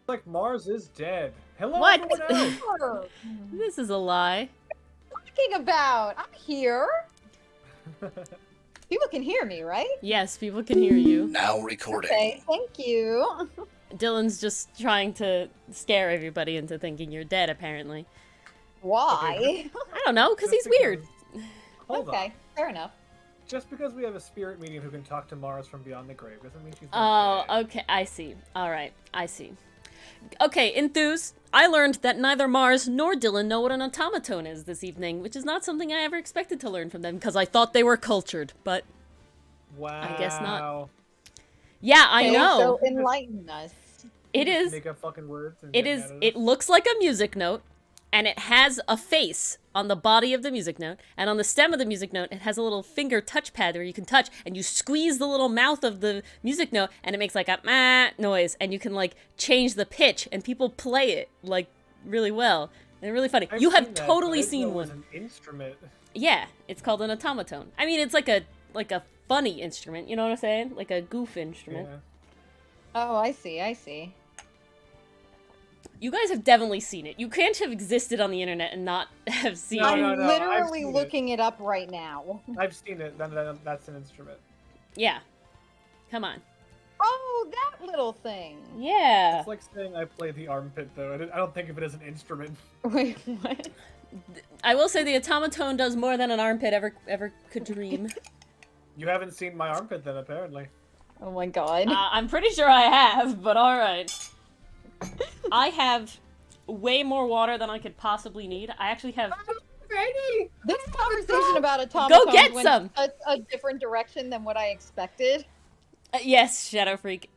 Like Mars is dead. Hello, What? everyone else. This is a lie. Talking about? I'm here. People can hear me, right? Yes, people can hear you. Now recording. Okay, thank you. Dylan's just trying to scare everybody into thinking you're dead, apparently. Why? I don't know, because Just he's weird. Hold Okay, on. fair enough. Just because we have a spirit medium who can talk to Mars from beyond the grave doesn't mean she's not Oh, dead. okay, I see. Alright, I see. Okay, Enthuse, I learned that neither Mars nor Dylan know what an automaton is this evening, which is not something I ever expected to learn from them, because I thought they were cultured, but Wow. I guess not. yeah, I Okay, know. So enlighten us. It is. Make up fucking words. And It get is. mad at It us. looks like a music note, and it has a face on the body of the music note, and on the stem of the music note, it has a little finger touchpad where you can touch, and you squeeze the little mouth of the music note, and it makes like a meh noise, and you can like change the pitch, and people play it like really well. They're really funny. I've You have seen that, totally but I didn't know seen it was one. an instrument. Yeah, it's called an automaton. I mean, it's like a funny instrument. You know what I'm saying? Like a goof instrument. Yeah. Oh, I see, I see. You guys have definitely seen it. You can't have existed on the internet and not have seen No, it. I'm no, I've literally seen it. looking it up right now. I've seen it. That's an instrument. Yeah. Come on. Oh, that little thing. Yeah. It's like saying I play the armpit, though. I don't think of it as an instrument. Wait, what? I will say the automaton does more than an armpit ever could dream. You haven't seen my armpit, then, apparently. Oh my god. I'm pretty sure I have, but alright. I have way more water than I could possibly need. I actually have... Ready? This conversation about automatons Go get went some! a different direction than what I expected. Yes, Shadow Freak.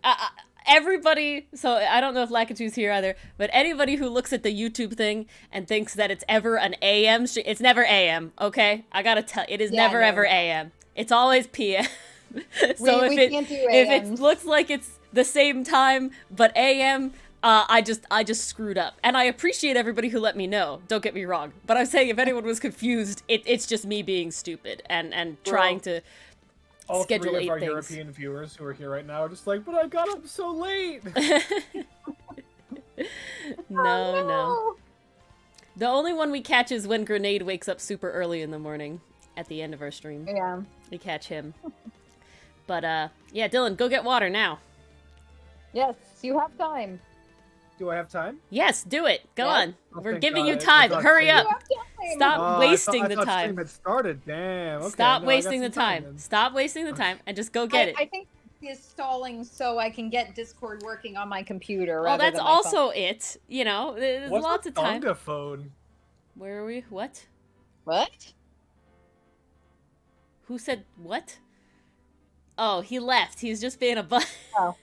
Everybody, so I don't know if Lakitu's here either, but anybody who looks at the YouTube thing and thinks that it's ever an AM stream, it's never AM, okay? I gotta tell, it is Yeah, never no. ever AM. It's always PM. So We can't do if it AMs. looks like it's the same time but AM, I just screwed up. And I appreciate everybody who let me know, don't get me wrong. But I'm saying if anyone was confused, it's just me being stupid and trying to All schedule three 8 of our things. European viewers who are here right now are just like, but I got up so late. No. The only one we catch is when Grenade wakes up super early in the morning at the end of our stream. Yeah. We catch him. But, yeah, Dylan, go get water now. Yes, you have time. Do I have time? Yes, do it. Go Yes. on. Oh, We're thank giving God. you I time. thought Hurry stream- up. You have time. Stop Oh, wasting I the thought time. stream had started. Damn. Okay, Stop no, I got wasting the some time. then. Stop wasting the time and just go get it. I think is stalling so I can get Discord working on my computer. Well, rather that's than my phone. also it. You know, there's What's lots the of time. Tonga phone? Where are we? What? What? Who said what? Oh, he left. He's just being a butt. Oh.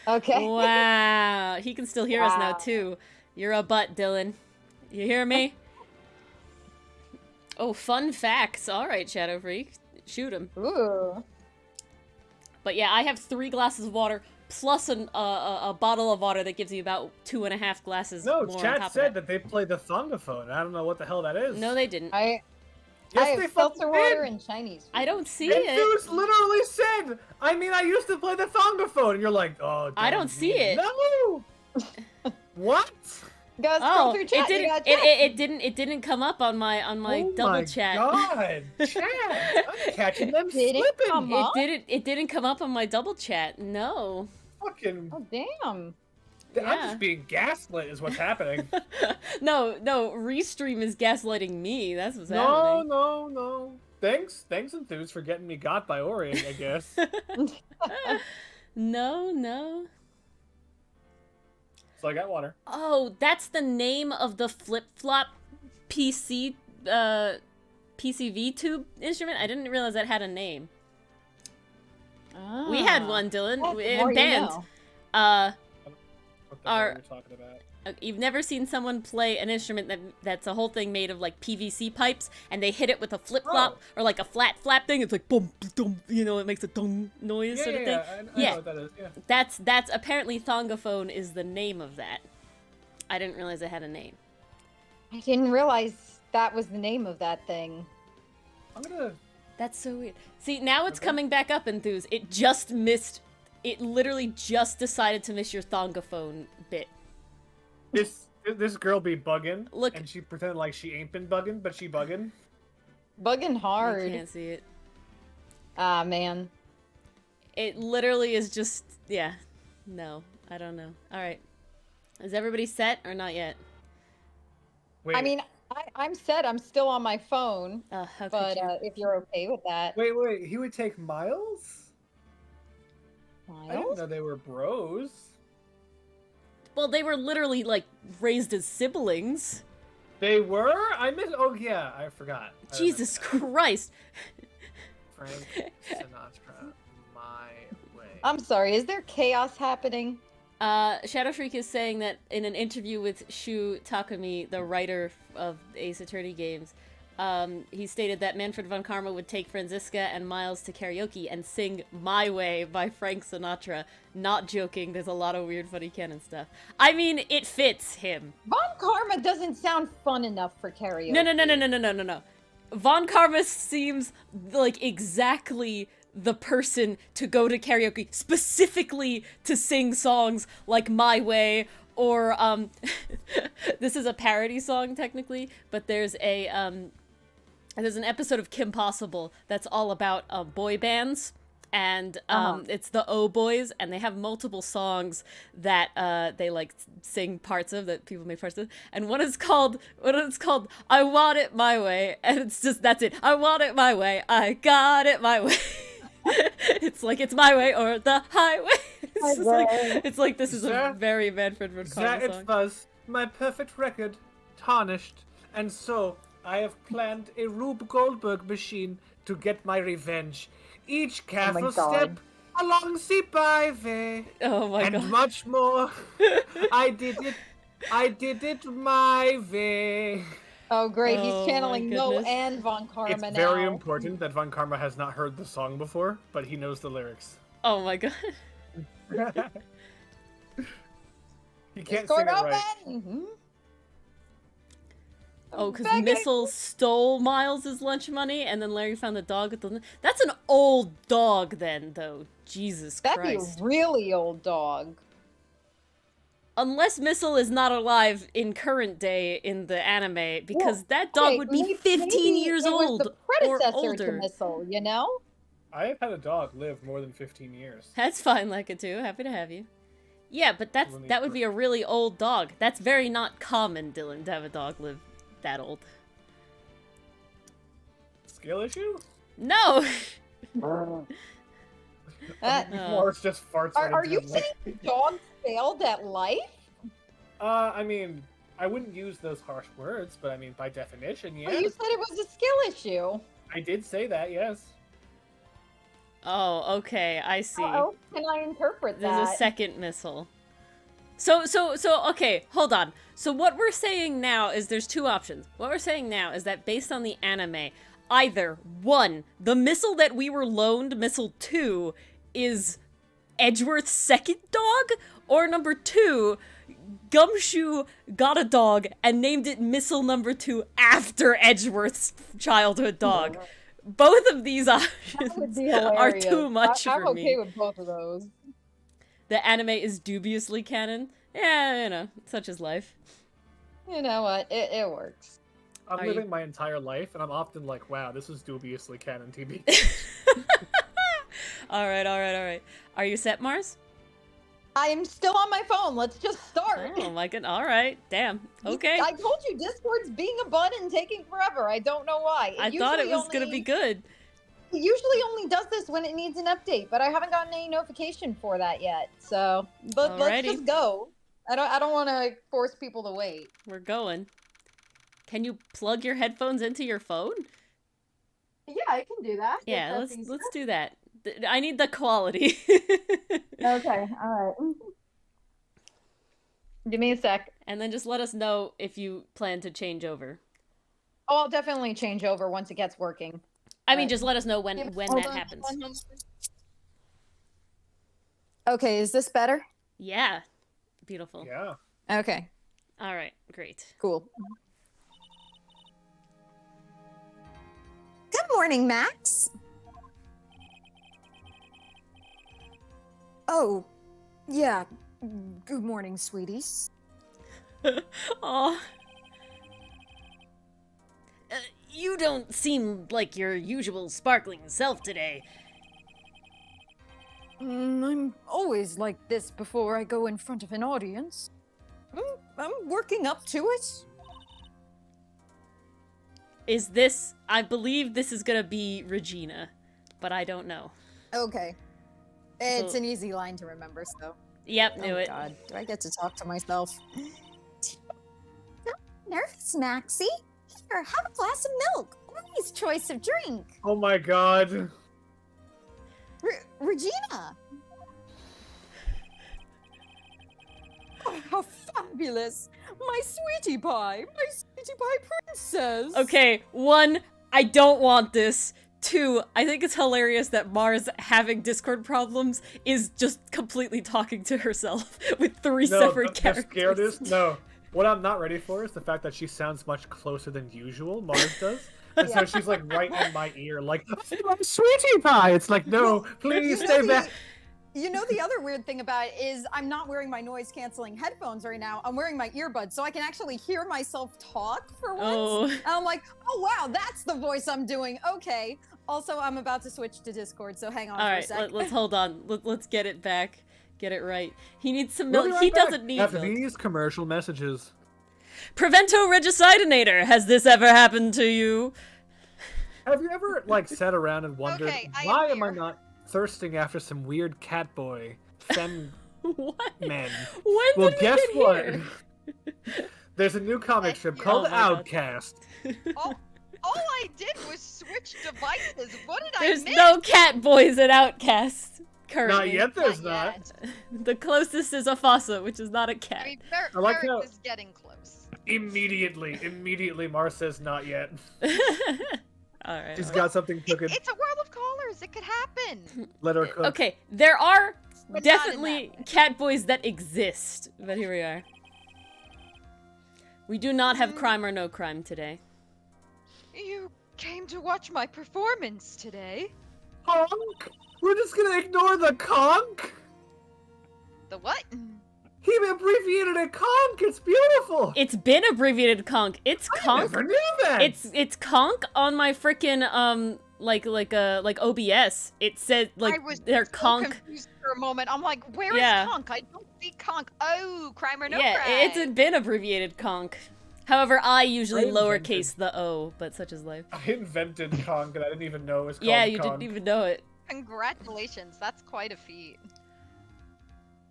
Okay. Wow. He can still hear us now, Wow. too. You're a butt, Dylan. You hear me? Oh, fun facts. All right, Shadow Freak. Shoot him. Ooh. But yeah, I have 3 glasses of water plus a bottle of water that gives you about 2.5 glasses No, more on chat top said of that they play the Thonga phone. I don't know what the hell that is. No, they didn't. I Yes, they have fucking seltzer water did. and Chinese. I don't see And it. Zeus literally said, I mean, I used to play the Thonga phone. And you're like, oh, I don't see it. No! What? Guys, Oh, through it chat. didn't. You gotta check. It didn't come up on my Oh double my chat. God. Chat. I'm catching them Did it slipping. come It up? didn't. It didn't come up on my double chat. No. Fucking, Oh damn. I'm yeah. just being gaslit is what's happening. No. Restream is gaslighting me. That's what's No, happening. no. Thanks, Enthuse, for getting me got by Ori, I guess. No. So I got water. Oh, that's the name of the flip-flop PC, PCV tube instrument? I didn't realize that had a name. We had one, Dylan, Well, the in more you band. know. What the hell Are- are you talking about? You've never seen someone play an instrument that's a whole thing made of like PVC pipes, and they hit it with a flip-flop or like a flat flap thing. It's like boom, boom, you know, it makes a dong noise sort of thing. I Yeah. know what that is. Yeah. That's apparently Thongaphone is the name of that. I didn't realize it had a name. I didn't realize that was the name of that thing. I'm gonna. That's so weird. See, now it's Okay. coming back up, Enthuse. It literally just decided to miss your Thongaphone bit. This girl be bugging, Look. and she pretended like she ain't been bugging, but she bugging. Bugging I hard. can't see it. Ah, man. It literally is just, yeah. No, I don't know. All right. Is everybody set or not yet? Wait, I mean, I'm set. I'm still on my phone. How could But you? if you're okay with that. wait. He would take Miles? I didn't Miles? know they were bros. Well, they were literally, like, raised as siblings. They were? I missed. Oh yeah, I forgot. Jesus Christ. Frank Sinatra, my way. I'm sorry. Is there chaos happening? Shadow Freak is saying that in an interview with Shu Takumi, the writer of Ace Attorney games, he stated that Manfred von Karma would take Franziska and Miles to karaoke and sing My Way by Frank Sinatra. Not joking, there's a lot of weird, funny canon stuff. I mean, it fits him. Von Karma doesn't sound fun enough for karaoke. No. Von Karma seems like exactly the person to go to karaoke, specifically to sing songs like My Way, or, this is a parody song, technically, but there's an episode of Kim Possible that's all about, boy bands, and, it's the O Boys, and they have multiple songs that, they, like, sing parts of, that people make parts of, and one is called, I Want It My Way, and it's just, that's it, I want it my way, I got it my way. It's like, it's my way or the highway. It's like this is a very Manfred von Karma There song. it was, my perfect record, tarnished, and so I have planned a Rube Goldberg machine to get my revenge. Each careful step along the byway, Oh my and god. much more. I did it my way. Oh, great. Oh, He's my channeling Mo goodness. and Von Karma It's now. very important that Von Karma has not heard the song before, but he knows the lyrics. Oh my god. He can't Discord sing it open! right. Mm-hmm. Oh, because Begging. Missile stole Miles's lunch money, and then Larry found the dog with the. That's an old dog, then, though. Jesus That'd Christ. be a really old dog. Unless Missile is not alive in current day in the anime, because Well, that dog okay, would be maybe 15 years it was old the predecessor or older. to Missile, you know? I have had a dog live more than 15 years. That's fine, Lakitu. Happy to have you. Yeah, but that would be a really old dog. That's very not common, Dylan, to have a dog live that old. Skill issue? No! Morris just farts right Are into you his leg. saying dogs failed at life? I mean, I wouldn't use those harsh words, but I mean, by definition, yeah. Well, you said it was a skill issue. I did say that, yes. Oh, okay, I see. How else can I interpret that? There's a second missile. So, okay, hold on. So what we're saying now is there's two options. What we're saying now is that based on the anime, either, one, the missile that we were loaned, Missile 2, is Edgeworth's second dog, or number 2, Gumshoe got a dog and named it Missile number 2 after Edgeworth's childhood dog. Both of these That would options be are hilarious. too much I'm for okay me. with both of those. The anime is dubiously canon. Yeah, you know, such is life. You know what? It works. I'm Are living you- my entire life, and I'm often like, wow, this is dubiously canon TB. Alright. Are you set, Mars? I'm still on my phone. Let's just start. Oh my god, alright. Damn. Okay. I told you Discord's being a button and taking forever. I don't know why. I thought it was gonna be good. It usually only does this when it needs an update, but I haven't gotten any notification for that yet. So, but let's Alrighty. just go. I don't want to force people to wait. We're going. Can you plug your headphones into your phone? Yeah, I can do that. Yeah, let's do that. I need the quality. Okay, all right. Give me a sec. And then just let us know if you plan to change over. Oh, I'll definitely change over once it gets working. I mean, Right. just let us know when Hold that on, happens. hold on. Okay, is this better? Yeah. Beautiful. Yeah. Okay, Alright, great. cool. Good morning, Max. Oh, yeah. Good morning, sweeties. Aw. You don't seem like your usual sparkling self today. I'm always like this before I go in front of an audience. I'm working up to it. Is this... I believe this is gonna be Regina, but I don't know. Okay. It's So- an easy line to remember, so. Yep, knew Oh it. God, do I get to talk to myself? Don't be nervous, Maxie. Here, have a glass of milk. Nice choice of drink. Oh my god. Regina. Oh, how fabulous! My sweetie pie princess. Okay, 1, I don't want this. 2, I think it's hilarious that Mars, having Discord problems, is just completely talking to herself with 3 separate characters. The scaredest? No. What I'm not ready for is the fact that she sounds much closer than usual, Mars does. And so she's like right in my ear, like, my sweetie pie! It's like, no, please stay back. You know the other weird thing about it is I'm not wearing my noise-canceling headphones right now. I'm wearing my earbuds, so I can actually hear myself talk for once. Oh. And I'm like, oh wow, that's the voice I'm doing. Okay. Also, I'm about to switch to Discord, so hang on for a Alright, sec. let's hold on. Let's get it back. Get it right. He needs some We'll milk. be right He back doesn't need after milk. these commercial messages. Prevento Regicidinator, has this ever happened to you? Have you ever, like, sat around and wondered, Okay, I am why am I here. not thirsting after some weird cat boy fem What? men? When Well, did we guess get what? here? There's a new comic strip Oh called my God. Outcast. All I did was switch devices. What did There's I miss? no cat boys at Outcast currently. Not yet, there's not. yet. The closest is a fossa, which is not a cat. I mean, I like Barrett how- is getting close. Immediately, Mars says not yet. Alright. She's got something cooking. It's a world of colors. It could happen. Let her cook. Okay, there are But not in definitely that way. cat boys that exist, but here we are. We do not have crime or no crime today. You came to watch my performance today. Conk? We're just gonna ignore the conk? The what? He abbreviated it conk. It's beautiful. It's been abbreviated conk. It's I conk. never knew that. It's conk on my frickin' like OBS. It said like I was they're so conk. confused for a moment. I'm like, where is Yeah. Conk? I don't see Conk. Oh, crime or no Yeah, crime? it's been abbreviated conk. However, I usually I invented- lowercase the O, but such is life. I invented conk and I didn't even know it was called Yeah, you conk. didn't even know it. Congratulations. That's quite a feat.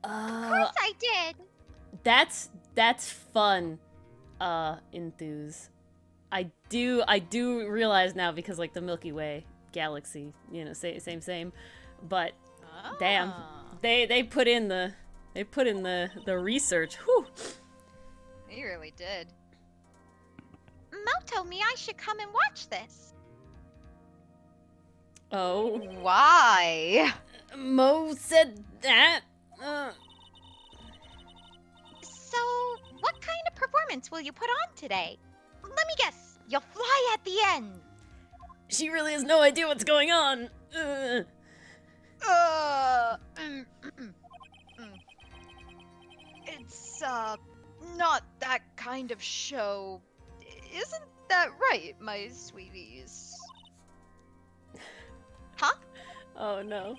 I did. That's fun, enthuse. I do realize now because like the Milky Way galaxy, you know, same. But damn, they put in the research. Whew. He really did. Mo told me I should come and watch this. Oh, Why? Mo said that. So, what kind of performance will you put on today? Let me guess, you'll fly at the end. She really has no idea what's going on. It's, not that kind of show. Isn't that right, my sweeties? Huh? Oh no.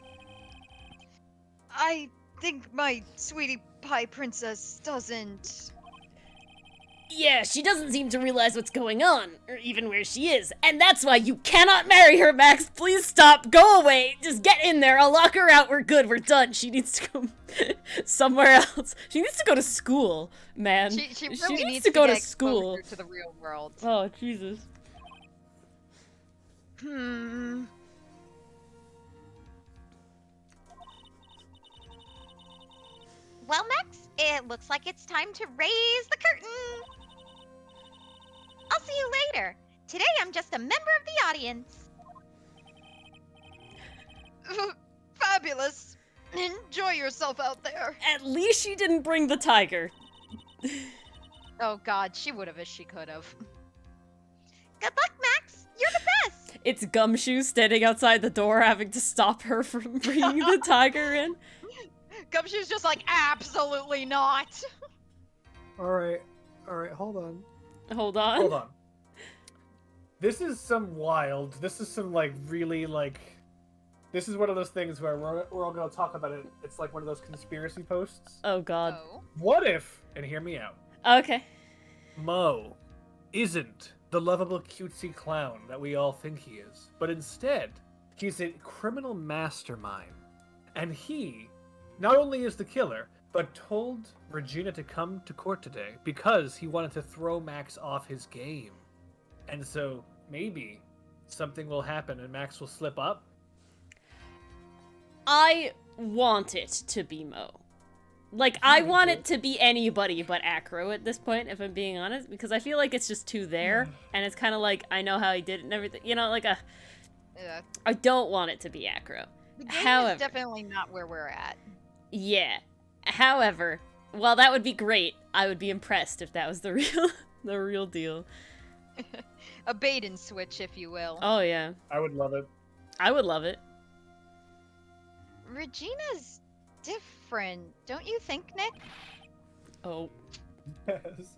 I think my sweetie pie princess doesn't. Yeah, she doesn't seem to realize what's going on, or even where she is, and that's why you cannot marry her, Max. Please stop. Go away. Just get in there. I'll lock her out. We're good. We're done. She needs to go somewhere else. She needs to go to school, man. She really needs to go to get school. closer to the real world. Oh, Jesus. Hmm. Well, Max, it looks like it's time to raise the curtain. I'll see you later. Today I'm just a member of the audience. Fabulous. Enjoy yourself out there. At least she didn't bring the tiger. Oh God, she would have if she could have. Good luck, Max. You're the best. It's Gumshoe standing outside the door having to stop her from bringing the tiger in. Gumshoe's just like, absolutely not. All right. Alright, hold on. Hold on. Hold on. This is some wild. This is some, like, really, like... This is one of those things where we're all going to talk about it. It's like one of those conspiracy posts. Oh, God. Oh. What if, and hear me out, Okay. Mo isn't the lovable cutesy clown that we all think he is, but instead, he's a criminal mastermind. And he not only is the killer, but told Regina to come to court today because he wanted to throw Max off his game. And so maybe something will happen and Max will slip up. I want it to be Mo. Like, I want it to be anybody but Acro at this point, if I'm being honest, because I feel like it's just too there, and it's kind of like, I know how he did it and everything, you know, like Yeah. I don't want it to be Acro. The game However, is definitely not where we're at. yeah. However, while that would be great, I would be impressed if that was the real deal. A bait and switch, if you will. Oh, yeah. I would love it. I would love it. Regina's different, don't you think, Nick? Oh. Yes.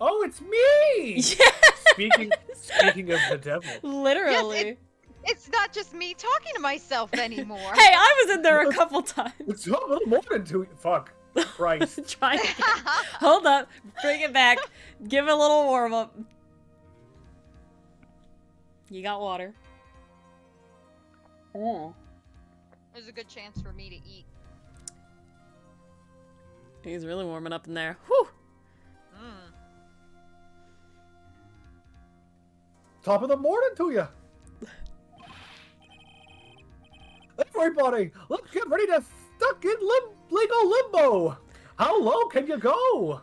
Oh, it's me! Yeah! Speaking of the devil. Literally. Yes, it's not just me talking to myself anymore. Hey, I was in there a couple times. It's top of the morning to fuck. Christ. Trying to hold up, bring it back, give it a little warm up. You got water. Oh. There's a good chance for me to eat. He's really warming up in there. Whew. Mm. Top of the morning to you. Everybody, let's get ready to stuck in legal limbo. How low can you go?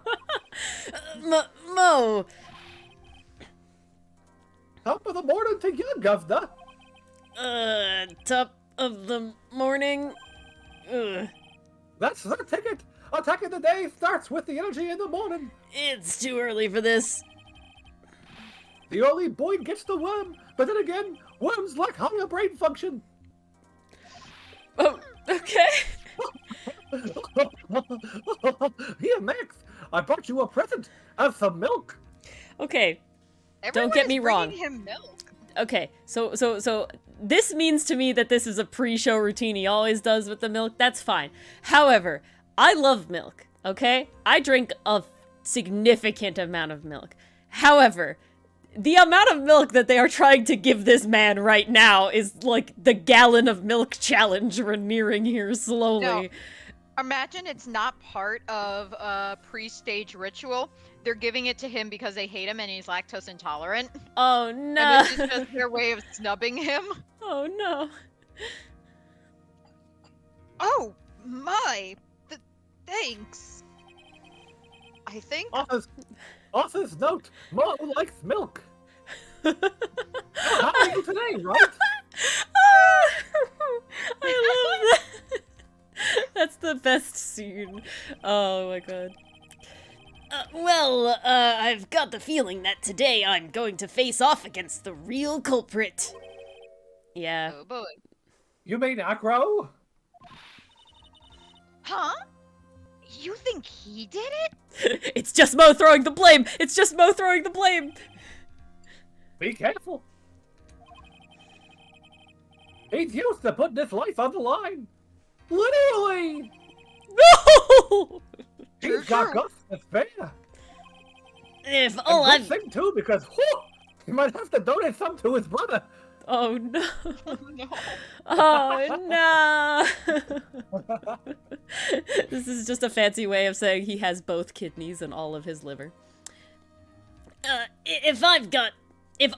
Mo. Top of the morning to you, governor. Top of the morning. Ugh. That's the ticket. Attack of the day starts with the energy in the morning. It's too early for this. The early boy gets the worm, but then again, worms lack higher brain function. Oh, okay. Here, Max, I brought you a present. Have some milk. Okay. Everyone Don't get is me bringing wrong. Him milk. Okay, so this means to me that this is a pre-show routine he always does with the milk. That's fine. However, I love milk, okay? I drink a significant amount of milk. However, the amount of milk that they are trying to give this man right now is like the gallon of milk challenge we're nearing here slowly. No. Imagine it's not part of a pre-stage ritual. They're giving it to him because they hate him and he's lactose intolerant. Oh no. And this is just their way of snubbing him. Oh no. Oh my! Thanks. I think. Author's note: Mo likes milk. How are you today, right? I love that. That's the best scene. Oh my god. I've got the feeling that today I'm going to face off against the real culprit. Yeah. Oh boy. You mean Acro? Huh? You think he did it? It's just Mo throwing the blame! It's just Mo throwing the blame! Be careful. He's used to putting his life on the line. Literally! No! He's got guts to spare. If And all good I've... thing too, because he might have to donate some to his brother. Oh no. No. Oh no. This is just a fancy way of saying he has both kidneys and all of his liver. If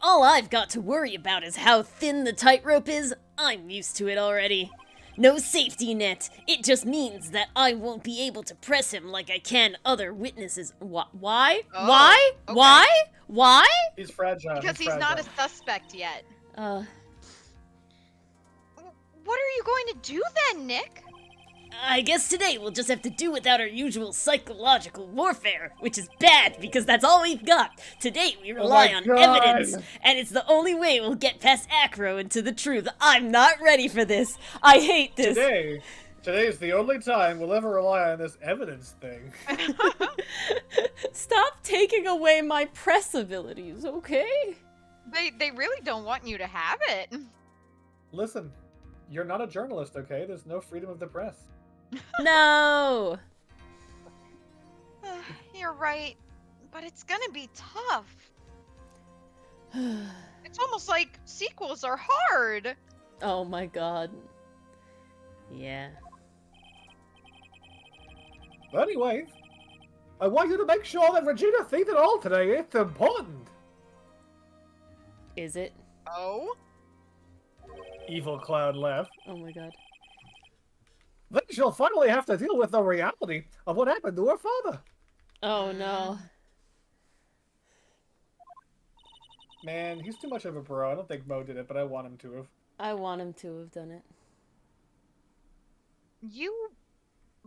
all I've got to worry about is how thin the tightrope is, I'm used to it already. No safety net. It just means that I won't be able to press him like I can other witnesses. Why? Oh, Why? okay. Why? Why? He's fragile. Because he's not a suspect yet. Uh, What are you going to do then, Nick? I guess today we'll just have to do without our usual psychological warfare, which is bad because that's all we've got. Today we rely my on God. evidence, and it's the only way we'll get past Acro and to the truth. I'm not ready for this. I hate this. Today is the only time we'll ever rely on this evidence thing. Stop taking away my press abilities, okay? They really don't want you to have it. Listen, you're not a journalist, okay? There's no freedom of the press. No! You're right, but it's gonna be tough. It's almost like sequels are hard. Oh my god. Yeah. Anyway, I want you to make sure that Regina sees it all today. It's important. Is it? Oh? Evil Cloud laughed. Oh my god. Then she'll finally have to deal with the reality of what happened to her father. Oh no. Man, he's too much of a bro. I don't think Mo did it, but I want him to have. I want him to have done it. You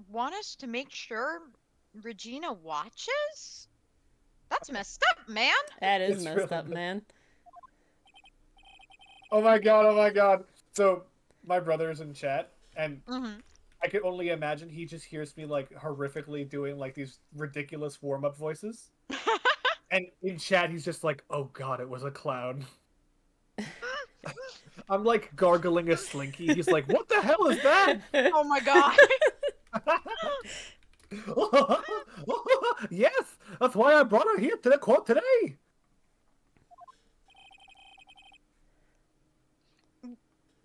want us to make sure Regina watches? That's messed up, man. That is It's messed really up, bad. man. Oh my god, oh my god. So, my brother's in chat, and Mm-hmm. I could only imagine he just hears me, like, horrifically doing, like, these ridiculous warm-up voices. And in chat, he's just like, oh god, it was a clown. I'm, like, gargling a slinky. He's like, what the hell is that? Oh my god. Yes, that's why I brought her here to the court today.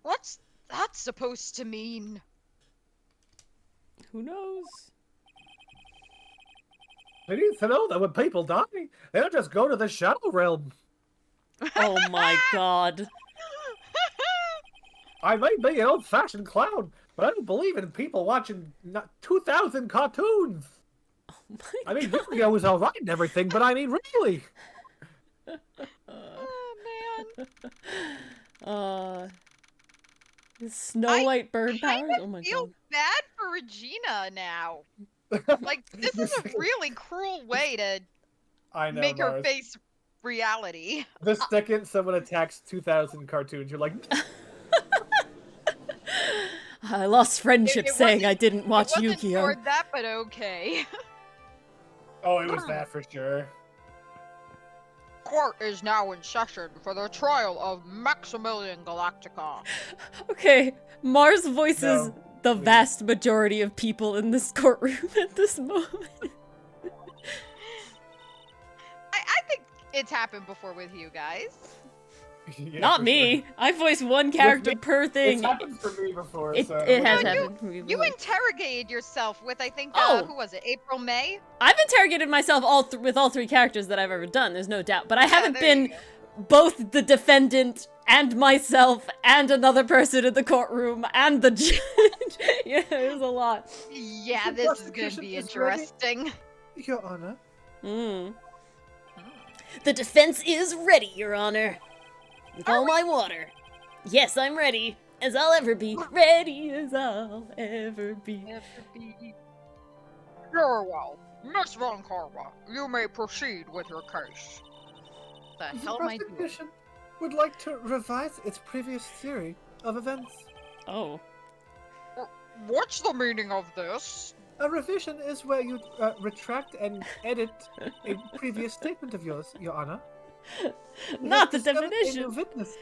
What's that supposed to mean? Who knows? They need to know that when people die, they don't just go to the shadow realm. Oh my god. I may be an old-fashioned clown, but I don't believe in people watching 2,000 cartoons. Oh my I mean, Yu-Gi-Oh! Was alright and everything, but I mean, really. Oh man. Snow I White bird kind powers? of Oh my feel god. bad for Regina now. Like, this is a really cruel way to I know, make her Mars. face reality. The second someone attacks 2,000 cartoons, you're like, I lost friendship It saying I wasn't- didn't watch it wasn't Yu-Gi-Oh! toward that, but okay. oh, it was that for sure. Court is now in session for the trial of Maximilian Galactica. Okay, Mars voices No, the please. vast majority of people in this courtroom at this moment. I think it's happened before with you guys. Yeah, Not for me. sure. I voice one character me, per thing. It's happened for me before, It, so... it has No, happened for me You before. interrogated yourself with, I think, Oh. who was it? April May? I've interrogated myself with all three characters that I've ever done, there's no doubt. But I haven't there you been go. both the defendant and myself and another person in the courtroom and the judge. Yeah, it was a lot. Yeah, The this is gonna prosecution be is ready. interesting. Your Honor. Mm. The defense is ready, Your Honor. With all my water. Yes, I'm ready, as I'll ever be. Ready as I'll ever be. Very well. Miss Von Karma, you may proceed with your case. The The hell am I doing? prosecution would like to revise its previous theory of events. Oh. What's the meaning of this? A revision is where you retract and edit a previous statement of yours, Your Honor. You Not the have discovered definition. A new witness.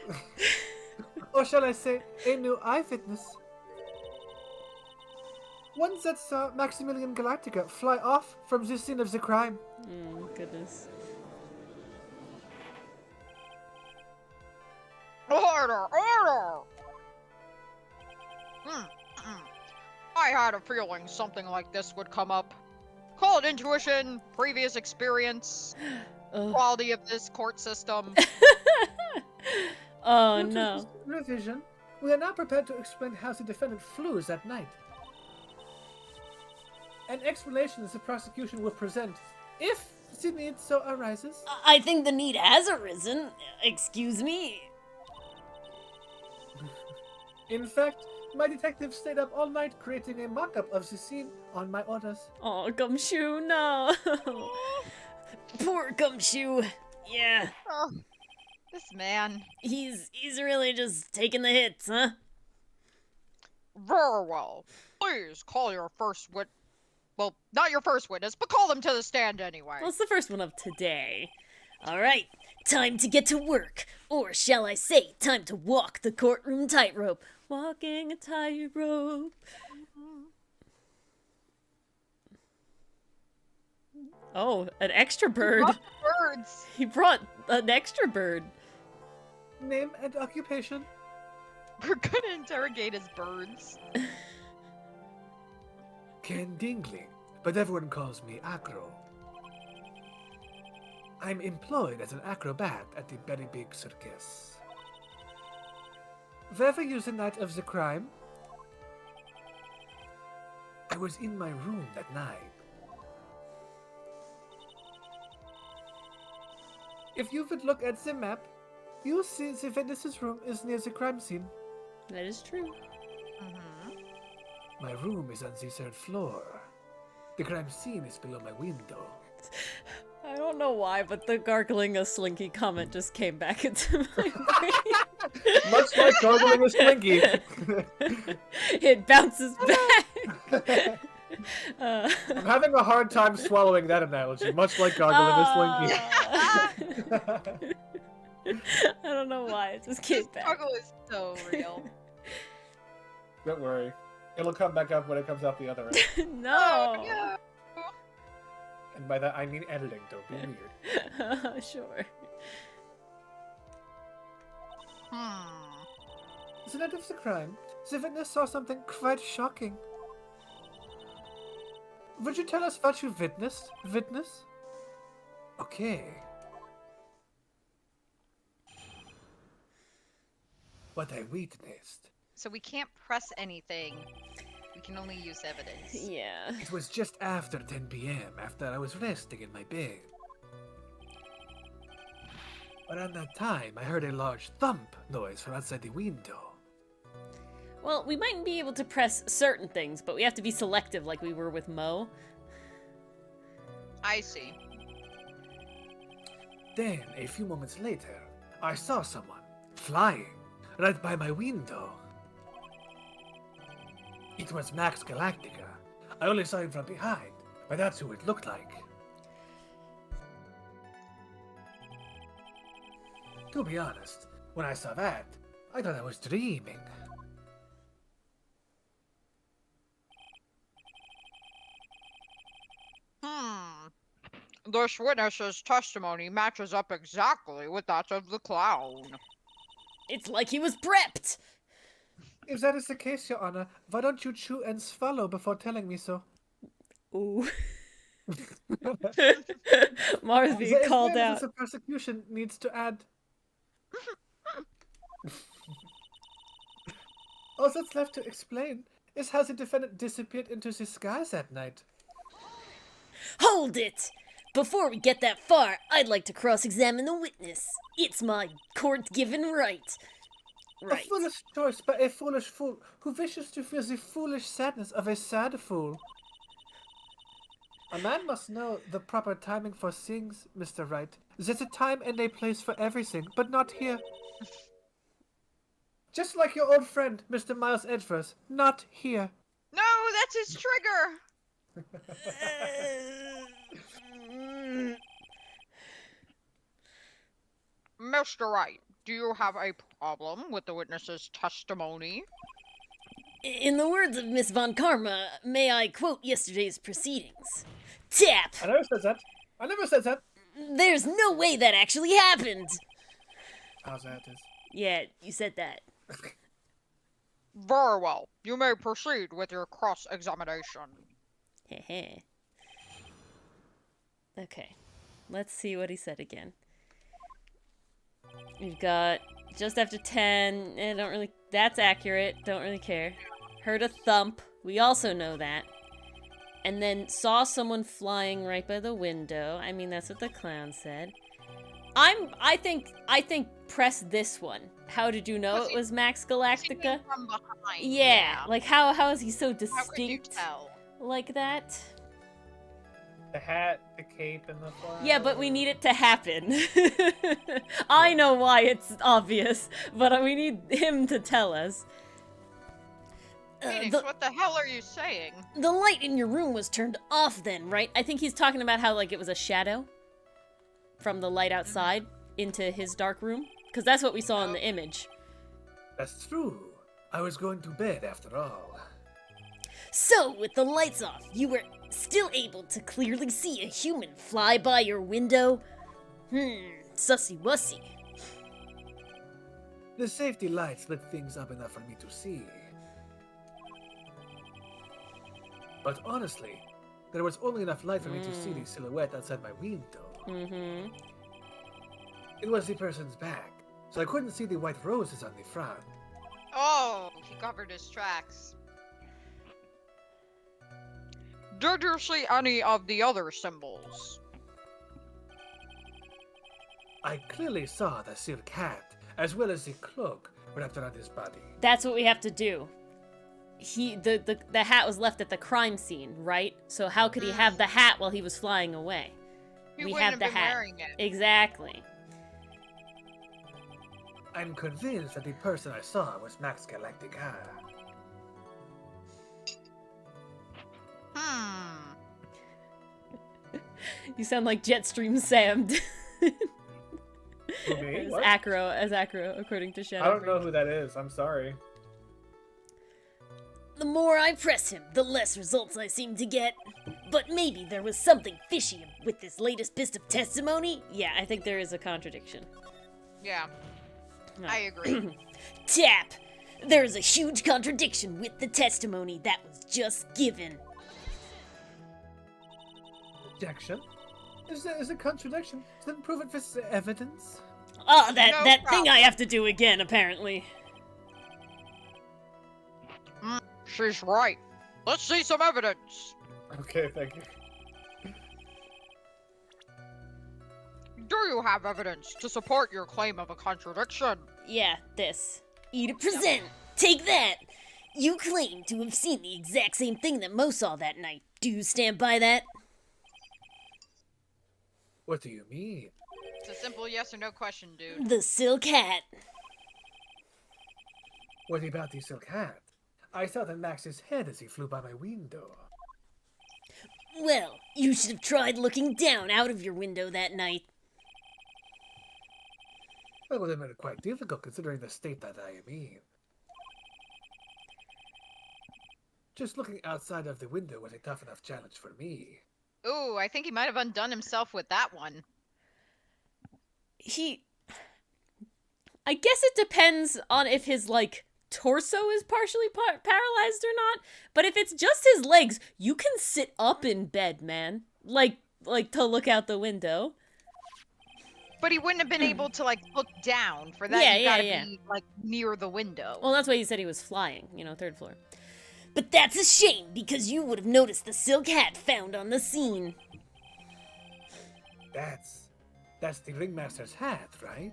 Or shall I say, a new eyewitness. One that saw Maximilian Galactica fly off from the scene of the crime. Goodness. Order! Order! I had a feeling something like this would come up. Call it intuition, previous experience, Ugh. quality of this court system. Oh Due to no. this revision, we are now prepared to explain how the defendant flew that night. An explanation the prosecution will present, if the need so arises. I think the need has arisen. Excuse me. In fact, my detectives stayed up all night creating a mock-up of the scene on my orders. Oh, Gumshoe, no. Poor Gumshoe. Yeah, Oh, this man. he's really just taking the hits, huh? Very well. Please call your first wit. Well, not your first witness, but call them to the stand anyway. Well, it's the first one of today. All right, time to get to work. Or shall I say, time to walk the courtroom tightrope. Walking a tightrope. Oh, an extra bird. Birds. He brought an extra bird. Name and occupation? We're gonna interrogate his birds. Ken Dingley, but everyone calls me Acro. I'm employed as an acrobat at the Very Big Circus. Where were you the night of the crime? I was in my room that night. If you would look at the map, you'll see the witness's room is near the crime scene. That is true. My room is on the third floor. The crime scene is below my window. I don't know why, but the gargling a slinky comment just came back into my brain. Much like gargling a slinky. It bounces back. I'm having a hard time swallowing that analogy, much like gargling a slinky. I don't know why, it just came This back. struggle is so real. Don't worry. It'll come back up when it comes out the other end. No! Yeah. And by that I mean editing, don't be weird. Sure. The night of the crime, the witness saw something quite shocking. Would you tell us what you witnessed? Witness? Okay. What I witnessed. So we can't press anything. We can only use evidence. Yeah. It was just after 10 p.m., after I was resting in my bed. Around that time, I heard a large thump noise from outside the window. Well, we might be able to press certain things, but we have to be selective like we were with Mo. I see. Then, a few moments later, I saw someone flying right by my window. It was Max Galactica. I only saw him from behind, but that's who it looked like. To be honest, when I saw that, I thought I was dreaming. This witness's testimony matches up exactly with that of the clown. It's like he was prepped! If that is the case, Your Honor, why don't you chew and swallow before telling me so? Ooh. Mars being The called evidence out. The prosecution needs to add. All that's left to explain is how the defendant disappeared into the skies that night. Hold it! Before we get that far, I'd like to cross-examine the witness. It's my court-given right. Right. A foolish choice by a foolish fool who wishes to feel the foolish sadness of a sad fool. A man must know the proper timing for things, Mr. Wright. There's a time and a place for everything, but not here. Just like your old friend, Mr. Miles Edgeworth, not here. No, that's his trigger! Mr. Wright, do you have a problem with the witness's testimony? In the words of Miss Von Karma, may I quote yesterday's proceedings? Tap! I never said that. I never said that. There's no way that actually happened! How's that? Yeah, you said that. Very well. You may proceed with your cross-examination. Heh. Okay. Let's see what he said again. We've got just after 10. Don't really. That's accurate. Don't really care. Heard a thump. We also know that. And then saw someone flying right by the window. I mean, that's what the clown said. I think press this one. How did you know it was Max Galactica? From behind. Yeah. Like how is he so How could you distinct tell? like that? The hat, the cape, and the flag. Yeah, but we need it to happen. I know why it's obvious, but we need him to tell us. Phoenix, what the hell are you saying? The light in your room was turned off then, right? I think he's talking about how, like, it was a shadow from the light outside into his dark room. Because that's what we saw in the image. That's true. I was going to bed after all. So, with the lights off, you were still able to clearly see a human fly by your window? Sussy-wussy. The safety lights lit things up enough for me to see. But honestly, there was only enough light for me to see the silhouette outside my window. It was the person's back, so I couldn't see the white roses on the front. Oh, he covered his tracks. Did you see any of the other symbols? I clearly saw the silk hat, as well as the cloak wrapped around his body. That's what we have to do. The hat was left at the crime scene, right? So how could he have the hat while he was flying away? He we wouldn't have the been hat. wearing it. Exactly. I'm convinced that the person I saw was Max Galactica. You sound like Jetstream Sam. Who, me? as What? Acro, according to Shadow. I don't know who that is. I'm sorry. The more I press him, the less results I seem to get. But maybe there was something fishy with this latest bit of testimony? Yeah, I think there is a contradiction. Yeah, No. I agree. Tap! There's a huge contradiction with the testimony that was just given. Objection? Is a contradiction? Doesn't prove it with evidence. Oh, that No thing problem. I have to do again, apparently. She's right. Let's see some evidence. Okay, thank you. Do you have evidence to support your claim of a contradiction? Yeah, this. Eat it, present! Take that! You claim to have seen the exact same thing that Mo saw that night. Do you stand by that? What do you mean? It's a simple yes or no question, dude. The silk hat. What about the silk hat? I saw the Max's head as he flew by my window. Well, you should have tried looking down out of your window that night. That would have made it quite difficult considering the state that I am in. Just looking outside of the window was a tough enough challenge for me. Ooh, I think he might have undone himself with that one. I guess it depends on if his, like, torso is partially paralyzed or not. But if it's just his legs, you can sit up in bed, man. Like to look out the window. But he wouldn't have been able to, like, look down. For that, Yeah, you gotta yeah. be, like, near the window. Well, that's why he said he was flying, third floor. But that's a shame, because you would have noticed the silk hat found on the scene. That's the ringmaster's hat, right?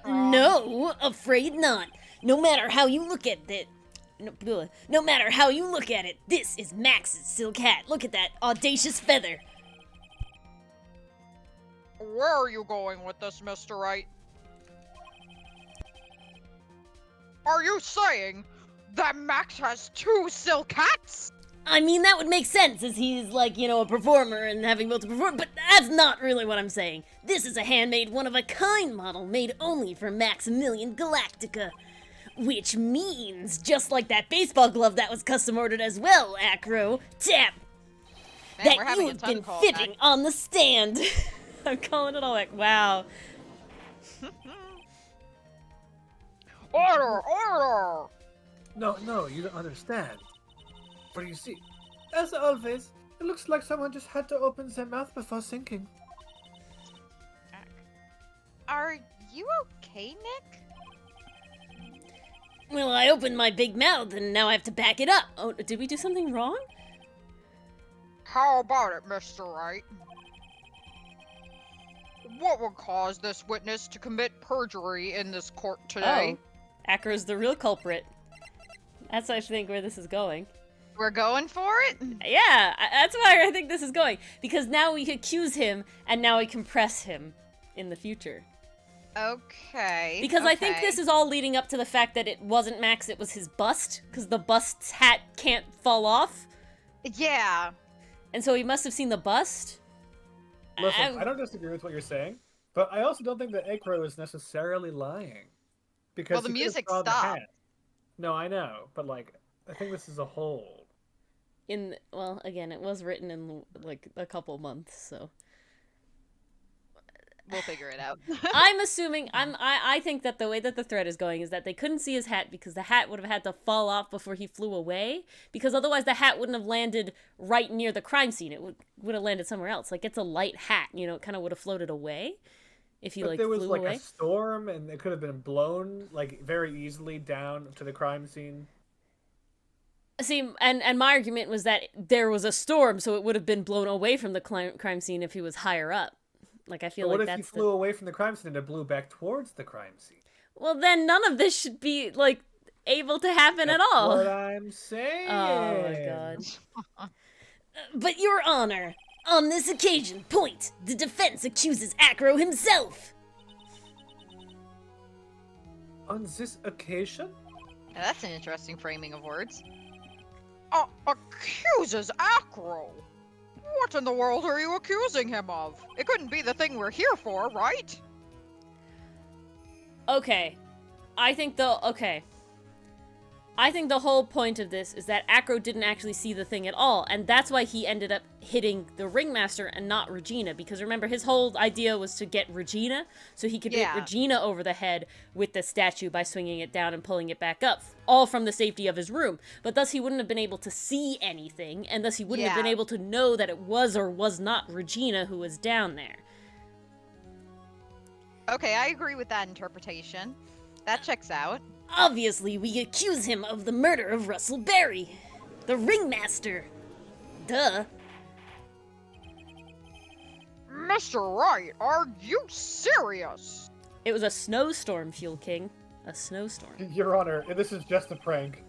No, afraid not. No matter how you look at it, no matter how you look at it, this is Max's silk hat. Look at that audacious feather. Where are you going with this, Mr. Wright? Are you saying that Max has 2 silk hats? I mean, that would make sense, as he's, like, a performer and having built to perform, but that's not really what I'm saying. This is a handmade, one-of-a-kind model made only for Maximilian Galactica. Which means, just like that baseball glove that was custom-ordered as well, Acro, Tap, Man, we're that having you a have ton been call fitting back. on the stand. I'm calling it all like, wow. Order! Order! No, you don't understand. For you see, as always, it looks like someone just had to open their mouth before sinking. Are you okay, Nick? Well, I opened my big mouth and now I have to back it up. Oh, did we do something wrong? How about it, Mr. Wright? What would cause this witness to commit perjury in this court today? Oh, Acro's the real culprit. That's, I think, where this is going. We're going for it? Yeah, that's where I think this is going. Because now we accuse him, and now we can press him in the future. Okay. Because I think okay. this is all leading up to the fact that it wasn't Max, it was his bust, because the bust's hat can't fall off. Yeah. And so he must have seen the bust. Listen, I don't disagree with what you're saying, but I also don't think that Acro is necessarily lying. Because Well, the he could have music saw the stopped. hat. No, I know, but like, I think this is a whole. Well, again, it was written in like a couple months, so We'll figure it out. I'm assuming I think that the way that the thread is going is that they couldn't see his hat because the hat would have had to fall off before he flew away, because otherwise the hat wouldn't have landed right near the crime scene. It would have landed somewhere else. Like, it's a light hat, it kind of would have floated away if he But there was flew like away. a storm, and it could have been blown like very easily down to the crime scene. See, and my argument was that there was a storm, so it would have been blown away from the crime scene if he was higher up. Like, I feel But what like if he that's flew away from the crime scene and it blew back towards the crime scene? Well, then none of this should be like able to happen That's at all. what I'm saying. Oh my god. But Your Honor, on this occasion, point, the defense accuses Acro himself. On this occasion? Now, that's an interesting framing of words. Accuses Acro? What in the world are you accusing him of? It couldn't be the thing we're here for, right? Okay. I think the whole point of this is that Acro didn't actually see the thing at all, and that's why he ended up hitting the ringmaster and not Regina, because remember, his whole idea was to get Regina, so he could hit Regina over the head with the statue by swinging it down and pulling it back up, all from the safety of his room. But thus he wouldn't have been able to see anything, and thus he wouldn't have been able to know that it was or was not Regina who was down there. Okay, I agree with that interpretation. That checks out. Obviously, we accuse him of the murder of Russell Berry, the ringmaster. Duh. Mr. Wright, are you serious? It was a snowstorm, Fuel King. A snowstorm. Your Honor, this is just a prank.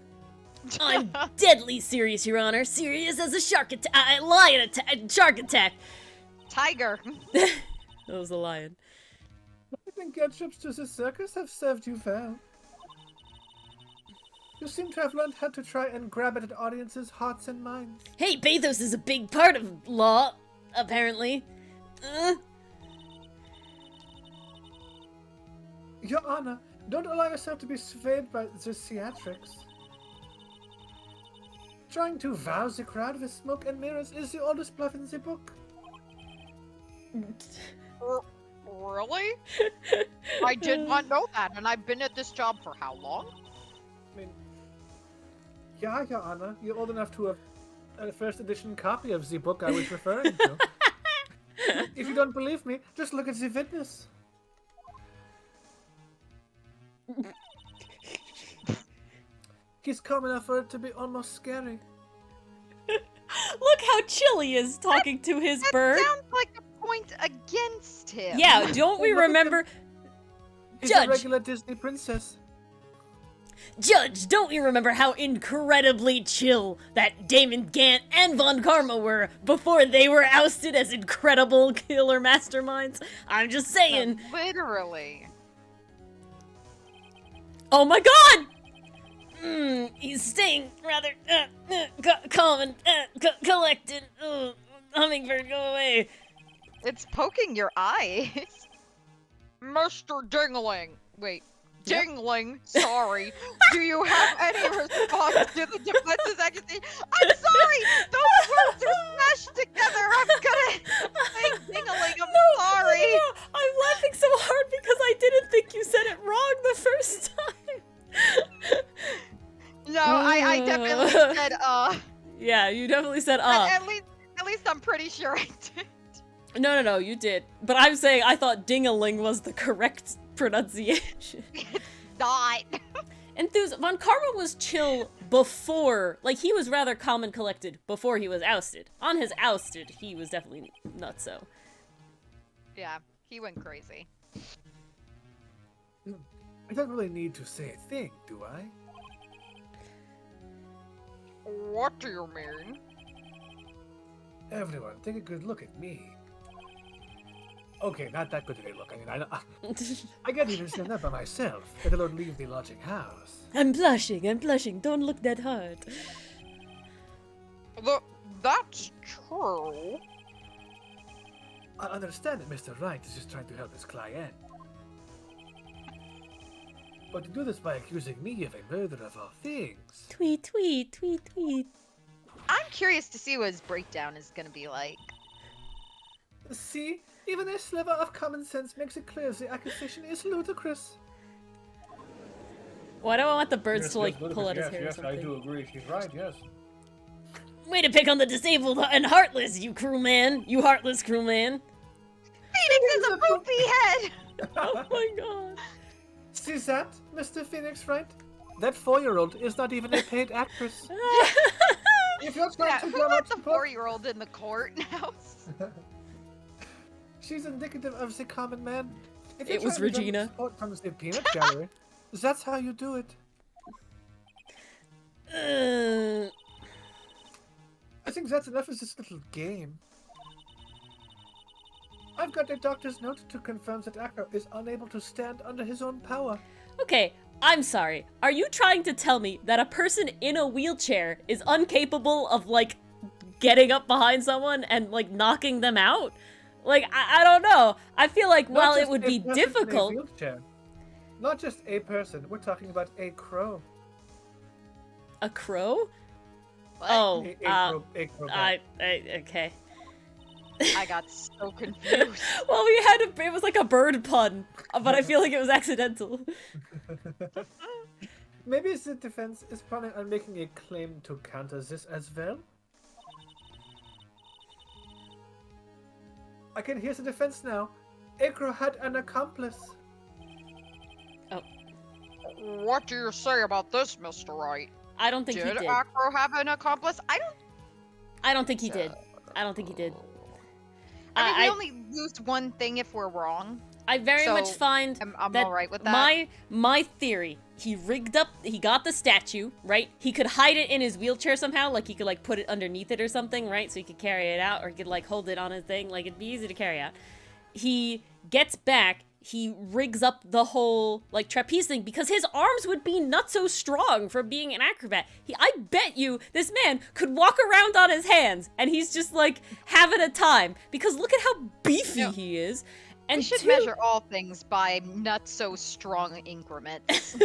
I'm deadly serious, Your Honor. Serious as a shark attack. Lion attack. Shark attack. Tiger. That was a lion. I think get trips to the circus have served you well. You seem to have learned how to try and grab at an audience's hearts and minds. Hey, pathos is a big part of law, apparently. Your Honor, don't allow yourself to be swayed by the theatrics. Trying to wow the crowd with smoke and mirrors is the oldest bluff in the book. Really? I did not know that, and I've been at this job for how long? I mean, yeah, Your Honor, you're old enough to have a first edition copy of the book I was referring to. If you don't believe me, just look at the witness. He's calm enough for it to be almost scary. Look how chill he is talking to his bird. Sounds like a point against him. Yeah, don't we Look at remember... He's Judge. a regular Disney princess. Judge, don't you remember how incredibly chill that Damon Gant and Von Karma were before they were ousted as incredible killer masterminds? I'm just saying. Literally. Oh my god! He's staying rather calm and collected. Hummingbird, go away. It's poking your eyes. Mr. Dingling. Wait. Dingling, sorry. Do you have any response to the defense's accusation? I'm sorry! Those words are smashed together! I'm gonna say dingling, I'm sorry! No. I'm laughing so hard because I didn't think you said it wrong the first time. No, I definitely said, Yeah, you definitely said, At least I'm pretty sure I did. No, you did. But I'm saying I thought dingaling was the correct pronunciation. It's not. Von Karma was chill before, like, he was rather calm and collected before he was ousted. On his ousted, he was definitely nutso. Yeah, he went crazy. I don't really need to say a thing, do I? What do you mean? Everyone, take a good look at me. Okay, not that good of a look. I mean, I can't even stand up by myself, let alone leave the lodging house. I'm blushing. Don't look that hard. That's true. I understand that Mr. Wright is just trying to help his client. But to do this by accusing me of a murder of all things... Tweet. I'm curious to see what his breakdown is gonna be like. See? Even a sliver of common sense makes it clear the accusation is ludicrous. Why do I want the birds Yes, to, like, yes, pull out his yes, hair or yes, something? I do agree. She's right, yes. Way to pick on the disabled and heartless, you crewman. You heartless crewman. Phoenix is a poopy head! Oh my god. See that, Mr. Phoenix Wright? That 4-year-old is not even a paid actress. If you're trying Yeah, to who drum let up the support, 4-year-old in the court now? she's indicative of the common man. If It you're was trying to drum up Regina. support from the peanut gallery, that's how you do it. I think that's enough of this little game. I've got a doctor's note to confirm that Acro is unable to stand under his own power. Okay, I'm sorry. Are you trying to tell me that a person in a wheelchair is incapable of, like, getting up behind someone and, like, knocking them out? Like, I don't know. I feel like while it would be difficult... Not just a person, we're talking about a crow. A crow? What? Oh, A crow. okay. I got so confused. Well, it was like a bird pun, but I feel like it was accidental. Maybe the defense is planning on making a claim to counter this as well? I can hear the defense now. Acro had an accomplice. What do you say about this, Mr. Wright? I don't think he Did did. Acro have an accomplice? I don't think he did. I don't think he did. I mean, we only lose one thing if we're wrong. I very So, much find I'm that alright with that. my theory, he got the statue, right? He could hide it in his wheelchair somehow, like he could like put it underneath it or something, right? So he could carry it out, or he could like hold it on his thing, like it'd be easy to carry out. He gets back, he rigs up the whole like trapeze thing because his arms would be not so strong for being an acrobat. I bet you this man could walk around on his hands and he's just like having a time because look at how beefy Yeah. he is. And We should measure all things by not so strong increments.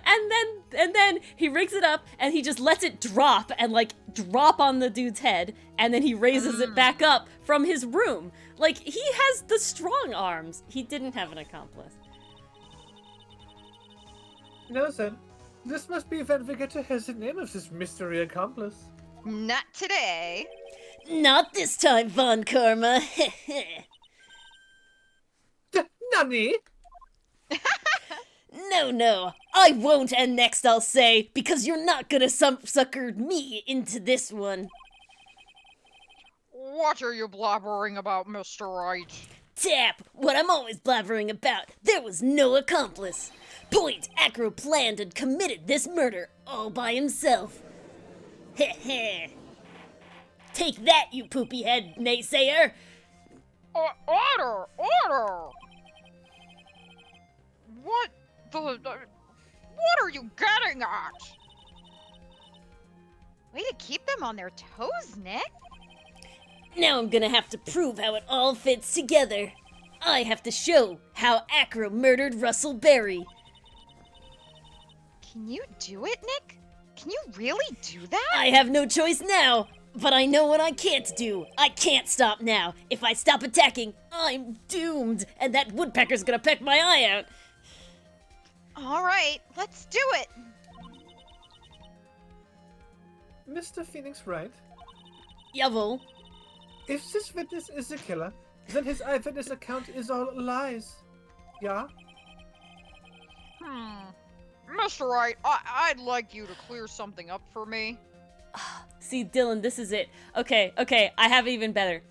and then he rigs it up and he just lets it drop and like drop on the dude's head and then he raises it back up from his room. Like he has the strong arms. He didn't have an accomplice. No, then. This must be when we get to hear the name of this mystery accomplice. Not today. Not this time, Von Karma. Nani? No, I won't, and next I'll say, because you're not gonna sucker me into this one. What are you blabbering about, Mr. Wright? Tap, what I'm always blabbering about. There was no accomplice. Point, Acro planned and committed this murder all by himself. Heh heh. Take that, you poopy head naysayer. Order! Order! What what are you getting at? Way to keep them on their toes, Nick. Now I'm gonna have to prove how it all fits together. I have to show how Acro murdered Russell Berry. Can you do it, Nick? Can you really do that? I have no choice now, but I know what I can't do. I can't stop now. If I stop attacking, I'm doomed, and that woodpecker's gonna peck my eye out. All right, let's do it. Mr. Phoenix Wright, Jawohl. if this witness is the killer, then his eyewitness account is all lies. Yeah? Mr. Wright, I'd like you to clear something up for me. See, Dylan, this is it. Okay, I have even better.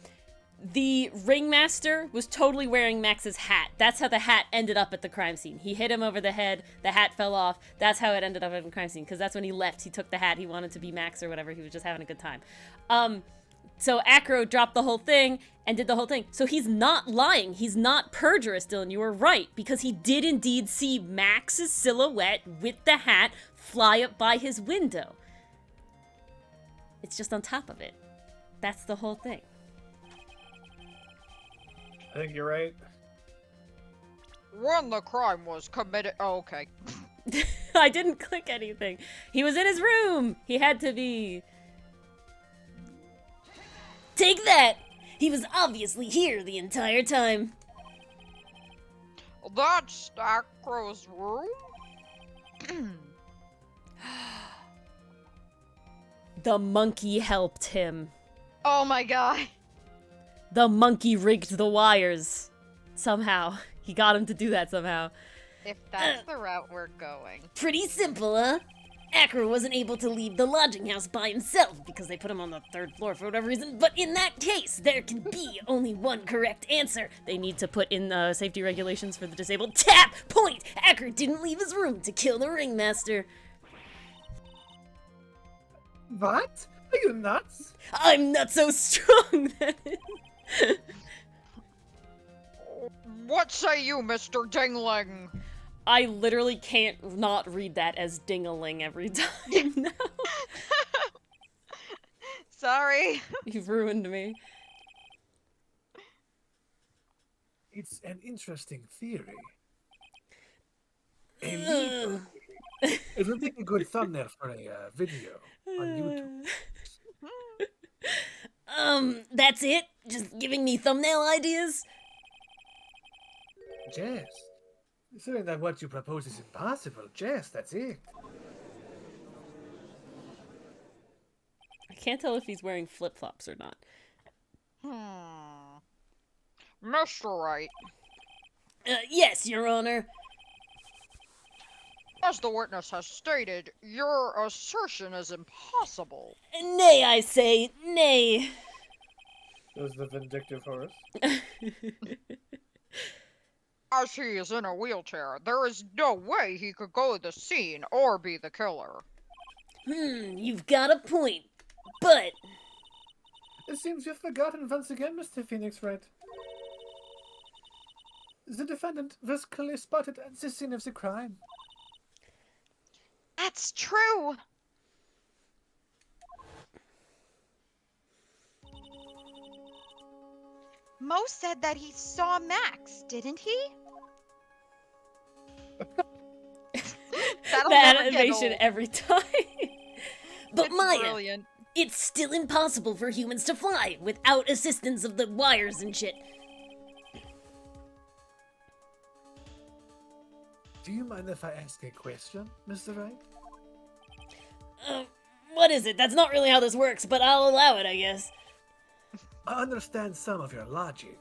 The ringmaster was totally wearing Max's hat. That's how the hat ended up at the crime scene. He hit him over the head, the hat fell off. That's how it ended up at the crime scene, because that's when he left. He took the hat. He wanted to be Max or whatever. He was just having a good time. So Acro dropped the whole thing and did the whole thing. So he's not lying. He's not perjurous, Dylan. You were right, because he did indeed see Max's silhouette with the hat fly up by his window. It's just on top of it. That's the whole thing. I think you're right. When the crime was committed. Oh, okay. I didn't click anything. He was in his room. He had to be. Take that! He was obviously here the entire time. That's Acro's room? The monkey helped him. Oh my god. The monkey rigged the wires. Somehow. He got him to do that somehow. If that's the route we're going. Pretty simple, huh? Acro wasn't able to leave the lodging house by himself because they put him on the 3rd floor for whatever reason, but in that case, there can be only one correct answer. They need to put in safety regulations for the disabled. Tap! Point! Acro didn't leave his room to kill the ringmaster. What? Are you nuts? I'm not so strong then. What say you, Mr. Dingling? I literally can't not read that as ding-a-ling every time now. Sorry. You've ruined me. It's an interesting theory. A legal theory. It would make a good thumbnail for a video on YouTube. That's it? Just giving me thumbnail ideas? Jess, considering that what you propose is impossible, Jess, that's it. I can't tell if he's wearing flip-flops or not. Mr. Wright, Yes, Your Honor. as the witness has stated, your assertion is impossible. Nay, I say, nay. There's the vindictive horse. As he is in a wheelchair, there is no way he could go to the scene or be the killer. You've got a point. But It seems you've forgotten once again, Mr. Phoenix Wright. The defendant was clearly spotted at the scene of the crime. That's true. Mo said that he saw Max, didn't he? That'll that never get animation old. every time. But It's Maya, brilliant. it's still impossible for humans to fly without assistance of the wires and shit. Do you mind if I ask a question, Mr. Wright? What is it? That's not really how this works, but I'll allow it, I guess. I understand some of your logic.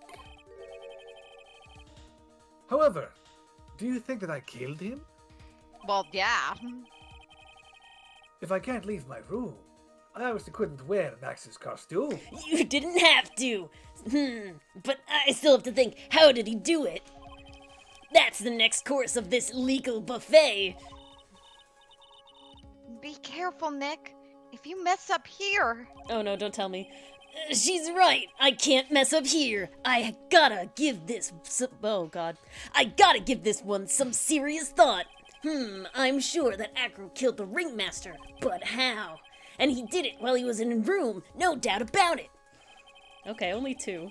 However, do you think that I killed him? Well, yeah. If I can't leave my room, I obviously couldn't wear Max's costume. You didn't have to. But I still have to think, how did he do it? That's the next course of this legal buffet. Be careful, Nick. If you mess up here. Oh no, don't tell me. She's right. I can't mess up here. I gotta give this. Oh god. I gotta give this one some serious thought. I'm sure that Acro killed the ringmaster, but how? And he did it while he was in a room, no doubt about it. Okay, only 2.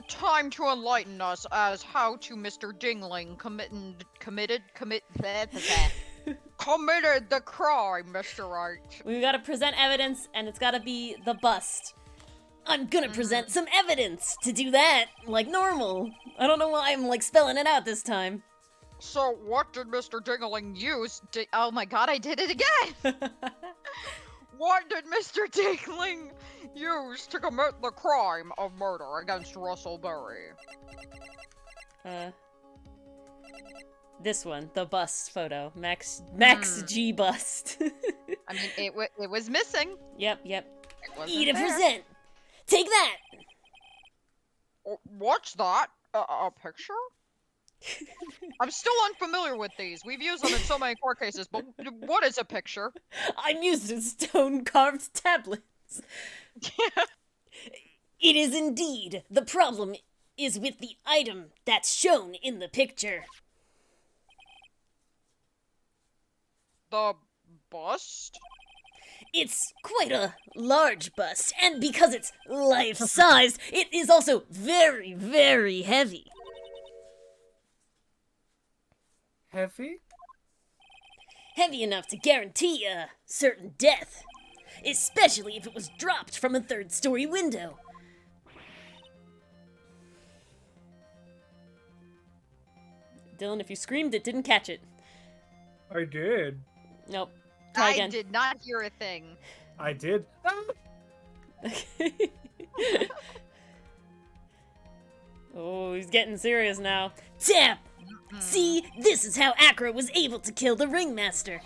Time to enlighten us as how to Mr. Dingling committed the crime, Mr. Wright. We gotta present evidence, and it's gotta be the bust. I'm gonna present some evidence to do that, like normal. I don't know why I'm like spelling it out this time. So, what did Mr. Dingling use? Oh my god, I did it again! What did Mr. Dingling use to commit the crime of murder against Russell Berry? This one, the bust photo. Max G bust. I mean, it was missing. Yep. It wasn't Eat a there. present. Take that. Oh, what's that? A picture? I'm still unfamiliar with these. We've used them in so many court cases, but what is a picture? I'm used to stone carved tablets. It is indeed. The problem is with the item that's shown in the picture. The bust? It's quite a large bust, and because it's life-sized, it is also very, very heavy. Heavy? Heavy enough to guarantee a certain death. Especially if it was dropped from a third-story window. Dylan, if you screamed, it didn't catch it. I did. Nope. Try I again. did not hear a thing. I did. Oh, he's getting serious now. Tap! See, this is how Acro was able to kill the Ringmaster.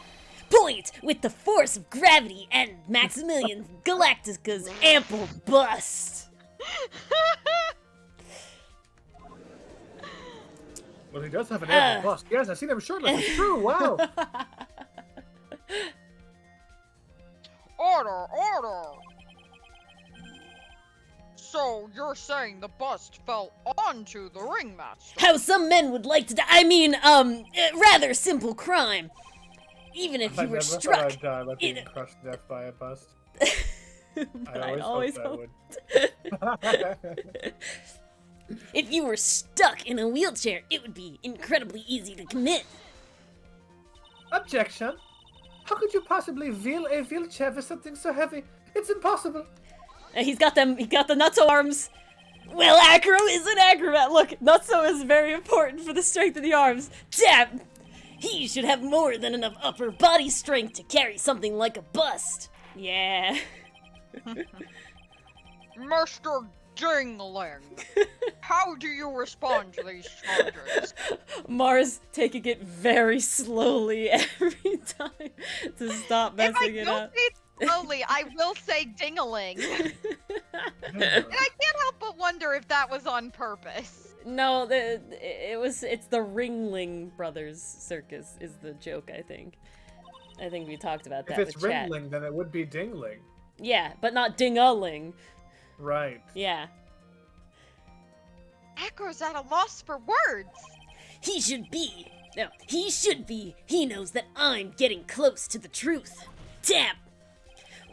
Point with the force of gravity and Maximilian Galactica's ample bust. Well, he does have an ample bust. Yes, I've seen him shirtless. It's true. Wow. Order, order! So, you're saying the bust fell onto the ringmaster? How some men would like to die. I mean, rather simple crime. Even if I you were never struck. thought I'd die by being in- crushed to death by a bust. But I I'd always always hoped I would. If you were stuck in a wheelchair, it would be incredibly easy to commit. Objection. How could you possibly wheel a wheelchair with something so heavy? It's impossible. He got the Nutso arms. Well, Acro is an acrobat. Look, Nutso is very important for the strength of the arms. Damn! He should have more than enough upper body strength to carry something like a bust. Yeah. Mr. Dingling, how do you respond to these charges? Mars taking it very slowly every time to stop If I messing it don't up. say it slowly, I will say dingaling. And I can't help but wonder if that was on purpose. No, it's the Ringling Brothers Circus is the joke, I think. I think we talked about that If it's with chat. Ringling, then it would be Dingling. Yeah, but not Ding-a-ling. Right. Yeah. Acro's at a loss for words. He should be. No, he should be. He knows that I'm getting close to the truth. Tap!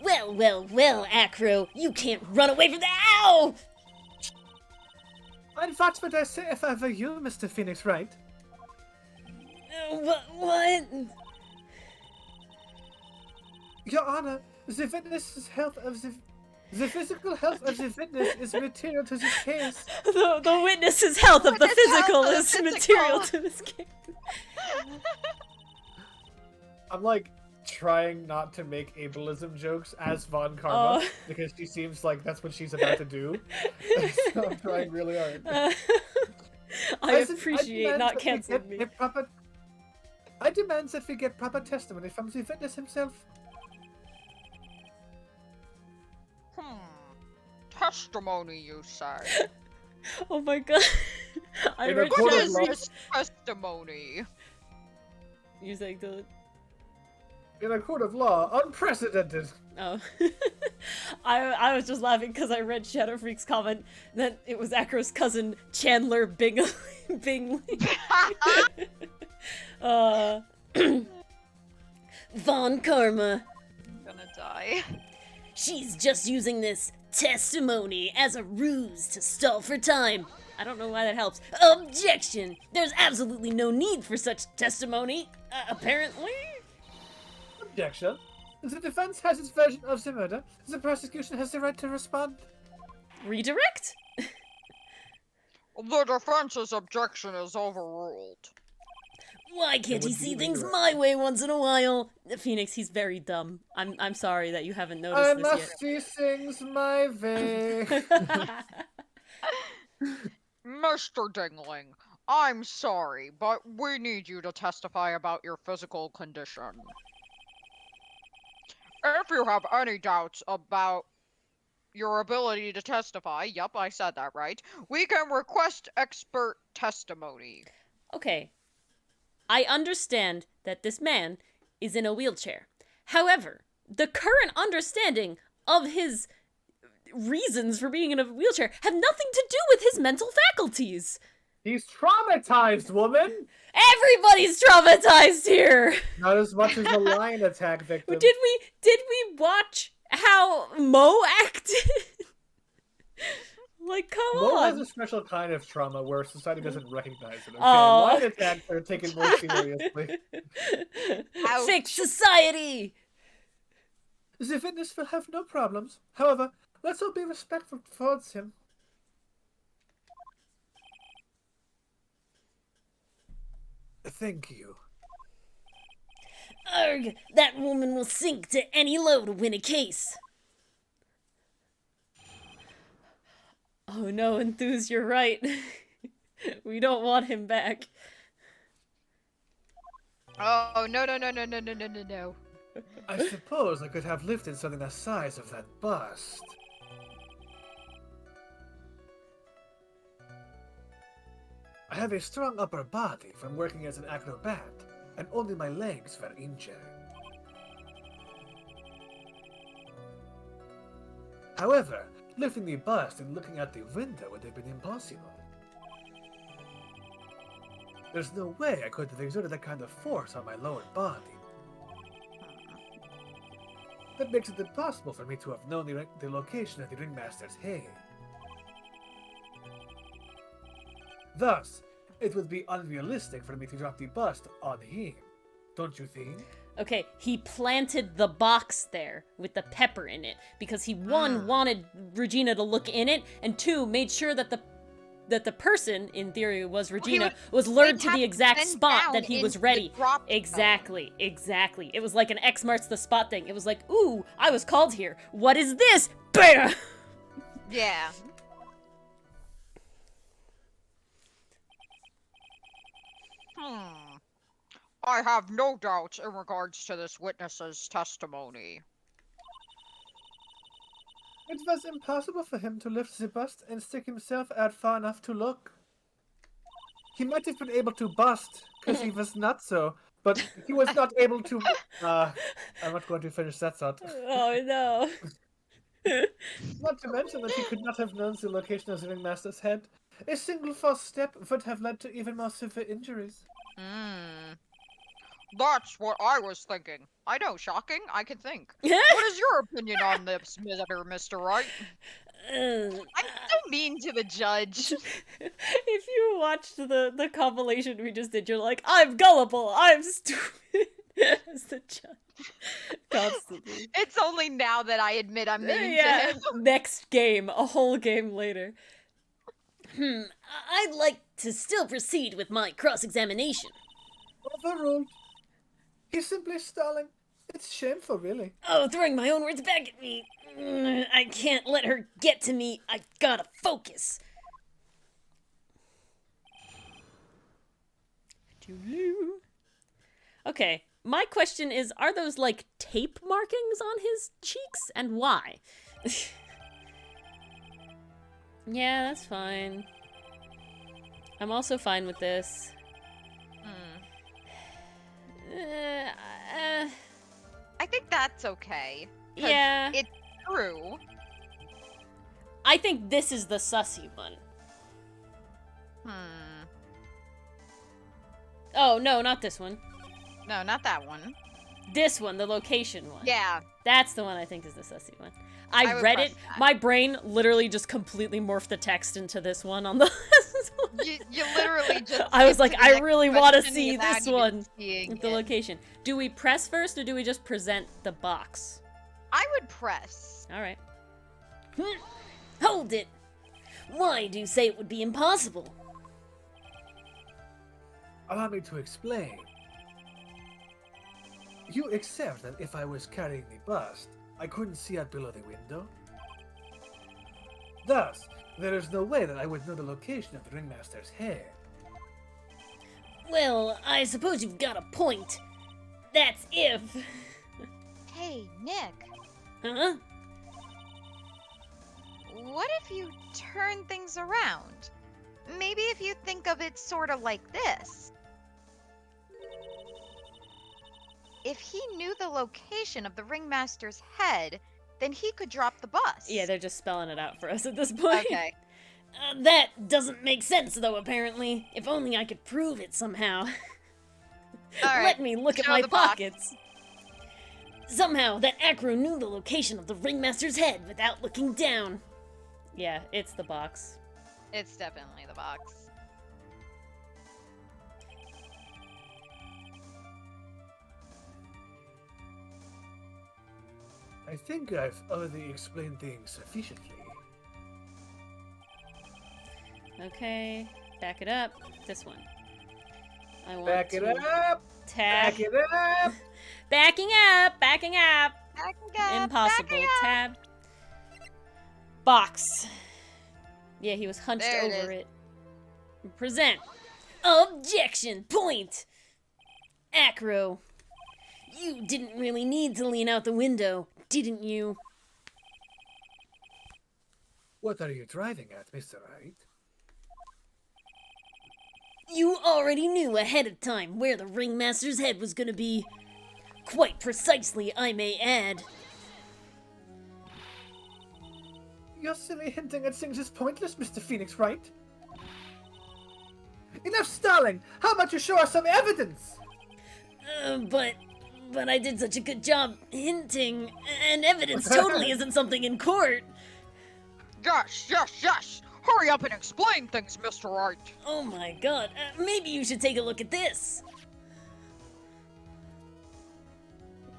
Well, well, well, Acro, you can't run away from the ow! And what would I say if I were you, Mr. Phoenix Wright? What? Your Honor, the witness's health of the physical health of the witness is material to this case. The witness's health of the Witness health physical of the is physical. material to this game. I'm like trying not to make ableism jokes as Von Karma Oh. because she seems like that's what she's about to do. So I'm trying really hard. I As in, appreciate demand not that we canceling get me. a proper- I demand that we get proper testimony from the witness himself. Testimony, you say? Oh my god. I In a read court What of is law- this testimony? You're saying Dylan? In a court of law, unprecedented. Oh. I was just laughing because I read Shadow Freak's comment that it was Acro's cousin Chandler Bingley. Von Karma. I'm gonna die. She's just using this testimony as a ruse to stall for time. I don't know why that helps. Objection! There's absolutely no need for such testimony, apparently. Objection. The defense has its version of the murder. The prosecution has the right to respond. Redirect? The defense's objection is overruled. Why can't he would see be things redirect. my way once in a while? Phoenix, he's very dumb. I'm sorry that you haven't I noticed this must see things my way. yet. Mr. Dingling, I'm sorry, but we need you to testify about your physical condition. If you have any doubts about your ability to testify, yep, I said that right, we can request expert testimony. Okay. I understand that this man is in a wheelchair. However, the current understanding of his reasons for being in a wheelchair have nothing to do with his mental faculties. He's traumatized, woman! Everybody's traumatized here! Not as much as the lion attack victim. Did we watch how Mo acted? Like, come Mo on. has a special kind of trauma where society doesn't recognize it, okay? Oh. Lion attacks are taken more seriously. Fix society! The witness will have no problems. However, let's all be respectful towards him. Thank you. Arg, that woman will sink to any low to win a case. Oh no, Enthuse, you're right. We don't want him back. Oh, no, no, no, no, no, no, no, no, no. I suppose I could have lifted something the size of that bust. I have a strong upper body from working as an acrobat, and only my legs were injured. However, lifting the bust and looking out the window would have been impossible. There's no way I could have exerted that kind of force on my lower body. That makes it impossible for me to have known the location of the ringmaster's head. Thus, it would be unrealistic for me to drop the bust on him. Don't you think? Okay, he planted the box there with the pepper in it because he, one, wanted Regina to look in it, and two, made sure that the person, in theory was Regina, was lured to the exact spot that he was ready. Exactly, exactly. It was like an X marks the spot thing. It was like, ooh, I was called here. What is this? Bam! Yeah. I have no doubts in regards to this witness's testimony. It was impossible for him to lift the bust and stick himself out far enough to look. He might have been able to bust, because he was not so, but he was not able to... I'm not going to finish that thought. Oh no. Not to mention that he could not have known the location of the ringmaster's head. A single false step would have led to even more severe injuries. That's what I was thinking. I know, shocking. I can think. What is your opinion on this, Mr. Wright? I'm so mean to the judge. If you watched the compilation we just did, you're like, I'm gullible, I'm stupid, as the judge. Constantly. It's only now that I admit I'm mean to him. Next game, a whole game later. I'd like to still proceed with my cross-examination. Overruled. He's simply stalling. It's shameful, really. Oh, throwing my own words back at me. I can't let her get to me. I gotta focus. Okay, my question is, are those like tape markings on his cheeks, and why? Yeah, that's fine. I'm also fine with this. I think that's okay. Yeah. It's true. I think this is the sussy one. Oh, no, not this one. No, not that one. This one, the location one. Yeah. That's the one I think is the sussy one. I would read press it. that. My brain literally just completely morphed the text into this one on the last one. You literally just. I was skipped like, to the I next really want to question see without this even one seeing with the it. location. Do we press first or do we just present the box? I would press. All right. Hold it. Why do you say it would be impossible? Allow me to explain. You accept that if I was carrying the bust, I couldn't see out below the window? Thus, there is no way that I would know the location of the ringmaster's head. Well, I suppose you've got a point. That's if. Hey, Nick. Huh? What if you turn things around? Maybe if you think of it sort of like this. If he knew the location of the ringmaster's head, then he could drop the bus. Yeah, they're just spelling it out for us at this point. Okay. That doesn't make sense, though, apparently. If only I could prove it somehow. All right. Let me look at show my the box. pockets. Somehow, that acro knew the location of the ringmaster's head without looking down. Yeah, it's the box. It's definitely the box. I think I've already explained things sufficiently. Okay, back it up. This one. I want Back it to up! tab. Back it up! Backing up! Backing up! Impossible. Tab. Box. Yeah, he was hunched There it over is. it. Present. Objection. Point. Acro. You didn't really need to lean out the window, didn't you? What are you driving at, Mr. Wright? You already knew ahead of time where the ringmaster's head was gonna be. Quite precisely, I may add. Your silly hinting at things is pointless, Mr. Phoenix Wright. Enough stalling! How about you show us some evidence? But I did such a good job hinting, and evidence totally isn't something in court. Yes! Hurry up and explain things, Mr. Wright. Oh my god, maybe you should take a look at this.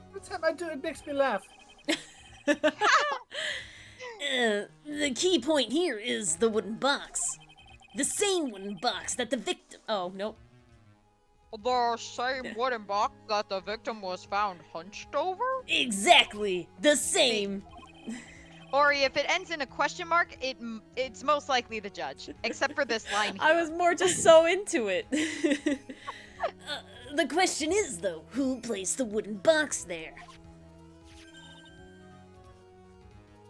Every time I do it makes me laugh. The key point here is the wooden box. The same wooden box that the victim... Oh, nope. The same wooden box that the victim was found hunched over? Exactly! The same! Ori, if it ends in a question mark, it's most likely the judge. Except for this line here. I was more just so into it. The question is, though, who placed the wooden box there?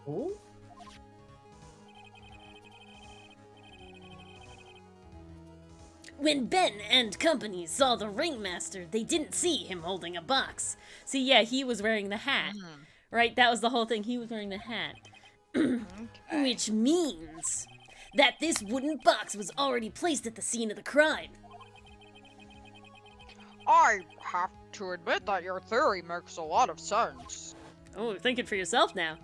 Who? When Ben and company saw the ringmaster, they didn't see him holding a box. See, yeah, he was wearing the hat. Right? That was the whole thing. He was wearing the hat. Which means that this wooden box was already placed at the scene of the crime. I have to admit that your theory makes a lot of sense. Oh, think it for yourself now.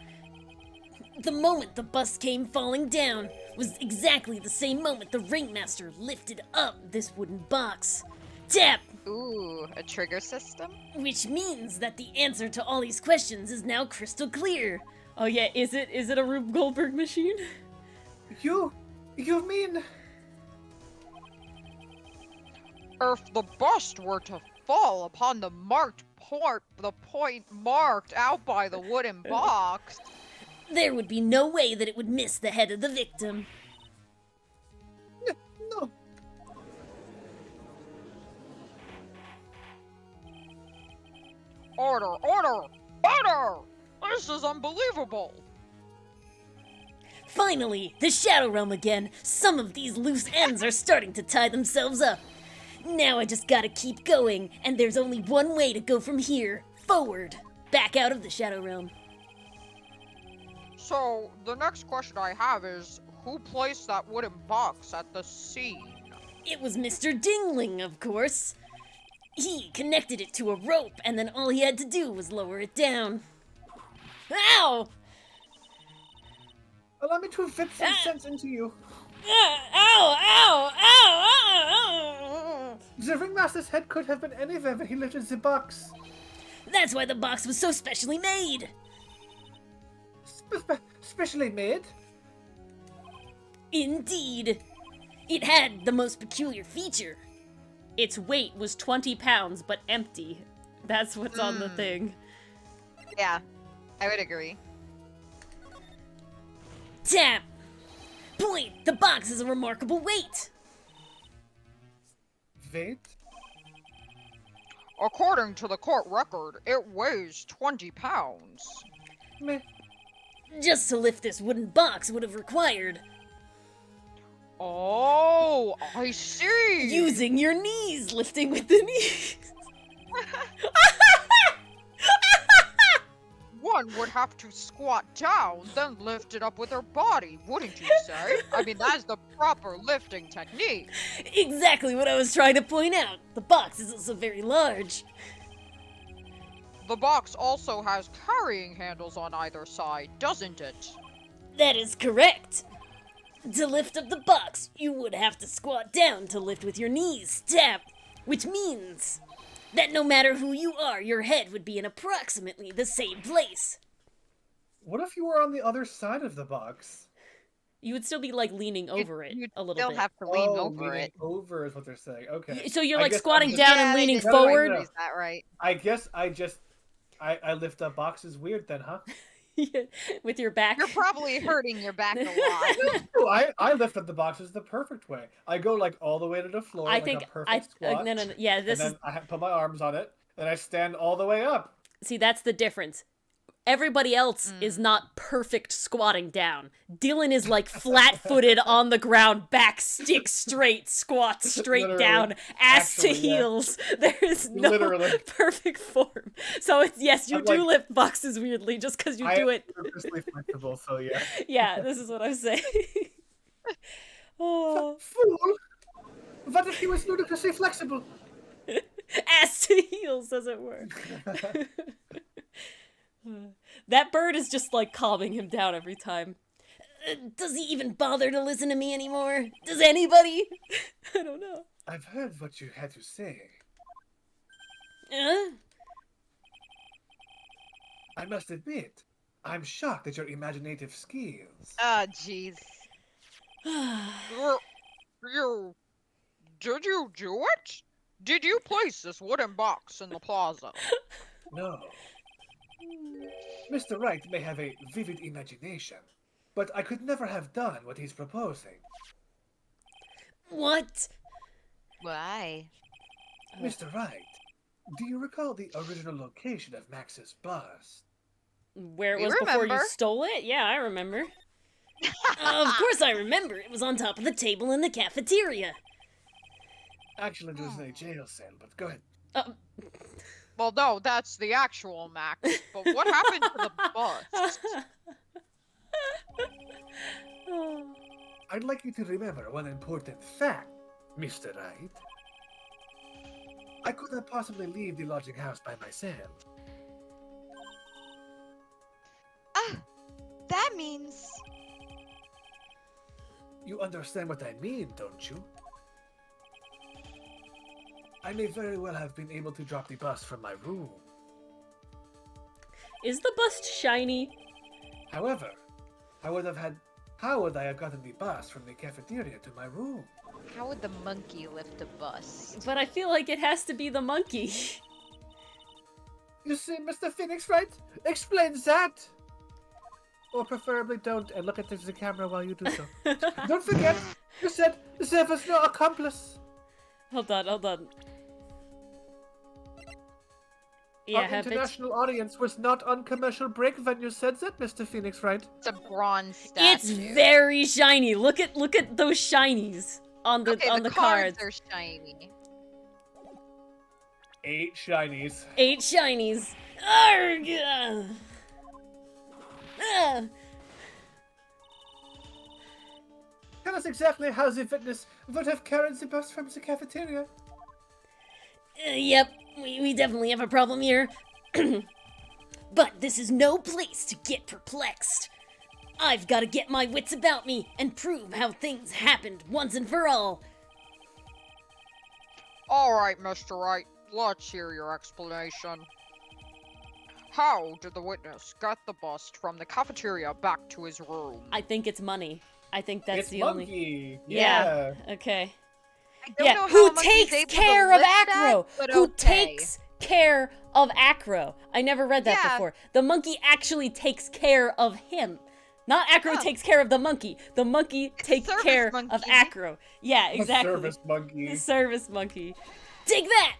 The moment the bus came falling down was exactly the same moment the ringmaster lifted up this wooden box. Tap! Ooh, a trigger system? Which means that the answer to all these questions is now crystal clear. Oh yeah, is it a Rube Goldberg machine? You mean... If the bust were to fall upon the point marked out by the wooden box... There would be no way that it would miss the head of the victim. No. Order! This is unbelievable! Finally, the Shadow Realm again. Some of these loose ends are starting to tie themselves up. Now I just gotta keep going, and there's only one way to go from here. Forward. Back out of the Shadow Realm. So, the next question I have is, who placed that wooden box at the scene? It was Mr. Dingling, of course. He connected it to a rope, and then all he had to do was lower it down. Ow! Allow me to fit some sense into you. Ow! The ringmaster's head could have been anywhere when he lifted the box. That's why the box was so specially made. Specially made? Indeed. It had the most peculiar feature. Its weight was 20 pounds, but empty. That's what's on the thing. Yeah, I would agree. Tap! Point! The box is a remarkable weight! Wait. According to the court record, it weighs 20 pounds. Meh. Just to lift this wooden box would have required Oh, I see! using your knees, lifting with the knees. Whoa! one would have to squat down, then lift it up with her body, wouldn't you say? I mean, that's the proper lifting technique. Exactly what I was trying to point out. The box is also very large. The box also has carrying handles on either side, doesn't it? That is correct. To lift up the box, you would have to squat down to lift with your knees, tap, which means that no matter who you are, your head would be in approximately the same place. What if you were on the other side of the box? You would still be like leaning over it You'd a little still bit. have to lean Oh, over leaning it. over is what they're saying. Okay. So you're I like guess squatting I'm down just- and leaning No, no, forward. no. Is that right? I guess I lift up boxes weird then, huh? With your back. You're probably hurting your back a lot. No, I lift up the boxes the perfect way. I go like all the way to the floor, I like think a perfect squat. no. Yeah, this and is then I put my arms on it, and I stand all the way up. see that's the difference. Everybody else is not perfect squatting down. Dylan is like flat-footed on the ground, back stick straight, squat straight Literally. down, ass to Actually, yeah. heels. There is no Literally. perfect form. So it's yes, you I'm do like- lift boxes weirdly just because you I do am it. purposely flexible, so yeah. Yeah, this is what I'm saying. Oh, Fool! What if he was ludicrously flexible? ass to heels, as it were. That bird is just like calming him down every time. Does he even bother to listen to me anymore? Does anybody? I don't know. I've heard what you had to say. Uh? I must admit, I'm shocked at your imaginative skills. Ah, jeez. You... Did you do it? Did you place this wooden box in the plaza? No. Mr. Wright may have a vivid imagination, but I could never have done what he's proposing. What? Why? Mr. Wright, do you recall the original location of Max's bust? Where it We was before you remember. stole it? Yeah, I remember. Of course I remember. It was on top of the table in the cafeteria. Actually, it was in a jail cell, but go ahead. Well, no, that's the actual Max. But what happened to the bus? I'd like you to remember one important fact, Mr. Wright. I could not possibly leave the lodging house by myself. That means You understand what I mean, don't you? I may very well have been able to drop the bust from my room. Is the bust shiny? However, how would I have gotten the bus from the cafeteria to my room? how would the monkey lift a bus? But I feel like it has to be the monkey. You see, Mr. Phoenix, right? Explain that! Or preferably don't, and look at the camera while you do so. Don't forget, you said there was no accomplice. Hold on. Yeah, Our have it. international audience was not on commercial break when you said that, Mr. Phoenix, right? It's a bronze statue. It's very shiny. Look at those shinies on the Okay, on the the cards cards. are shiny. 8 shinies. 8 shinies. Arrgh! Ah. Tell us exactly how the witness would have carried the bus from the cafeteria. Yep, we definitely have a problem here. But this is no place to get perplexed. I've got to get my wits about me and prove how things happened once and for all. Alright, Mr. Wright, let's hear your explanation. How did the witness get the bust from the cafeteria back to his room? I think it's money. I think that's It's the only. Monkey. Yeah. Okay. I don't Yeah, know who how a monkey's takes able to care of lift that, Acro? but Who okay. takes care of Acro? I never read that Yeah. before. The monkey actually takes care of him. Not Acro Oh. takes care of the monkey. The monkey takes service care of monkey. Acro. Yeah, The exactly. service monkey. The service monkey. Take that!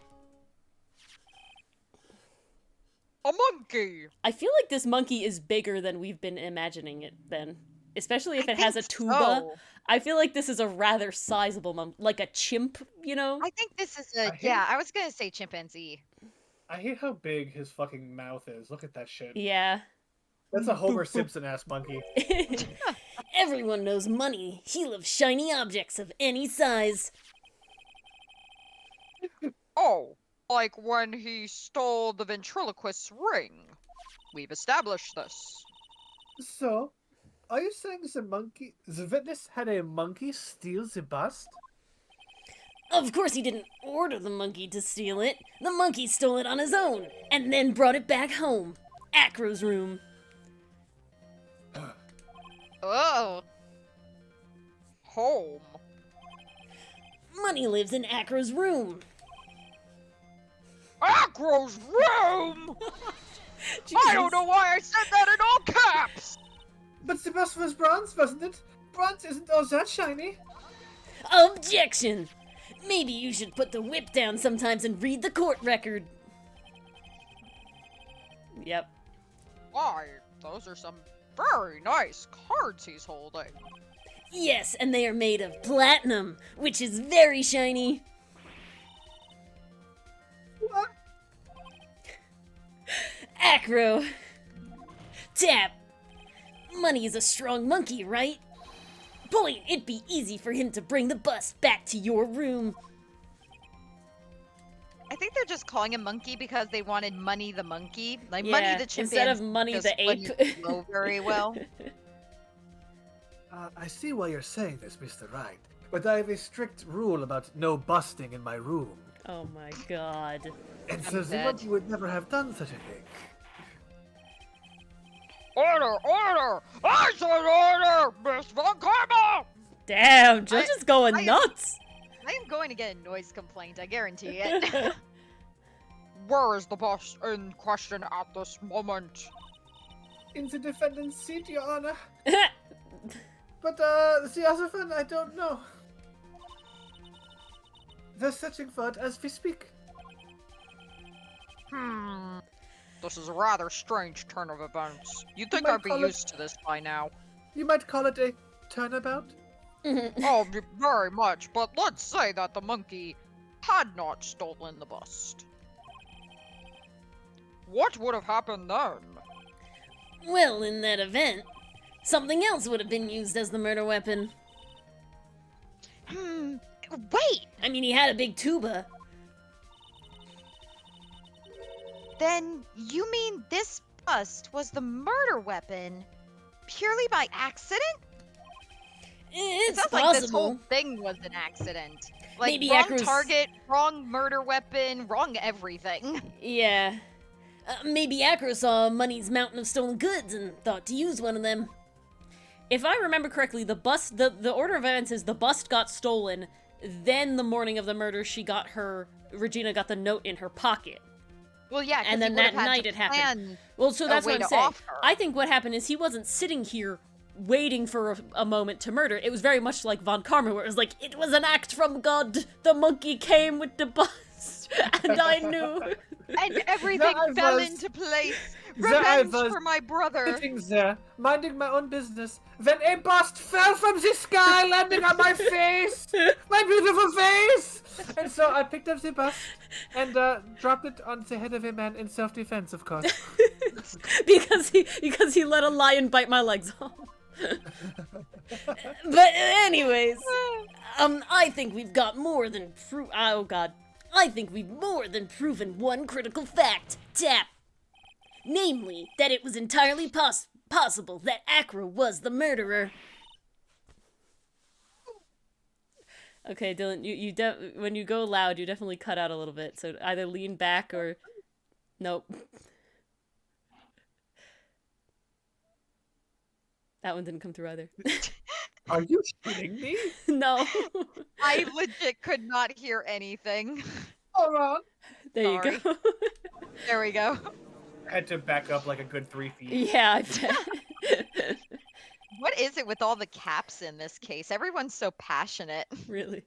A monkey! I feel like this monkey is bigger than we've been imagining it then. Especially if I it has a think tuba. so. I feel like this is a rather sizable monkey. Like a chimp, you know? I think this is I a hate- yeah. I was gonna say chimpanzee. I hate how big his fucking mouth is. Look at that shit. Yeah. That's a Homer Simpson-ass monkey. Everyone knows Money. He loves shiny objects of any size. Oh, like when he stole the ventriloquist's ring. We've established this. So, are you saying the witness had a monkey steal the bust? Of course he didn't order the monkey to steal it. The monkey stole it on his own, and then brought it back home. Acro's room. Oh. Home. Money lives in Acro's room. Acro's room? I don't know why I said that in all caps! But the bust was bronze, wasn't it? Bronze isn't all that shiny. Objection! Maybe you should put the whip down sometimes and read the court record. Yep. Why, those are some very nice cards he's holding. Yes, and they are made of platinum, which is very shiny. What? Acro. Tap. Money is a strong monkey, right? Point, it'd be easy for him to bring the bust back to your room. I think they're just calling him Monkey because they wanted Money the monkey. Like Yeah, Money the chimpanzee. instead of Money just the ape. wouldn't flow very well. I see why you're saying this, Mr. Wright. But I have a strict rule about no busting in my room. Oh my god. And so the dead. monkey would never have done such a thing. Order! Order! I said order! Miss Von Karma! Damn, Judge is going I am- nuts. I am going to get a noise complaint, I guarantee it. Where is the boss in question at this moment? In the defendant's seat, Your Honor. But the other one, I don't know. They're searching for it as we speak. This is a rather strange turn of events. You'd think might I'd be call it- used to this by now. You might call it a turnabout. Oh, very much, but let's say that the monkey had not stolen the bust. What would have happened then? Well, in that event, something else would have been used as the murder weapon. Wait, I mean, he had a big tuba. then you mean this bust was the murder weapon purely by accident? It It's sounds like this whole possible. thing was an accident. Like, Maybe wrong Acro's- target, wrong murder weapon, wrong everything. Yeah. Maybe Acro saw Money's mountain of stolen goods and thought to use one of them. If I remember correctly, the order of events is the bust got stolen, then the morning of the murder, Regina got the note in her pocket. Well, yeah, 'cause And then he would that have had night to it happened. plan Well, so that's way what I'm to saying. off her. I think what happened is he wasn't sitting here waiting for a moment to murder. It was very much like Von Karma, where it was like, it was an act from God. The monkey came with the bust, and I knew. And everything I fell was- into place. There I Revenge was for my brother. Sitting there, minding my own business, when a bust fell from the sky, landing on my face, my beautiful face. And so I picked up the bust and dropped it on the head of a man in self-defense, of course. because he let a lion bite my legs off. But anyways, I think we've got more than I think we've more than proven one critical fact. Tap. Namely, that it was entirely possible that Acro was the murderer. Okay, Dylan, you when you go loud, you definitely cut out a little bit. So either lean back or nope. That one didn't come through either. Are you shitting me? No. I legit could not hear anything. Hold on. There you Sorry. go. There we go. I had to back up like a good 3 feet. Yeah, I bet. What is it with all the caps in this case? Everyone's so passionate. Really.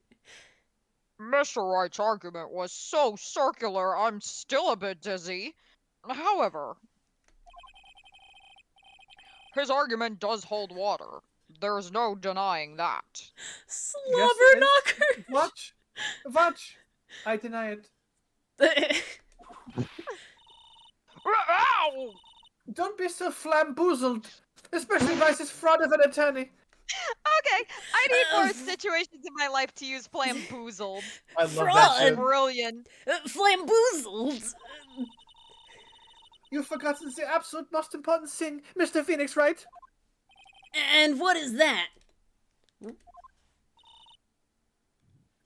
Mr. Wright's argument was so circular, I'm still a bit dizzy. However, his argument does hold water. There's no denying that. Slobber it is. knocker. Watch. I deny it. Ow! Don't be so flamboozled, especially by this fraud of an attorney. Okay, I need more situations in my life to use flamboozled. I love Fraud. that shit. Brilliant. Flamboozled. You've forgotten the absolute most important thing, Mr. Phoenix, right? And what is that?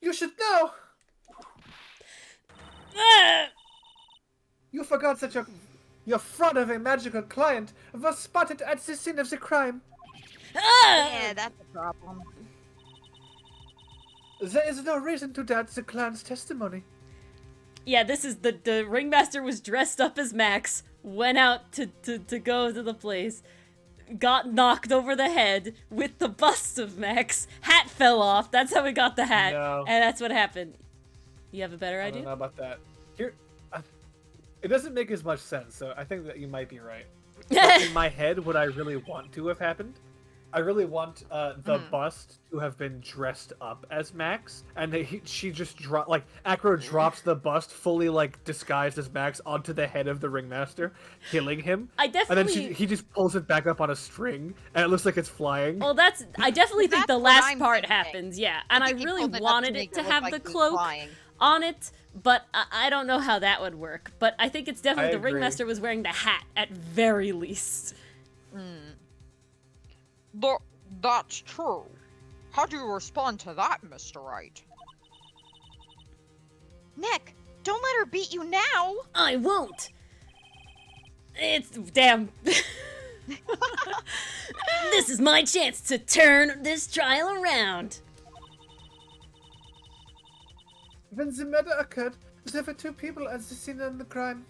You should know. Ah! You forgot that your fraud of a magical client was spotted at the scene of the crime. Ah! Yeah, that's a problem. There is no reason to doubt the clan's testimony. Yeah, this is the ringmaster was dressed up as Max, went out to go to the place, got knocked over the head with the bust of Max, hat fell off, that's how we got the hat, No. and that's what happened. You have a better I don't idea? know about that. Here, it doesn't make as much sense, so I think that you might be right. But in my head, what I really want to have happened, I really want the bust to have been dressed up as Max, and she just Acro drops the bust fully disguised as Max onto the head of the ringmaster, killing him. I And definitely... then he just pulls it back up on a string, and it looks like it's flying. Well, I definitely think the That's what last I'm part thinking. happens, yeah. And I think he really pulled it up wanted make it to look have like the he was cloak flying. on it, but I don't know how that would work. But I think it's definitely I the agree. ringmaster was wearing the hat at very least. That's true. How do you respond to that, Mr. Wright? Nick, don't let her beat you now. I won't. It's damn. This is my chance to turn this trial around. When the murder occurred, there were two people at the scene of the crime.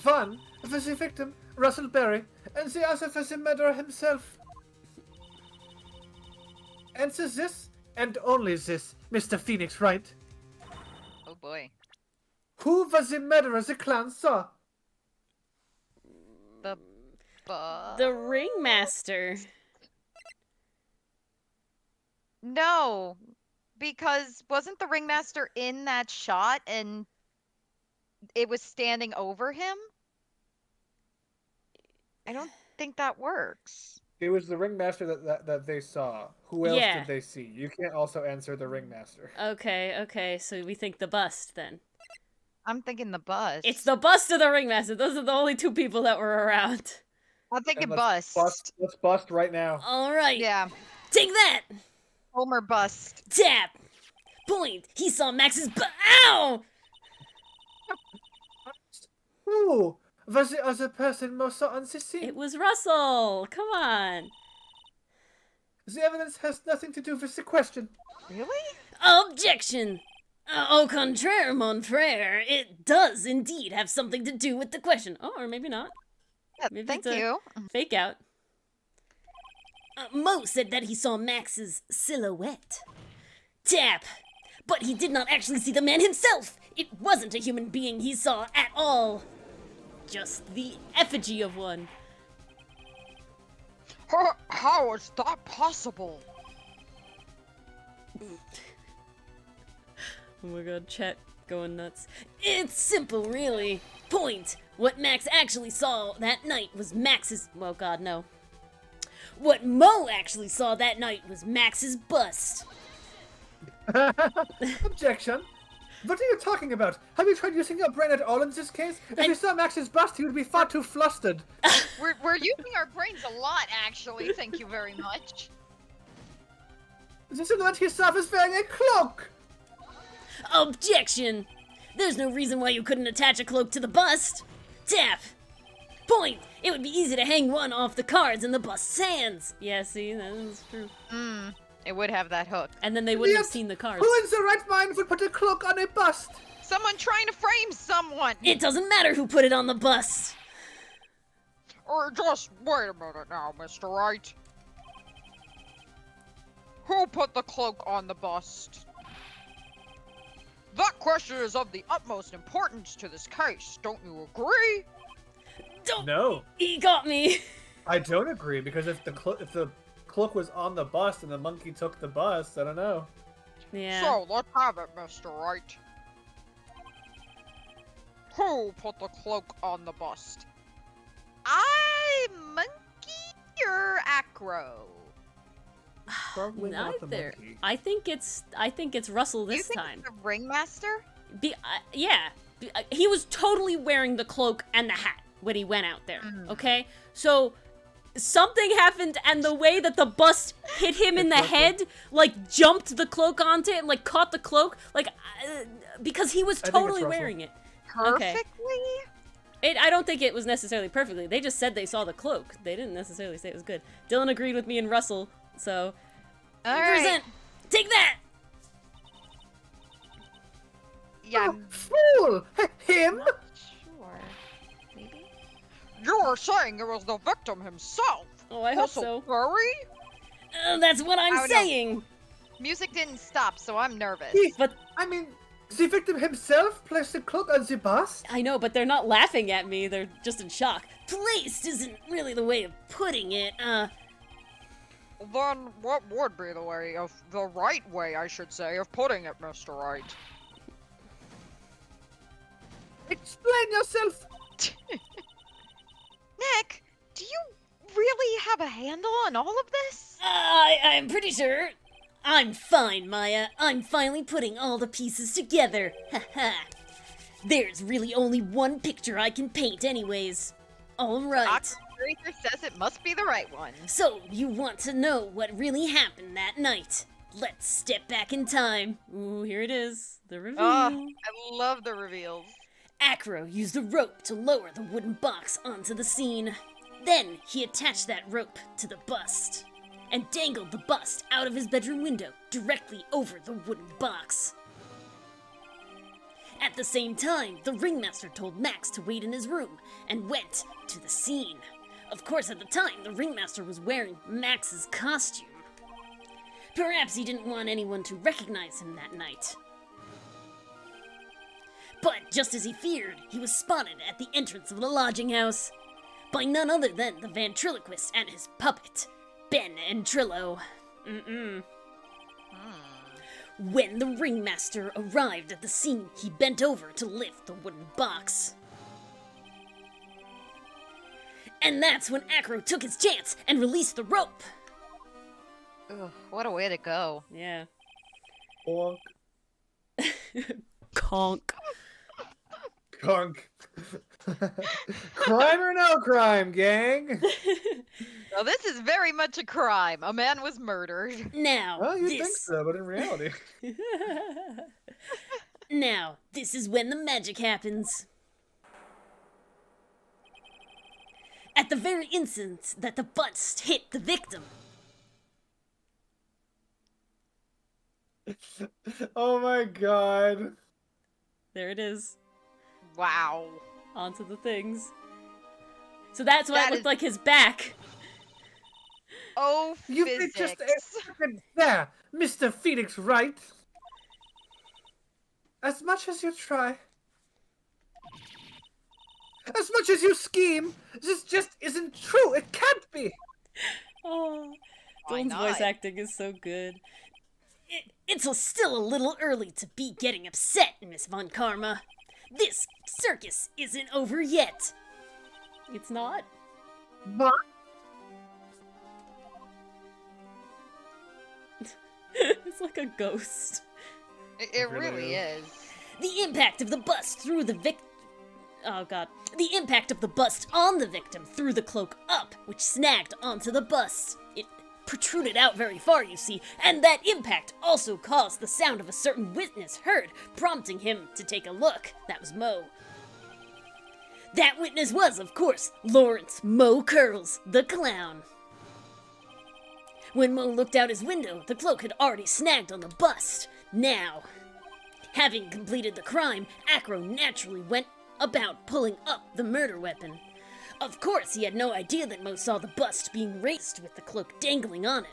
One was the victim, Russell Berry, and the other was the murderer himself. Answer this, and only this, Mr. Phoenix, right? Oh boy. Who was the murderer the clan saw? The ringmaster. No, because wasn't the ringmaster in that shot and it was standing over him? I don't think that works. It was the ringmaster that they saw. Who else Yeah. did they see? You can't also answer the ringmaster. Okay, so we think the bust then. I'm thinking the bus. It's the bust of the ringmaster. Those are the only two people that were around. I'm thinking And let's bust. Let's bust right now. All right. Yeah, Take that. Homer bust. Tap. Point. He saw Max's Ow! Who was the other person most saw on the scene? It was Russell. Come on. The evidence has nothing to do with the question. Really? Objection. Au contraire, mon frère. It does indeed have something to do with the question. Oh, or maybe not. Yeah, Maybe thank it's a- you. Fake out. Mo said that he saw Max's silhouette. Tap. But he did not actually see the man himself. It wasn't a human being he saw at all. Just the effigy of one. How is that possible? Oh my god, chat going nuts. It's simple, really. Point. What Max actually saw that night was Max's... Oh god, no. What Mo actually saw that night was Max's bust. Objection. What are you talking about? Have you tried using your brain at all in this case? If you saw Max's bust, he would be far too flustered. We're using our brains a lot, actually. Thank you very much. The silhouette he saw was wearing a cloak. Objection! There's no reason why you couldn't attach a cloak to the bust. Tap! Point! It would be easy to hang one off the cards in the bust's hands. Yeah, see, that is true. It would have that hook. And then they wouldn't have Yet, seen the cards. Who in the right mind would put a cloak on a bust? Someone trying to frame someone! It doesn't matter who put it on the bust. Or just wait a minute now, Mr. Wright. Who put the cloak on the bust? That question is of the utmost importance to this case, don't you agree? Don't. No, He got me. I don't agree because if the cloak was on the bust and the monkey took the bust, I don't know. Yeah. So, let's have it, Mr. Wright. Who put the cloak on the bust? Monkey or Acro? Probably not the Neither. monkey. I think it's Russell You this think time. it's the ringmaster? Yeah. He was totally wearing the cloak and the hat when he went out there. Okay? So something happened, and the way that the bust hit him in the head, like, jumped the cloak onto it, and, like, caught the cloak, like, because he was I think it's totally Russell. wearing it. Perfectly? I don't think it was necessarily perfectly. They just said they saw the cloak. They didn't necessarily say it was good. Dylan agreed with me and Russell, so... All right. Present! Take that! Yeah, Oh, fool! Him? Sure. Maybe? you're saying it was the victim himself. Oh, I hope Also so. furry? That's what I'm Oh, no. saying! Music didn't stop, so I'm nervous. But I mean, the victim himself placed the cloak on the bust? I know, but they're not laughing at me. They're just in shock. Placed isn't really the way of putting it. Then what would be the right way, I should say, of putting it, Mr. Right? Explain yourself! Nick, do you really have a handle on all of this? I'm pretty sure. I'm fine, Maya. I'm finally putting all the pieces together. Haha. There's really only one picture I can paint anyways. Alright. Eraser says it must be the right one. So, you want to know what really happened that night? Let's step back in time. Ooh, here it is. The reveal. I love the reveals. Acro used a rope to lower the wooden box onto the scene. Then he attached that rope to the bust and dangled the bust out of his bedroom window directly over the wooden box. At the same time, the ringmaster told Max to wait in his room and went to the scene. Of course, at the time, the ringmaster was wearing Max's costume. Perhaps he didn't want anyone to recognize him that night. But just as he feared, he was spotted at the entrance of the lodging house by none other than the ventriloquist and his puppet, Ben and Trillo. When the ringmaster arrived at the scene, he bent over to lift the wooden box. And that's when Acro took his chance and released the rope. Ugh, what a way to go. Yeah. Bonk. Conk. Conk. Crime or no crime, gang? Now this is very much a crime. A man was murdered. Now, Well, you this... think so, but in reality. Now, this is when the magic happens. At the very instant that the bust hit the victim. Oh my god. There it is. Wow. Onto the things. So that's why That it looked is- like his back. Oh, You've physics. been just a second there, Mr. Phoenix Wright. As much as you try, as much as you scheme, this just isn't true. It can't be. Oh, Why Dylan's voice not? acting is so good. It's still a little early to be getting upset, Miss Von Karma. This circus isn't over yet. It's not? But It's like a ghost. It really really is. The impact of the bust threw the Oh god. The impact of the bust on the victim threw the cloak up, which snagged onto the bust. It protruded out very far, you see, and that impact also caused the sound of a certain witness heard, prompting him to take a look. That was Mo. That witness was, of course, Lawrence Mo Curls, the clown. When Mo looked out his window, the cloak had already snagged on the bust. Now, having completed the crime, Acro naturally went about pulling up the murder weapon. Of course, he had no idea that Mo saw the bust being raised with the cloak dangling on it.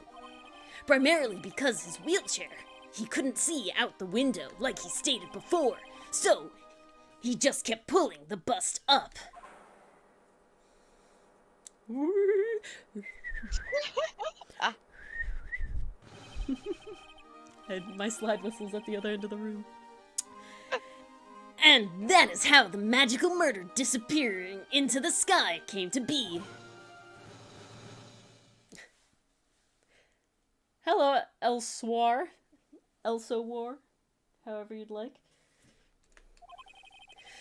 Primarily because his wheelchair, he couldn't see out the window like he stated before, so he just kept pulling the bust up. And my slide whistle's at the other end of the room. And that is how the magical murder disappearing into the sky came to be. Hello, Elsewhere. Elsewhere. However you'd like.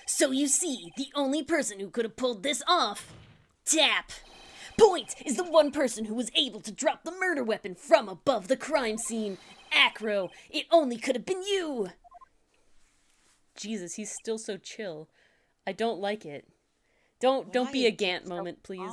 So you see, the only person who could have pulled this off, Tap. Point is the one person who was able to drop the murder weapon from above the crime scene. Acro, it only could have been you. Jesus, he's still so chill. I don't like it. Don't be a Gant moment, please.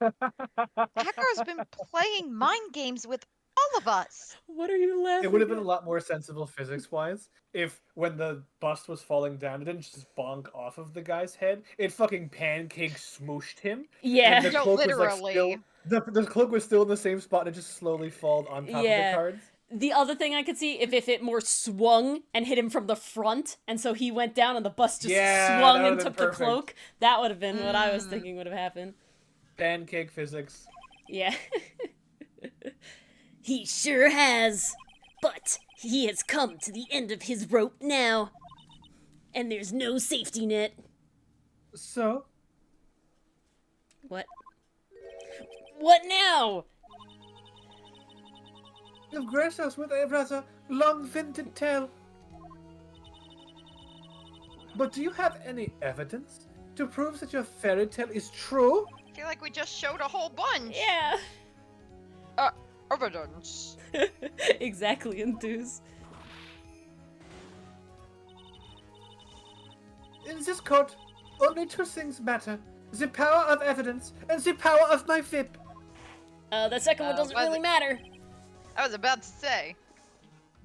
Hacker's been playing mind games with all of us. What are you laughing It would have been a at? lot more sensible physics-wise if, when the bust was falling down, it didn't just bonk off of the guy's head. It fucking pancake smooshed him. Yeah. And the No, cloak was literally. like still, the cloak was still in the same spot, and it just slowly fell on top of the cards. The other thing I could see, if it more swung and hit him from the front, and so he went down and the bus just swung that and would've took been the cloak, that would have been what I was Mm. thinking would have happened. Pancake physics. Yeah. He sure has. But he has come to the end of his rope now. And there's no safety net. So, What? What now? you've graced us with a rather long-winded tale. But do you have any evidence to prove that your fairy tale is true? I feel like we just showed a whole bunch. Yeah. Evidence. Exactly, Enthuse. In this court, only two things matter. The power of evidence and the power of my whip. The second one doesn't was really it- matter. I was about to say.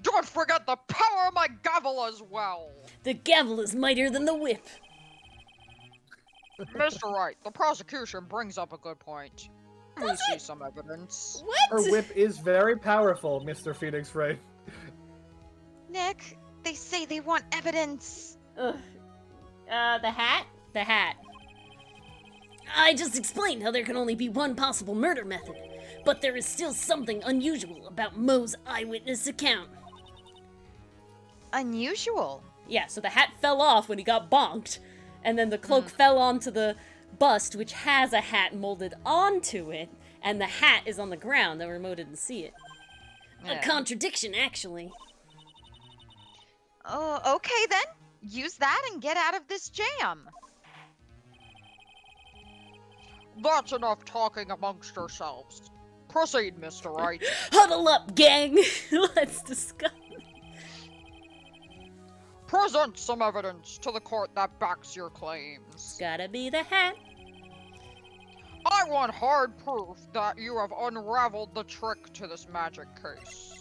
Don't forget the power of my gavel as well. The gavel is mightier than the whip. Mr. Wright, the prosecution brings up a good point. We see some evidence. Her What? whip is very powerful, Mr. Phoenix Wright. Nick, they say they want evidence. Ugh. The hat? The hat. I just explained how there can only be one possible murder method, but there is still something unusual about Moe's eyewitness account. Unusual. Yeah, so the hat fell off when he got bonked, and then the cloak fell onto the bust, which has a hat molded onto it, and the hat is on the ground. The remote didn't see it. A Yeah. contradiction, actually. Oh, okay then. Use that and get out of this jam. That's enough talking amongst yourselves. Proceed, Mr. Wright. Huddle up, gang! Let's discuss. Present some evidence to the court that backs your claims. Gotta be the hat. I want hard proof that you have unraveled the trick to this magic case.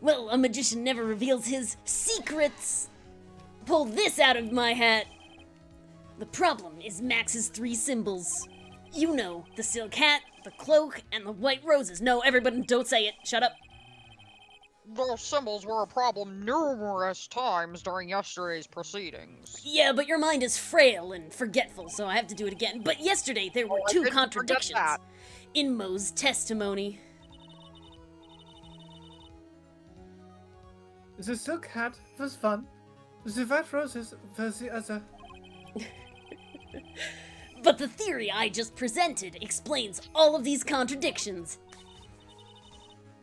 Well, a magician never reveals his secrets. Pull this out of my hat. The problem is Max's three symbols. You know, the silk hat, the cloak, and the white roses. No, everybody don't say it. Shut up. Those symbols were a problem numerous times during yesterday's proceedings. Yeah, but your mind is frail and forgetful, so I have to do it again. But yesterday there were I two didn't forget contradictions that. in Moe's testimony. The silk hat was one. The white roses were the other. But the theory I just presented explains all of these contradictions.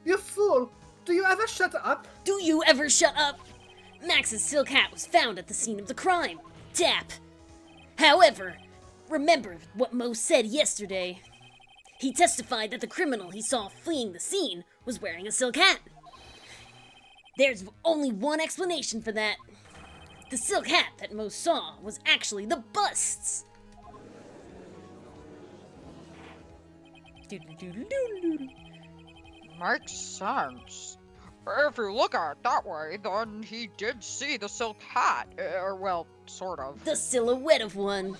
You fool! Do you ever shut up? Do you ever shut up? Max's silk hat was found at the scene of the crime. Tap. However, remember what Moe said yesterday. He testified that the criminal he saw fleeing the scene was wearing a silk hat. There's only one explanation for that. The silk hat that Moe saw was actually the bust's. Makes sense. If you look at it that way, then he did see the silk hat. Or, well, sort of. The silhouette of one.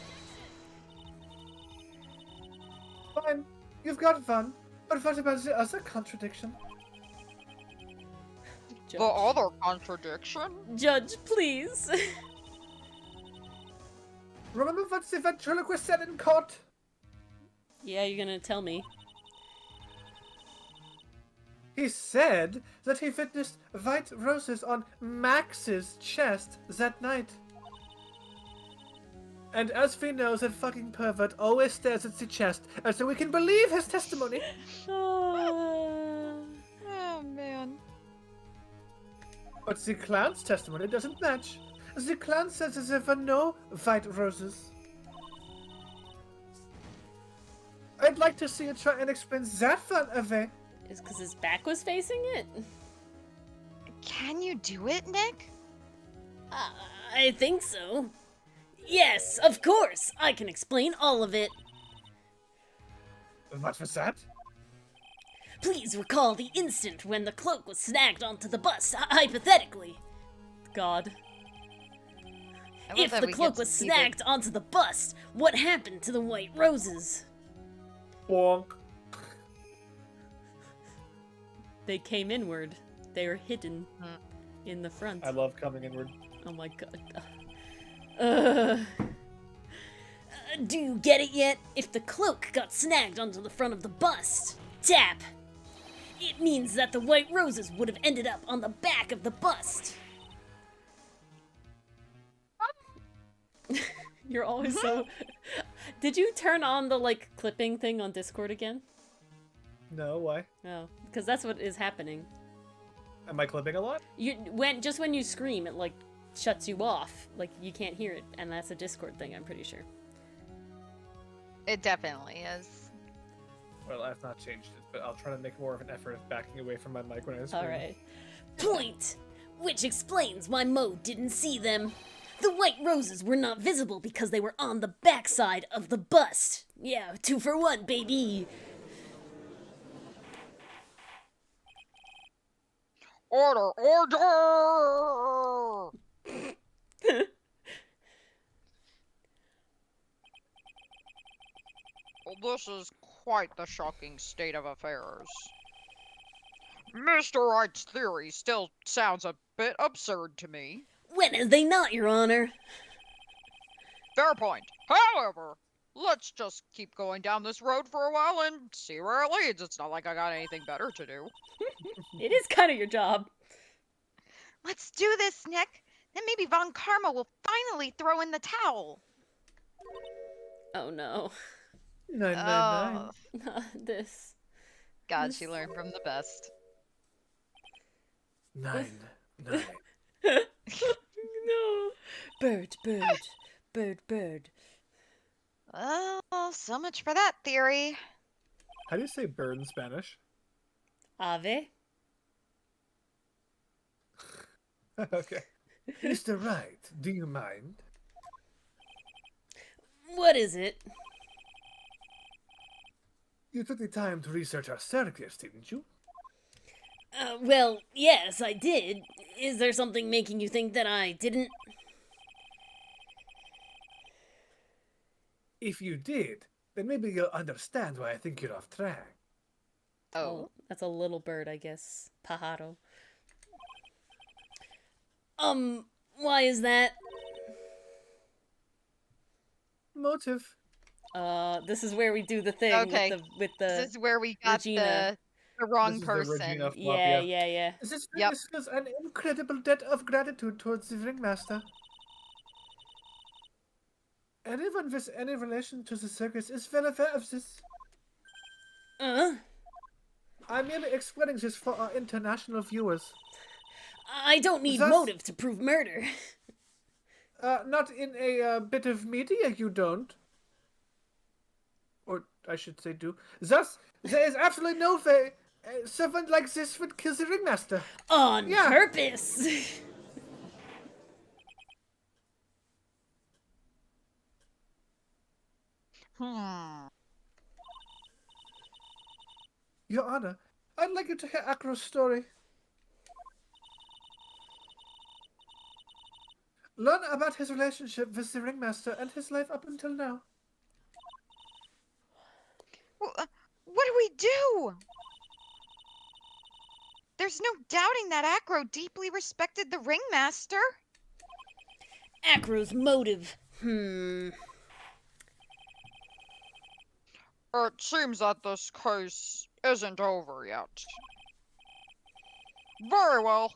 Fine, you've got fun. But what about the other contradiction? The other contradiction? Judge, please. Remember what the ventriloquist said in court? Yeah, you're gonna tell me. He said that he witnessed white roses on Max's chest that night. And as we know, that fucking pervert always stares at the chest, and so we can believe his testimony. Oh. Oh man. But the clown's testimony doesn't match. The clown says that there were no white roses. I'd like to see you try and explain that one away. Is because his back was facing it? Can you do it, Nick? I think so. Yes, of course. I can explain all of it. What was that? Please recall the instant when the cloak was snagged onto the bus, hypothetically. God. I love If that the we cloak get to was see snagged onto the bust, what happened to the white roses? Bonk. They came inward. They were hidden in the front. I love coming inward. Oh my god. Do you get it yet? If the cloak got snagged onto the front of the bust, tap. It means that the white roses would have ended up on the back of the bust. You're always so... Did you turn on the, like, clipping thing on Discord again? No, why? No, because that's what is happening. Am I clipping a lot? Just when you scream, it, like, shuts you off. Like, you can't hear it, and that's a Discord thing, I'm pretty sure. It definitely is. Well, I've not changed it, but I'll try to make more of an effort of backing away from my mic when I scream. Alright. Point! Which explains why Mo didn't see them. The white roses were not visible because they were on the backside of the bust. Yeah, 2 for 1, baby. Order! Order! Well, this is quite the shocking state of affairs. Mr. Wright's theory still sounds a bit absurd to me. When is they not, Your Honor? Fair point. However, let's just keep going down this road for a while and see where it leads. It's not like I got anything better to do. It is kind of your job. Let's do this, Nick. Then maybe Von Karma will finally throw in the towel. Oh no. 999. Not this. God, she learned from the best. 999. No. Bird, bird, bird, bird. Oh, so much for that theory. How do you say bird in Spanish? Ave? Okay. Mr. Wright, do you mind? What is it? You took the time to research our circus, didn't you? Well, yes, I did. Is there something making you think that I didn't? If you did, then maybe you'll understand why I think you're off track. Oh. That's a little bird, I guess. Pajaro. Why is that? Motive. This is where we do the thing Okay. with the This is where we got Regina. the wrong This is the person. Regina yeah, Mafia. yeah. This Yep. feels an incredible debt of gratitude towards the ringmaster. Anyone with any relation to the circus is well aware of this. I'm merely explaining this for our international viewers. I don't need Thus- motive to prove murder. Not in a bit of media, you don't. Or I should say do. Thus, there is absolutely no way someone like this would kill the ringmaster. On Yeah. purpose. Your Honor, I'd like you to hear Akro's story. Learn about his relationship with the ringmaster and his life up until now. What do we do? There's no doubting that Acro deeply respected the ringmaster. Acro's motive. It seems that this case isn't over yet. Very well.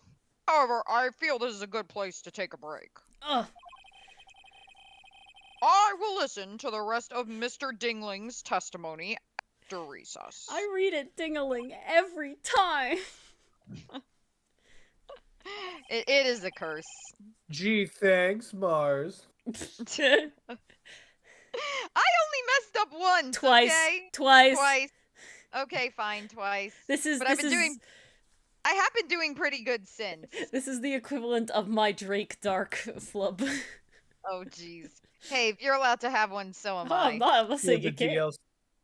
However, I feel this is a good place to take a break. Ugh. I will listen to the rest of Mr. Dingling's testimony after recess. I read it ding-a-ling every time. It is a curse. Gee, thanks, Mars. I only messed up once. Twice. Okay? Twice. Twice. Okay, fine, twice. This is But this I've been is doing. I have been doing pretty good since. this is the equivalent of my Drake Dark flub. Oh, jeez. Hey, if you're allowed to have one, so am Oh, I. I'm not saying you the can't. DLC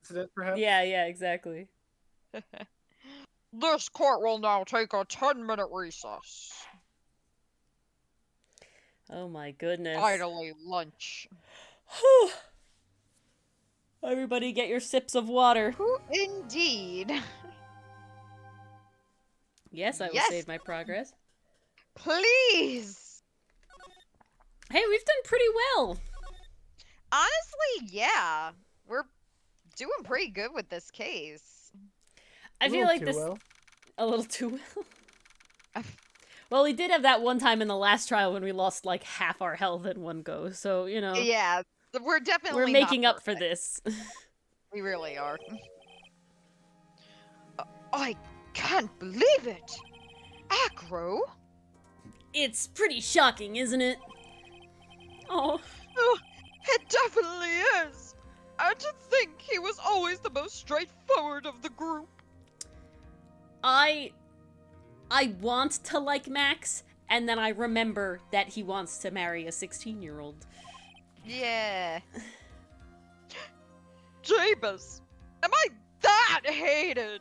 incident, perhaps? Yeah, exactly. This court will now take a 10-minute recess. Oh my goodness. Finally, lunch. Whew. Everybody get your sips of water. Indeed. Yes, I will Yes. save my progress. Please. Hey, we've done pretty well. Honestly, yeah. We're doing pretty good with this case. I feel like this a little too well. Well, we did have that one time in the last trial when we lost like half our health in one go, so you know. Yeah, we're definitely We're not making up for perfect. this. We really are. I can't believe it! Acro? It's pretty shocking, isn't it? Oh. Oh, it definitely is! And to think he was always the most straightforward of the group. I want to like Max, and then I remember that he wants to marry a 16-year-old. Yeah. Jabus! Am I that hated?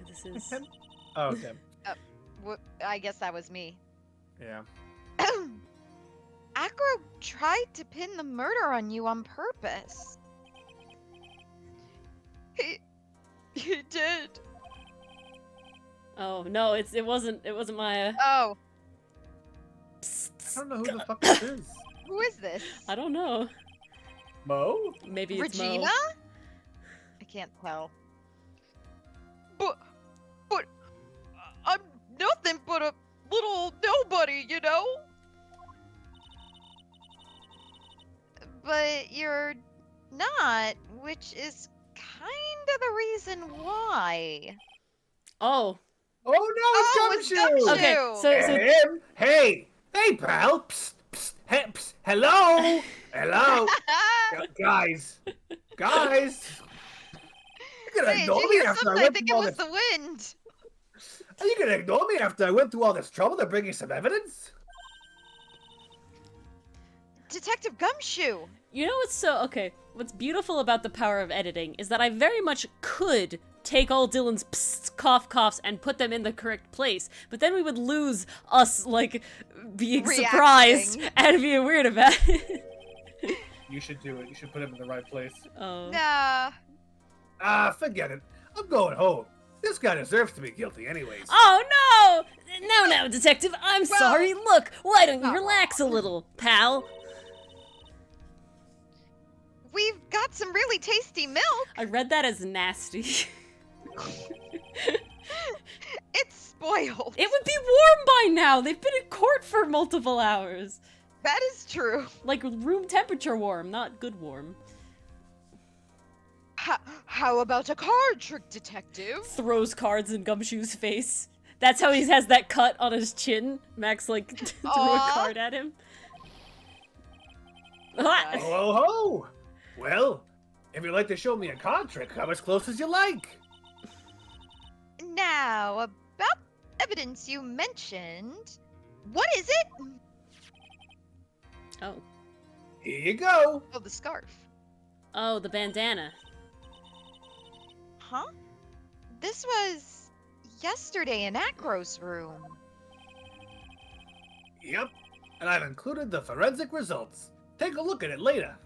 This is... Oh, okay. I guess that was me. Yeah. Acro tried to pin the murder on you on purpose. He did. Oh, no, it wasn't my... Oh, I don't know who the fuck this is. who is this? I don't know. Mo? Maybe it's Regina? Mo. I can't tell. But I'm nothing but a little nobody, you know? But you're not, which is kind of the reason why. Oh. Oh no, it's Gumshoe! Gumshoe! Okay, so Him? Hey, pal! Psst, psst, psst. Hello, hello, guys. You're gonna Hey, ignore did me you hear after I something? I went think through it all was this. the wind. Are you gonna ignore me after I went through all this trouble to bring you some evidence? Detective Gumshoe. you know what's beautiful about the power of editing is that I very much could take all Dylan's psst, coughs and put them in the correct place, but then we would lose us, like, being Reacting. surprised and being weird about it. You should do it. You should put him in the right place. Oh. Nah. Ah, forget it. I'm going home. This guy deserves to be guilty anyways. Oh no! No, detective, I'm Well- sorry. Look, why don't you Aw. relax a little, pal? We've got some really tasty milk. I read that as nasty. It's spoiled. It would be warm by now. They've been in court for multiple hours. That is true. Like room temperature warm, not good warm. How about a card trick, detective? Throws cards in Gumshoe's face. That's how he has that cut on his chin. Max, like, threw a Aw. card at him. Nice. Ho, ho, ho! Well, if you'd like to show me a card trick, come as close as you like. Now, about evidence you mentioned. What is it? Oh. Here you go. Oh, the scarf. Oh, the bandana. Huh? This was yesterday in Acro's room. Yep, and I've included the forensic results. Take a look at it later.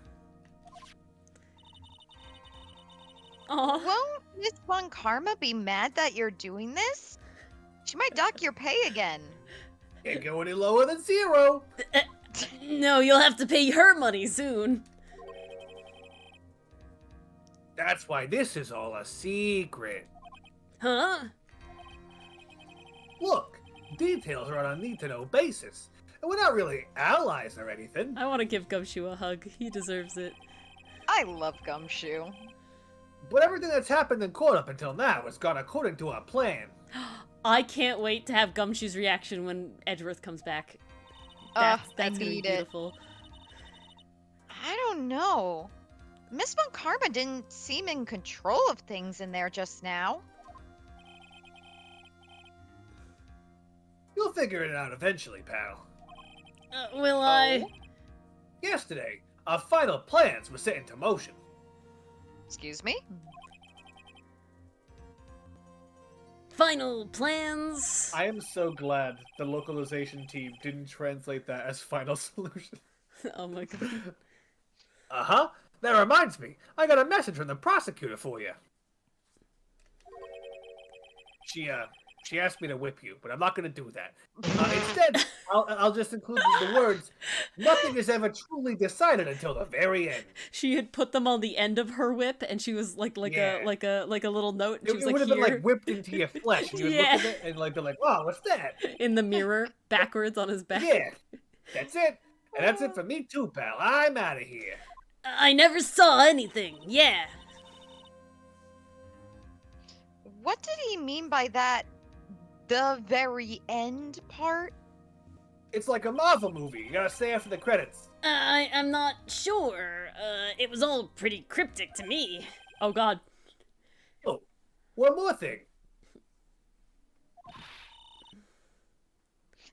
Aw. Won't Miss Von Karma be mad that you're doing this? She might dock your pay again. Can't go any lower than 0. No, you'll have to pay her money soon. That's why this is all a secret. Huh? Look, details are on a need-to-know basis. And we're not really allies or anything. I want to give Gumshoe a hug. He deserves it. I love Gumshoe. But everything that's happened in court up until now has gone according to our plan. I can't wait to have Gumshoe's reaction when Edgeworth comes back. That's I gonna be need it. beautiful. I don't know. Miss Von Karma didn't seem in control of things in there just now. You'll figure it out eventually, pal. Will I? Yesterday, our final plans were set into motion. Excuse me? Final plans? I am so glad the localization team didn't translate that as final solution. Oh my god. Uh-huh. That reminds me, I got a message from the prosecutor for you. She asked me to whip you, but I'm not going to do that. Instead, I'll just include the words, nothing is ever truly decided until the very end. She had put them on the end of her whip, and she was like Yeah. a little note. And she was It like, would have here, been like whipped into your flesh. And you would Yeah. look at it and like be like, wow, what's that? in the mirror, backwards on his back. Yeah, that's it. And that's it for me too, pal. I'm out of here. I never saw anything. Yeah. What did he mean by that? The very end part? It's like a Marvel movie. You gotta stay after the credits. I'm not sure. It was all pretty cryptic to me. Oh god. Oh, one more thing.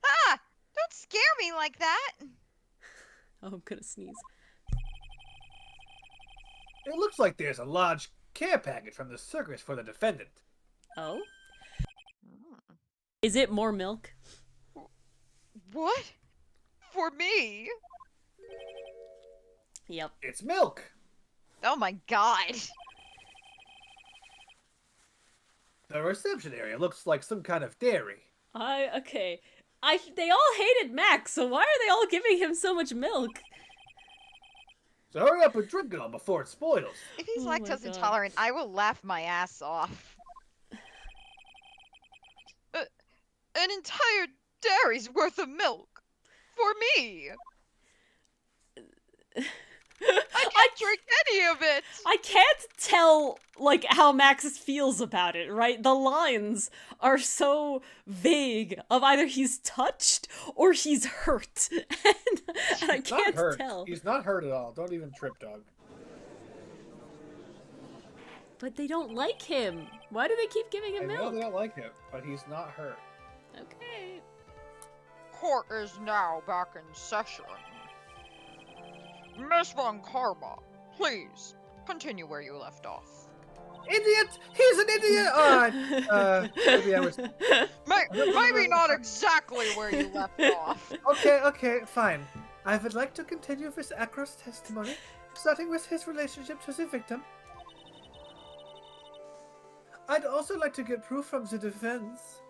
Ah! Don't scare me like that! Oh, I'm gonna sneeze. It looks like there's a large care package from the circus for the defendant. Oh? Is it more milk? What? For me? Yep. It's milk. Oh my god. The reception area looks like some kind of dairy. Okay. They all hated Max, so why are they all giving him so much milk? So hurry up and drink it all before it spoils. If he's Oh my lactose God. intolerant, I will laugh my ass off. An entire dairy's worth of milk. For me. I can't drink any of it. I can't tell, like, how Max feels about it, right? The lines are so vague of either he's touched or he's hurt. and I He's can't not hurt. tell. He's not hurt at all. Don't even trip, dog. But they don't like him. Why do they keep giving I him know milk? they don't like him, but he's not hurt. Okay. Court is now back in session. Miss Von Karma, please continue where you left off. Idiot! He's an idiot! Maybe I was... Maybe not exactly where you left off. Okay, fine. I would like to continue Miss Akro's testimony, starting with his relationship to the victim. I'd also like to get proof from the defense.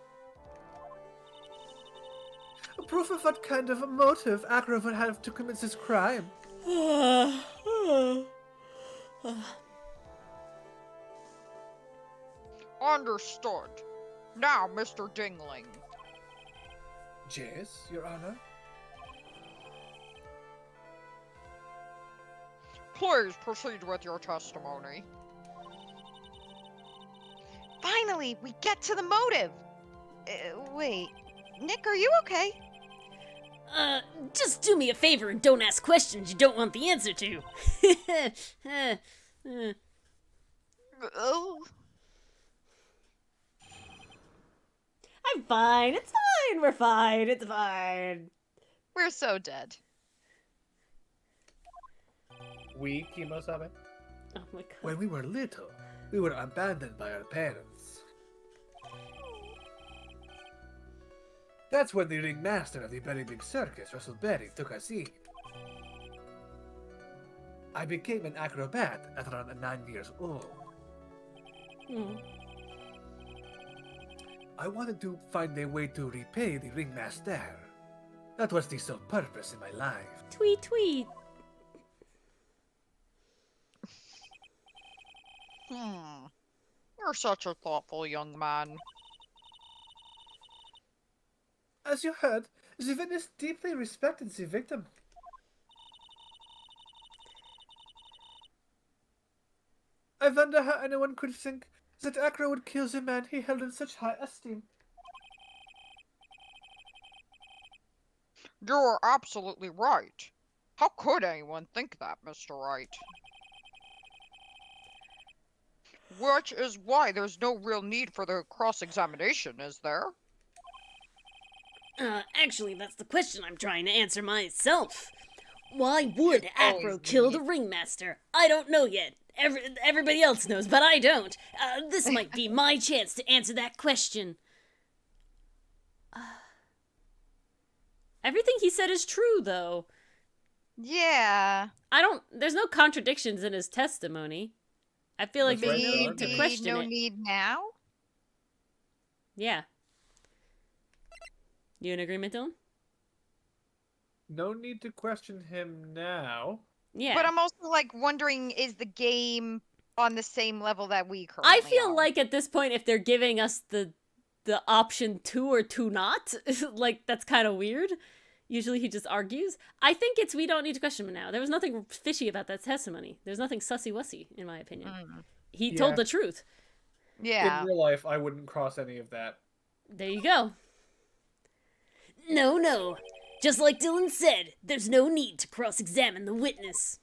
Proof of what kind of motive Akro would have to commit this crime. Understood. Now, Mr. Dingling. Yes, Your Honor. Please proceed with your testimony. Finally, we get to the motive. Wait, Nick, are you okay? Just do me a favor and don't ask questions you don't want the answer to. Oh, I'm fine. It's fine. We're fine. It's fine. we're so dead. We, Kimo-sama, Oh my god. when we were little, we were abandoned by our parents. That's when the ringmaster of the very big circus, Russell Berry, took us in. I became an acrobat at around 9 years old. Hmm. I wanted to find a way to repay the ringmaster. That was the sole purpose in my life. Tweet, tweet. You're such a thoughtful young man. As you heard, the witness deeply respected the victim. I wonder how anyone could think that Acro would kill the man he held in such high esteem. You're absolutely right. How could anyone think that, Mr. Wright? Which is why there's no real need for the cross-examination, is there? Actually, that's the question I'm trying to answer myself. Why would Acro kill the ringmaster? I don't know yet. Everybody else knows, but I don't. This might be my chance to answer that question. Everything he said is true, though. Yeah. There's no contradictions in his testimony. I feel like there's no need to question no it. need now? Yeah. You in agreement, Dylan? No need to question him now. Yeah. But I'm also, like, wondering, is the game on the same level that we currently I feel are? like at this point, if they're giving us the option to or to not, like, that's kind of weird. Usually he just argues. I think it's we don't need to question him now. There was nothing fishy about that testimony. There's nothing sussy-wussy, in my opinion. He told the truth. Yeah. In real life, I wouldn't cross any of that. There you go. No. Just like Dylan said, there's no need to cross-examine the witness.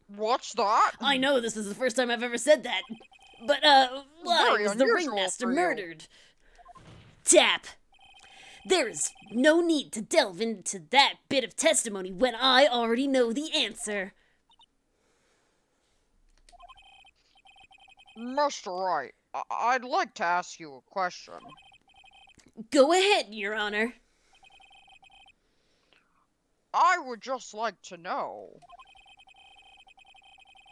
What's that? I know this is the first time I've ever said that. But, why Very was the unusual ringmaster for you. murdered? Tap. There is no need to delve into that bit of testimony when I already know the answer. Mr. Wright, I'd like to ask you a question. Go ahead, Your Honor. I would just like to know.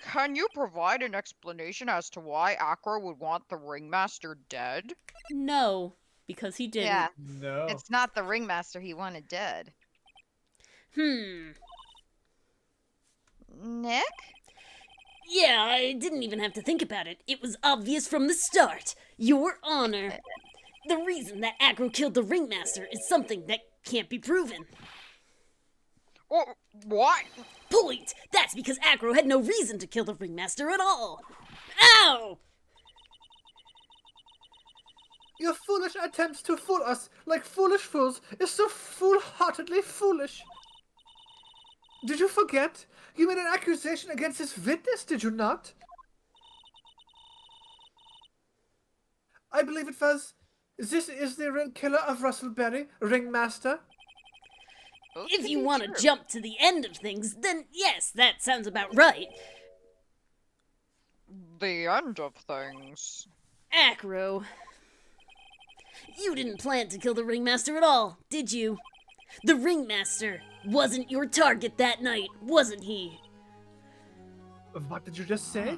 Can you provide an explanation as to why Acro would want the ringmaster dead? No, because he didn't. Yeah, No. it's not the ringmaster he wanted dead. Nick? Yeah, I didn't even have to think about it. It was obvious from the start. Your Honor. The reason that Acro killed the ringmaster is something that can't be proven. What? Point! That's because Acro had no reason to kill the ringmaster at all. Ow! Your foolish attempts to fool us like foolish fools is so foolhardily foolish. Did you forget? You made an accusation against this witness, did you not? I believe it was. This is the real killer of Russell Berry, ringmaster. If you want to jump to the end of things, then yes, that sounds about right. The end of things. Acro. You didn't plan to kill the ringmaster at all, did you? The ringmaster wasn't your target that night, wasn't he? What did you just say?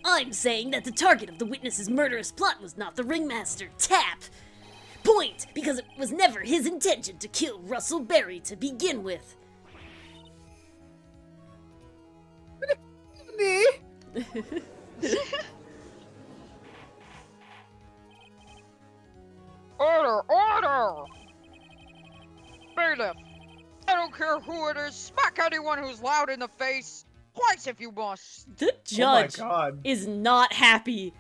I'm saying that the target of the witness's murderous plot was not the ringmaster, Tap. Point, because it was never his intention to kill Russell Berry to begin with. Me? Order! Bailiff, I don't care who it is, smack anyone who's loud in the face, twice if you must. The judge Oh my God. is not happy.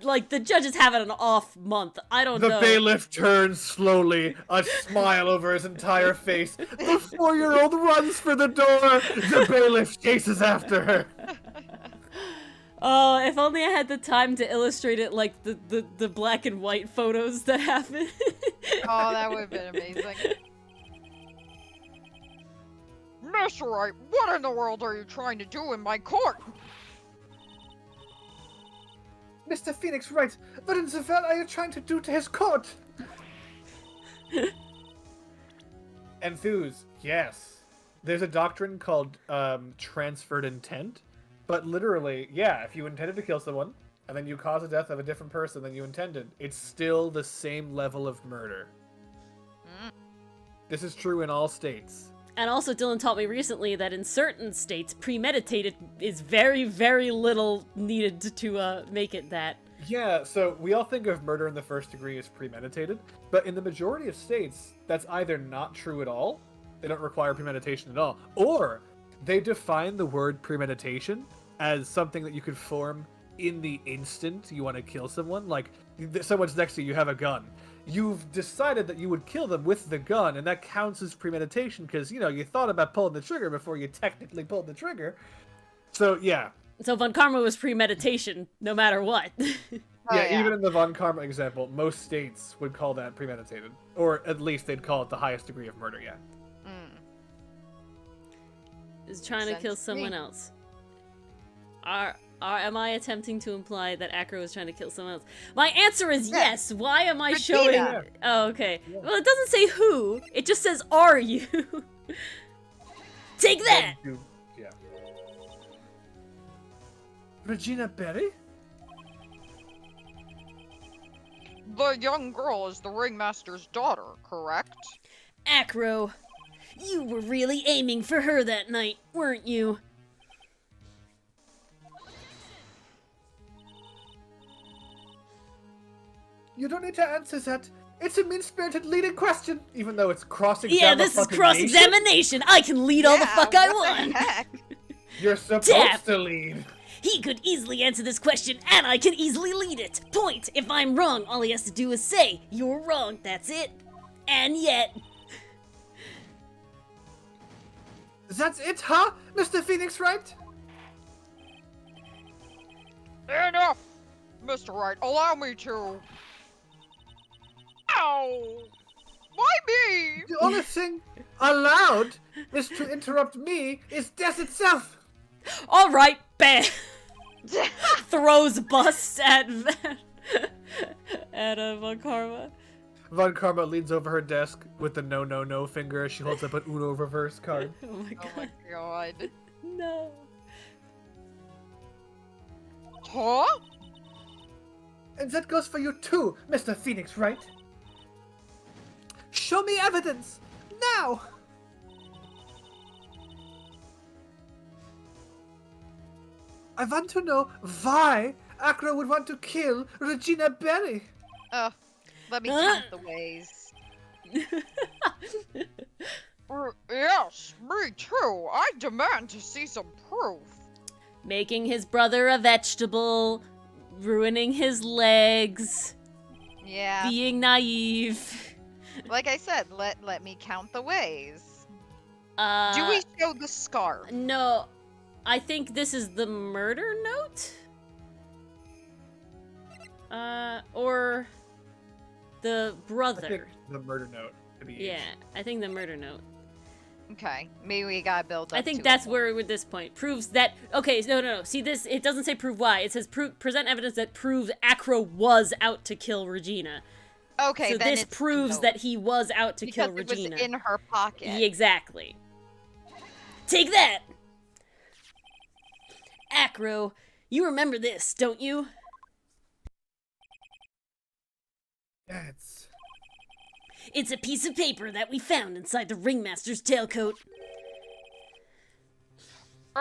Like, the judge is having an off month. I don't know. The bailiff turns slowly, a smile over his entire face. The 4-year-old runs for the door. The bailiff chases after her. Oh, if only I had the time to illustrate it like the black and white photos that happen. Oh, that would have been amazing. Mr. Wright, what in the world are you trying to do in my court? Mr. Phoenix Wright, what in the hell are you trying to do to his court? Enthuse, yes. There's a doctrine called transferred intent. But literally, yeah, if you intended to kill someone, and then you cause the death of a different person than you intended, it's still the same level of murder. This is true in all states. And also, Dylan taught me recently that in certain states, premeditated is very, very little needed to make it that. Yeah, so we all think of murder in the first degree as premeditated, but in the majority of states, that's either not true at all, they don't require premeditation at all, or they define the word premeditation as something that you could form in the instant you want to kill someone. Like, someone's next to you, you have a gun. You've decided that you would kill them with the gun, and that counts as premeditation because, you know, you thought about pulling the trigger before you technically pulled the trigger. So, yeah. So Von Karma was premeditation, no matter what. Yeah, even in the Von Karma example, most states would call that premeditated. Or at least they'd call it the highest degree of murder, yeah. Is trying to kill someone else. Am I attempting to imply that Acro is trying to kill someone else? My answer is yes. Why am I showing... Yeah. Oh, okay. Yeah. Well, it doesn't say who. It just says, are you? Take that! Yeah. Regina Berry? The young girl is the ringmaster's daughter, correct? Acro, you were really aiming for her that night, weren't you? You don't need to answer that. It's a mean-spirited leading question, even though it's cross-examination. Yeah, this is cross-examination. I can lead all the fuck I want. Heck? You're supposed Tap. to lead. He could easily answer this question, and I can easily lead it. Point. If I'm wrong, all he has to do is say, you're wrong, that's it. And yet... That's it, huh, Mr. Phoenix Wright? Enough! Mr. Wright, allow me to... Ow! Why me? The only thing allowed is to interrupt me is death itself. All right, bam. Throws busts at Von Karma. Von Karma leans over her desk with the no finger as she holds up an Uno reverse card. Oh my god. Oh my god. No. Huh? And that goes for you too, Mr. Phoenix Wright. Show me evidence! Now! I want to know why Acro would want to kill Regina Berry. Let me count the ways. Yes, me too. I demand to see some proof. Making his brother a vegetable, ruining his legs, Yeah. being naive. Like I said, let me count the ways. Do Do we show the scarf? No, I think this is the murder note? Or the I brother. think the murder note to be Yeah, I think the murder note. Okay, maybe we gotta build up I think to that's it. where, at this point, proves that... Okay, no. See, this, it doesn't say prove why. It says present evidence that proves Acro was out to kill Regina. Okay, So then this it's proves no. that he was out to because kill it Regina. was in her pocket. Yeah, exactly. Take that! Acro, you remember this, don't you? It's a piece of paper that we found inside the ringmaster's tailcoat.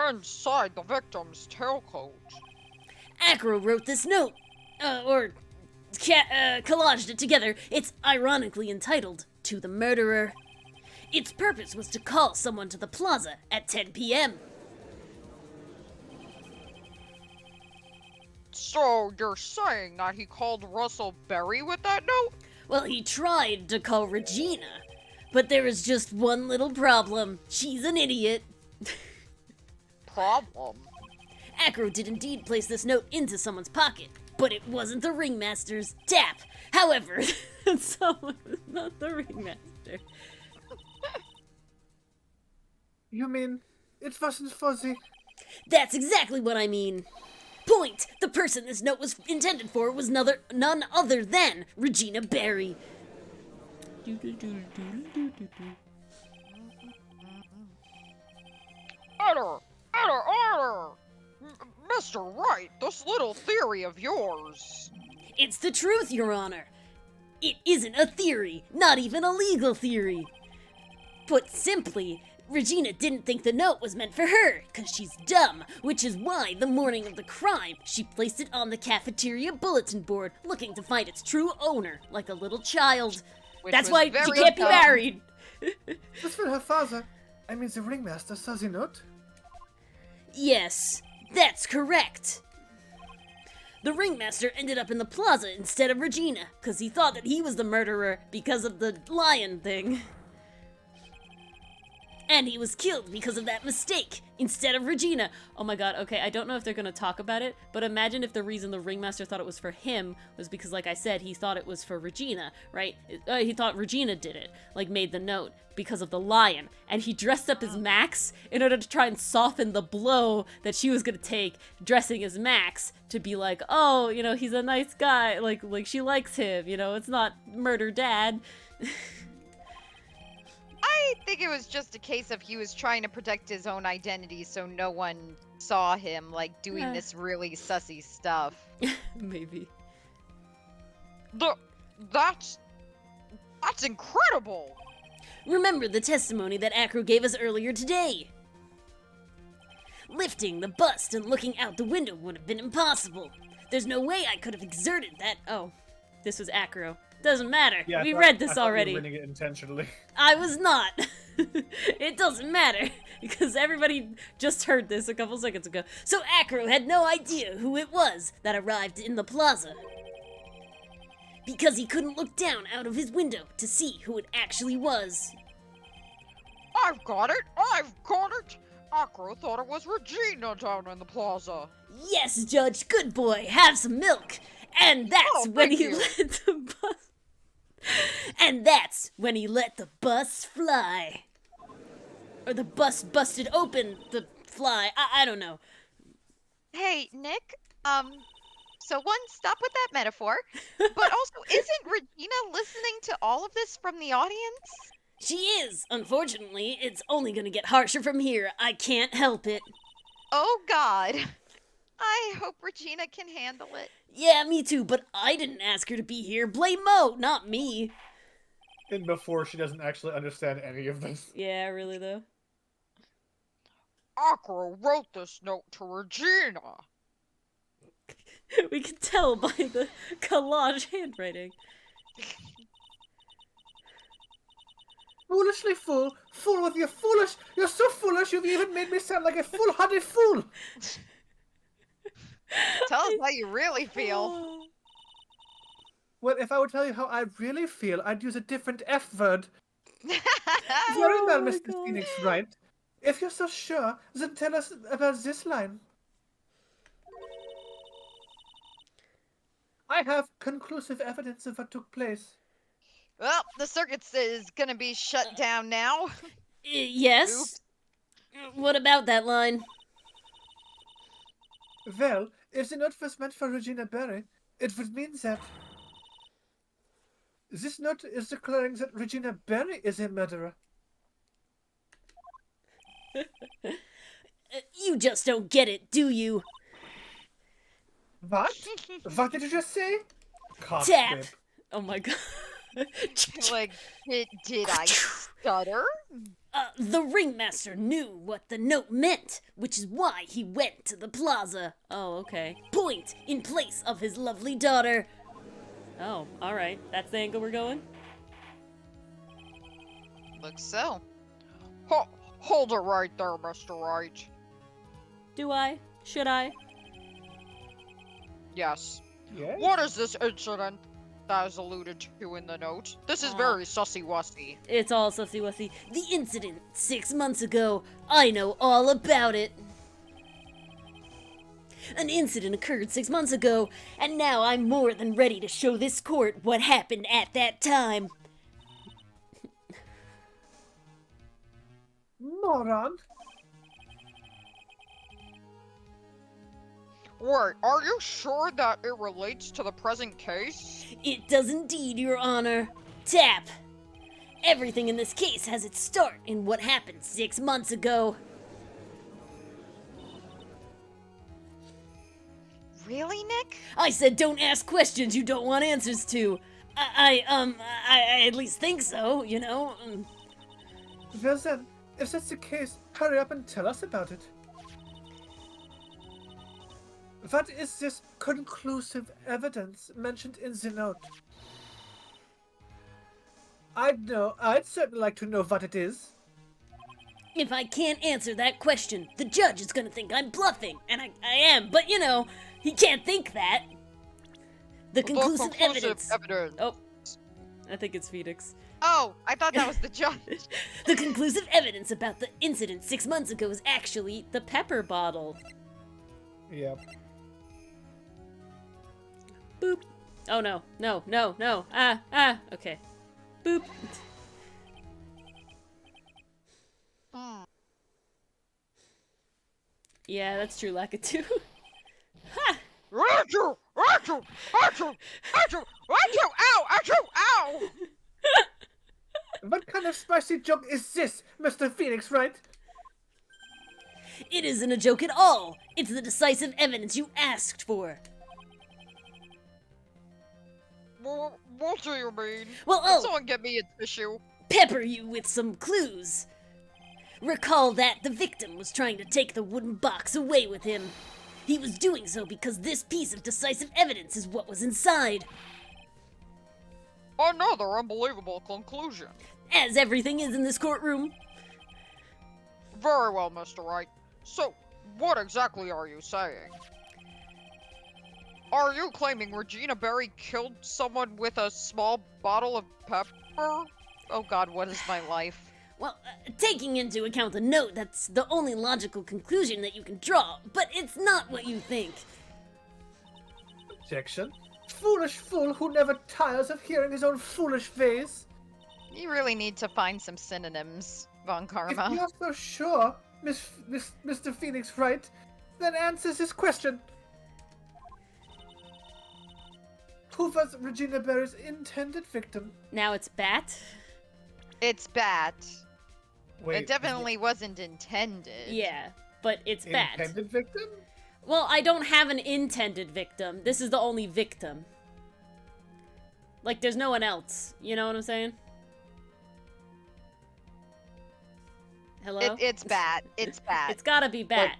Inside the victim's tailcoat. Acro wrote this note, collaged it together. It's ironically entitled, To the Murderer. Its purpose was to call someone to the plaza at 10 p.m. So you're saying that he called Russell Berry with that note? Well, he tried to call Regina, but there is just one little problem. She's an idiot. Problem? Acro did indeed place this note into someone's pocket, but it wasn't the ringmaster's. Tap! However, someone was not the ringmaster. You mean it wasn't Fuzzy? That's exactly what I mean. Point! The person this note was intended for was none other than Regina Berry. Order! Mr. Wright, this little theory of yours. It's the truth, Your Honor. It isn't a theory, not even a legal theory. Put simply, Regina didn't think the note was meant for her, cause she's dumb, which is why the morning of the crime, she placed it on the cafeteria bulletin board, looking to find its true owner, like a little child. Which That's was why she very can't be dumb. married. Just for her father. I mean, the ringmaster says he not. Yes, that's correct. The ringmaster ended up in the plaza instead of Regina, cause he thought that he was the murderer because of the lion thing. And he was killed because of that mistake, instead of Regina. Oh my god, okay, I don't know if they're gonna talk about it, but imagine if the reason the ringmaster thought it was for him was because, like I said, he thought it was for Regina, right? He thought Regina did it, like made the note, because of the lion. And he dressed up as Max in order to try and soften the blow that she was gonna take, dressing as Max, to be like, oh, you know, he's a nice guy, like she likes him, you know, it's not murder dad. I think it was just a case of he was trying to protect his own identity so no one saw him, like, doing Yeah. this really sussy stuff. Maybe. That's incredible! Remember the testimony that Acro gave us earlier today. Lifting the bust and looking out the window would have been impossible. There's no way I could have exerted that. Oh, this was Acro. Doesn't matter. Yeah, We read this I thought you were already. reading it intentionally. I was not. It doesn't matter because everybody just heard this a couple seconds ago. So Acro had no idea who it was that arrived in the plaza. Because he couldn't look down out of his window to see who it actually was. I've got it! Acro thought it was Regina down in the plaza. Yes, Judge, good boy, have some milk. And that's Oh, when thank he you. let the bus. And that's when he let the bus fly. Or the bus busted open the fly. I don't know. Hey, Nick, so one, stop with that metaphor, but also, isn't Regina listening to all of this from the audience? She is. Unfortunately, it's only gonna get harsher from here. I can't help it. Oh god. I hope Regina can handle it. Yeah, me too, but I didn't ask her to be here. Blame Mo, not me. And before she doesn't actually understand any of this. Yeah, really though. Acro wrote this note to Regina. We can tell by the collage handwriting. Foolishly fool, fool with your foolish, you're so foolish you've even made me sound like a fool-hearted fool. Tell us how you really feel. Well, if I would tell you how I really feel, I'd use a different F word. Very well, my Mr. God. Phoenix Wright. If you're so sure, then tell us about this line. I have conclusive evidence of what took place. Well, the circuit is gonna be shut down now. Yes? Oops. What about that line? Well, if the note was meant for Regina Berry, it would mean that this note is declaring that Regina Berry is a murderer. You just don't get it, do you? What? What did you just say? Tap! Cocksquib. Oh my god. Like, did I stutter? The ringmaster knew what the note meant, which is why he went to the plaza. Oh, okay. Point in place of his lovely daughter. Oh, alright. That's the angle we're going? Looks so. Hold it right there, Mr. Wright. Do I? Should I? Yes. Yes? What is this incident that is alluded to in the note? This is very sussy-wussy. It's all sussy-wussy. The incident 6 months ago. I know all about it. An incident occurred 6 months ago, and now I'm more than ready to show this court what happened at that time. Moron. Wait, are you sure that it relates to the present case? It does indeed, Your Honor. Tap! Everything in this case has its start in what happened 6 months ago. Really, Nick? I said don't ask questions you don't want answers to. I at least think so, you know? Well then, If that's the case, hurry up and tell us about it. What is this conclusive evidence mentioned in the note? I'd certainly like to know what it is. If I can't answer that question, the judge is gonna think I'm bluffing, and I am, but you know, he can't think that. The conclusive evidence. Oh, I think it's Phoenix. Oh, I thought that was the judge. The conclusive evidence about the incident 6 months ago is actually the pepper bottle. Yep. Boop. Oh no, no, no, no. Okay. Boop. Yeah, that's true, Lakitu. Ha! Achoo! Achoo! Achoo! Achoo! Achoo! Ow! Achoo! Ow! What kind of spicy joke is this, Mr. Phoenix, right? It isn't a joke at all. It's the decisive evidence you asked for. What do you mean? Well, Can someone get me a tissue? Pepper you with some clues. Recall that the victim was trying to take the wooden box away with him. He was doing so because this piece of decisive evidence is what was inside. Another unbelievable conclusion. As everything is in this courtroom. Very well, Mr. Wright. So, what exactly are you saying? Are you claiming Regina Berry killed someone with a small bottle of pepper? Oh god, what is my life? Well, taking into account the note, that's the only logical conclusion that you can draw, but it's not what you think. Objection. Foolish fool who never tires of hearing his own foolish ways. You really need to find some synonyms, Von If Karma. you're so sure, Mr. Phoenix, right, then answer this question. Who was Regina Berry's intended victim? Now it's Bat? It's Bat. Wait, It definitely wasn't intended. Yeah, but it's Bat. intended victim? Well, I don't have an intended victim. This is the only victim. Like, there's no one else. You know what I'm saying? Hello? It's Bat. It's Bat. It's gotta be Bat.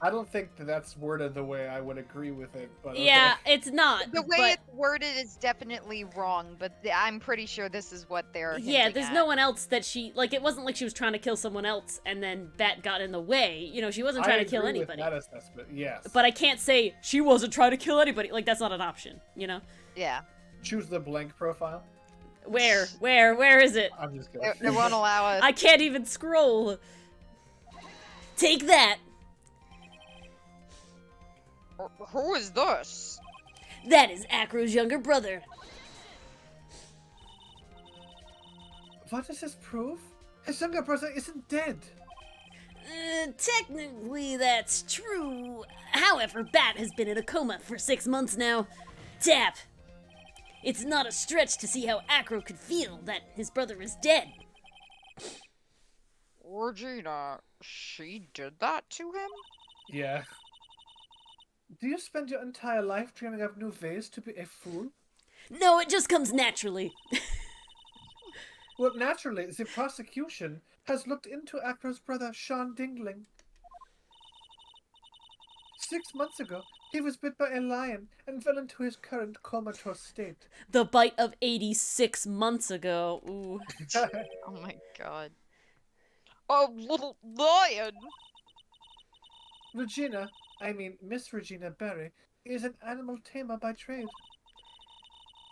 I don't think that's worded the way I would agree with it, but okay. Yeah, it's not. The way but, it's worded is definitely wrong, but I'm pretty sure this is what they're yeah, hinting there's at. no one else that she... Like, it wasn't like she was trying to kill someone else and then Bat got in the way. You know, she wasn't trying to kill agree with anybody. that assessment, yes. But I can't say she wasn't trying to kill anybody. Like, that's not an option, you know? Yeah. Choose the blank profile. Where is it? I'm just kidding. It won't allow us. I can't even scroll. Take that. Who is this? That is Acro's younger brother. What does this prove? His younger brother isn't dead. Technically, that's true. However, Bat has been in a coma for 6 months now. Tap. It's not a stretch to see how Acro could feel that his brother is dead. Regina, she did that to him? Yeah. Do you spend your entire life dreaming of new ways to be a fool? No, it just comes naturally. Well, naturally, the prosecution has looked into Acro's brother, Sean Dingling. 6 months ago, he was bit by a lion and fell into his current comatose state. The bite of 86 months ago. Ooh. Oh my god. A little lion! Miss Regina Berry, is an animal tamer by trade.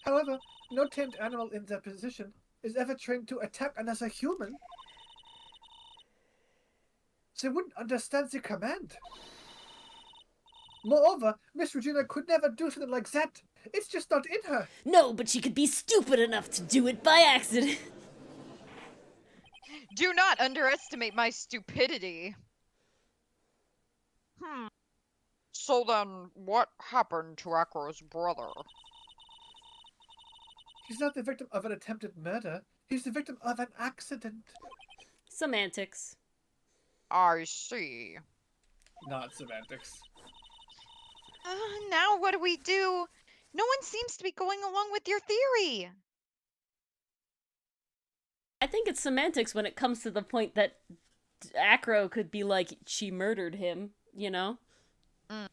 However, no tamed animal in their position is ever trained to attack another human. They wouldn't understand the command. Moreover, Miss Regina could never do something like that. It's just not in her. No, but she could be stupid enough to do it by accident. Do not underestimate my stupidity. So then, what happened to Acro's brother? He's not the victim of an attempted murder. He's the victim of an accident. Semantics. I see. Not semantics. Now what do we do? No one seems to be going along with your theory. I think it's semantics when it comes to the point that Acro could be like, she murdered him, you know? Well,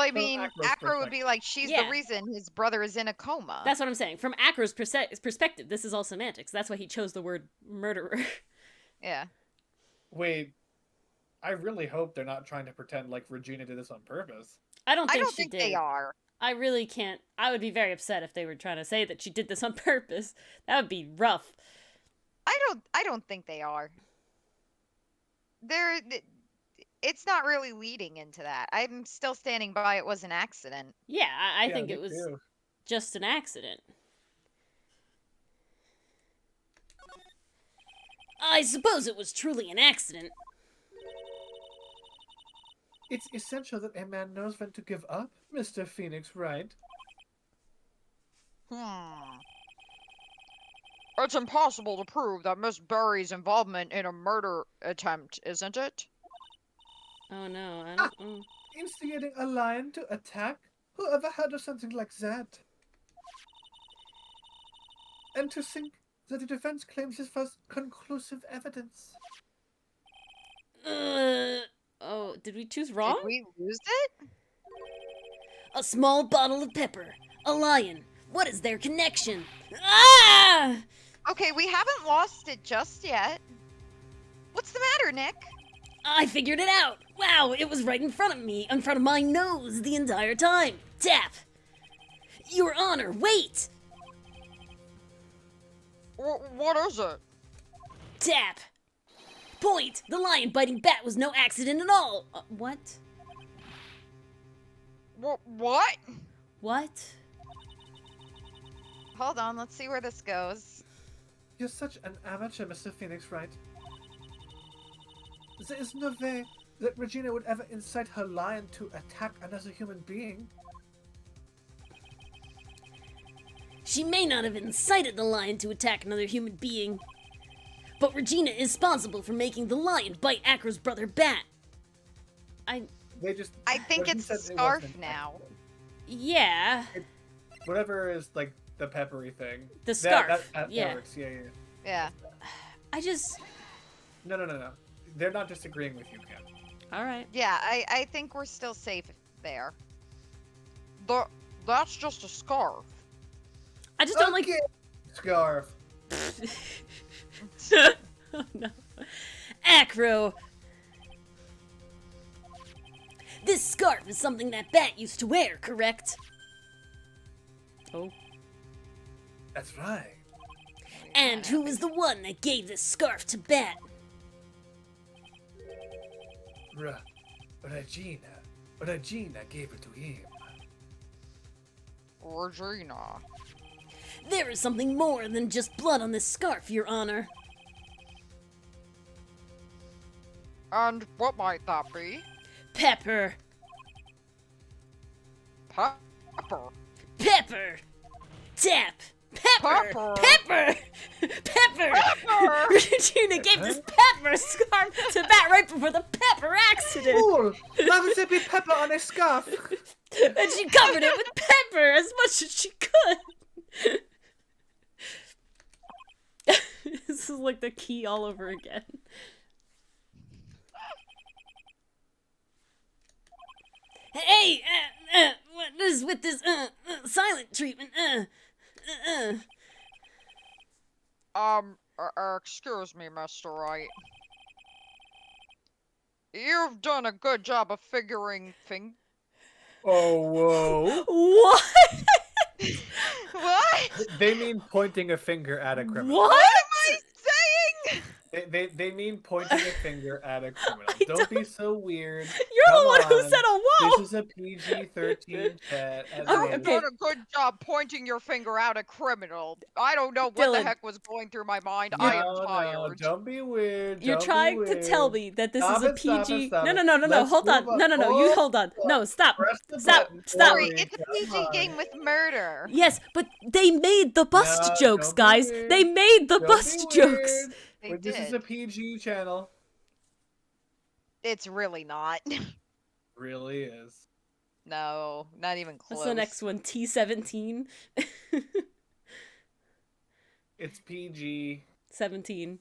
I From mean, Acro's Acro would be like, she's Yeah. the reason his brother is in a coma. That's what I'm saying. From Acro's perspective, this is all semantics. That's why he chose the word murderer. Yeah. Wait, I really hope they're not trying to pretend like Regina did this on purpose. I don't I think don't she think did. they are. I really can't. I would be very upset if they were trying to say that she did this on purpose. That would be rough. I don't think they are. It's not really leading into that. I'm still standing by it was an accident. Yeah, I Yeah, think me it was too. just an accident. I suppose it was truly an accident. It's essential that a man knows when to give up, Mr. Phoenix, right? It's impossible to prove that Miss Berry's involvement in a murder attempt, isn't it? Oh no, I don't. Instigating a lion to attack? Whoever heard of something like that? And to think that the defense claims this was conclusive evidence. Oh, did we choose wrong? Did we lose it? A small bottle of pepper. A lion. What is their connection? Ah! Okay, we haven't lost it just yet. What's the matter, Nick? I figured it out! Wow, it was right in front of me, in front of my nose the entire time! Tap! Your Honor, wait! What is it? Tap! Point! The lion biting bat was no accident at all! What? What? What? Hold on, let's see where this goes. You're such an amateur, Mr. Phoenix, right? There is no way that Regina would ever incite her lion to attack another human being. She may not have incited the lion to attack another human being, but Regina is responsible for making the lion bite Acro's brother Bat. They just. I think but he it's the said it scarf wasn't an now. accident. Yeah. Whatever is like the peppery thing. The scarf, That yeah. works. Yeah. Yeah. I just... No. They're not disagreeing with you, Kim. Alright. Yeah, I think we're still safe there. That's just a scarf. I just don't like... Okay, scarf. Oh no. Acro! This scarf is something that Bat used to wear, correct? Oh. That's right. And who was the one that gave this scarf to Bat? Regina. Regina gave it to him. Regina. There is something more than just blood on this scarf, Your Honor. And what might that be? Pepper. Pepper. Pepper. Tap. Pepper. Pepper. Pepper. Pepper. Pepper. Regina gave this pepper scarf to Bat right before the pepper accident. Fool! Why would there be pepper on a scarf? And she covered it with pepper as much as she could. This is like the key all over again. Hey, what is with this silent treatment? Excuse me, Mr. Wright. You've done a good job of figuring things. Oh, whoa. What? What? They mean pointing a finger at a criminal. What? What am I saying? They mean pointing a finger at a criminal. Don't be so weird. You're Come the one who on. said a whoa. This is a PG-13 chat. at Okay, most. You've done a good job pointing your finger at a criminal. I don't know what Dylan. the heck was going through my mind. I am No, tired. don't be weird. You're don't be trying to tell weird. me that this Stop is a it, stop PG. it, stop No, it. no, no, no, no. Let's Hold on. move No, no, no. You on. hold on. No, stop. Press the Stop. button Stop. for Sorry, me. it's a Come PG on. game with murder. Yes, but they made the bust No, jokes, don't be guys. weird. They made the Don't bust be jokes. weird. They But this is did. a PG channel. It's really not. Really is. No, not even close. What's the next one? T17? It's PG. 17.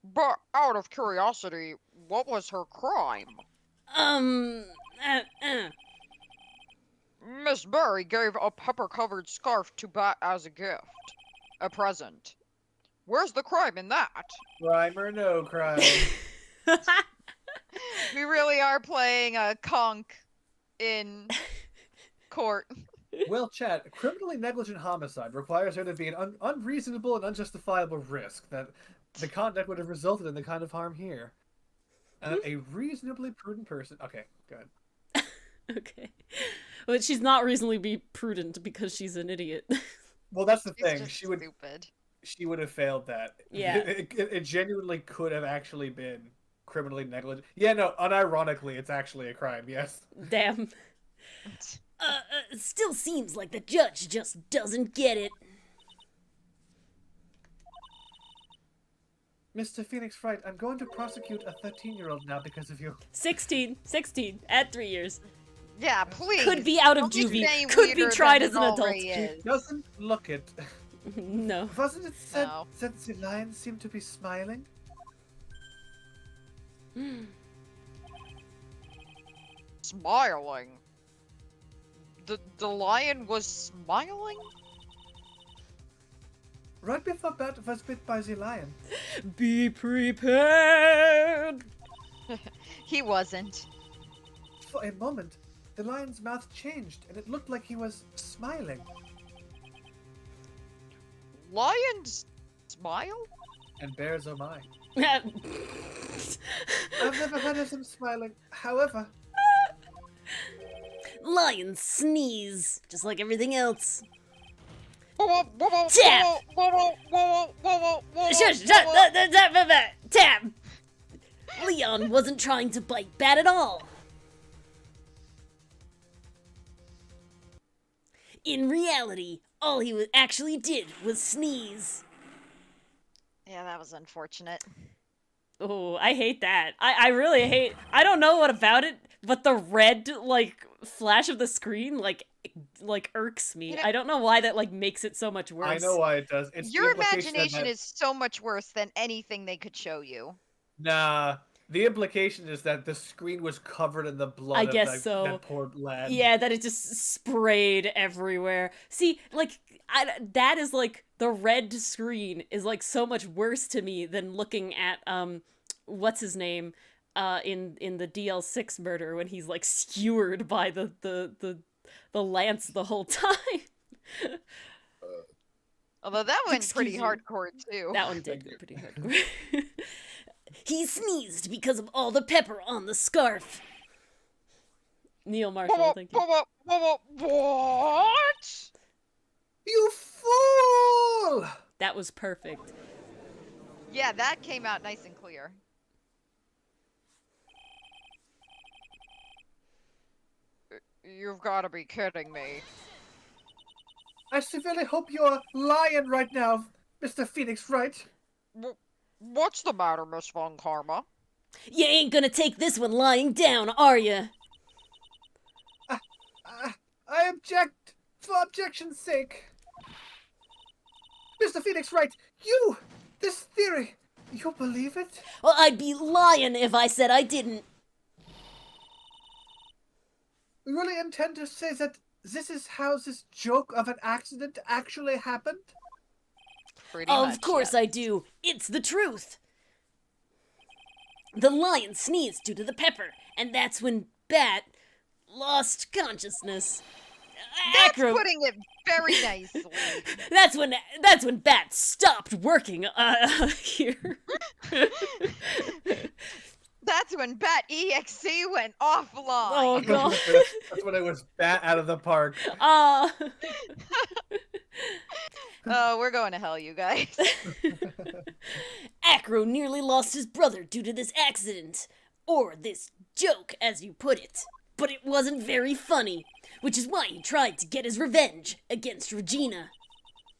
But out of curiosity, what was her crime? Uh, uh. Miss Berry gave a pepper-covered scarf to Bat as a gift. A present. Where's the crime in that? Crime or no crime? We really are playing a conch in court. Well, Chad, criminally negligent homicide requires there to be an unreasonable and unjustifiable risk that the conduct would have resulted in the kind of harm here. A reasonably prudent person. Okay, good. Okay. But she's not reasonably be prudent because she's an idiot. Well, that's the She's thing. just stupid. She would have failed that. Yeah. It genuinely could have actually been criminally negligent. Yeah, no, unironically, it's actually a crime, yes. Damn. Still seems like the judge just doesn't get it. Mr. Phoenix Wright, I'm going to prosecute a 13-year-old now because of you. 16. Add 3 years. Yeah, please. Could be out of Don't be juvie. saying Could be weirder tried than as an it adult. already is. Doesn't look it. No. Wasn't it said No. that the lion seemed to be smiling? Smiling? The lion was smiling? Right before Bat was bit by the lion. Be prepared. He wasn't. For a moment, the lion's mouth changed, and it looked like he was smiling. Lions smile? And bears oh my. Lion I've never heard of them smiling. However, sneeze, just like everything else. Tap! Shush! Tap! Leon wasn't trying to bite Bat at all. In reality, all he actually did was sneeze. Yeah, that was unfortunate. Oh, I hate that. I really hate... I don't know what about it, but the red, like, flash of the screen, like irks me. I don't know why that, like, makes it so much worse. I know why it does. It's Your the implication imagination that... is so much worse than anything they could show you. Nah, the implication is that the screen was covered in the blood I of guess so. that poor lad. Yeah, that it just sprayed everywhere. See, like, that is, like, the red screen is, like, so much worse to me than looking at, what's his name, in the DL6 murder when he's, like, skewered by the lance the whole time. Although that went Excuse pretty you. hardcore, too. That one did go pretty hardcore. He sneezed because of all the pepper on the scarf. Neil Marshall, thank you. What? You fool! That was perfect. Yeah, that came out nice and clear. You've got to be kidding me. I severely hope you're lying right now, Mr. Phoenix Wright. What's the matter, Miss Von Karma? You ain't gonna take this one lying down, are ya? I object for objection's sake. Mr. Phoenix Wright, this theory, you believe it? Well, I'd be lying if I said I didn't. You really intend to say that this is how this joke of an accident actually happened? Pretty Of much, course yeah. I do. It's the truth. The lion sneezed due to the pepper, and that's when Bat lost consciousness. That's Acro- putting it very nicely. That's when Bat stopped working here. That's when Bat EXE went offline. Oh god. That's when it was bat out of the park. Oh, we're going to hell, you guys. Acro nearly lost his brother due to this accident. Or this joke, as you put it. But it wasn't very funny, which is why he tried to get his revenge against Regina.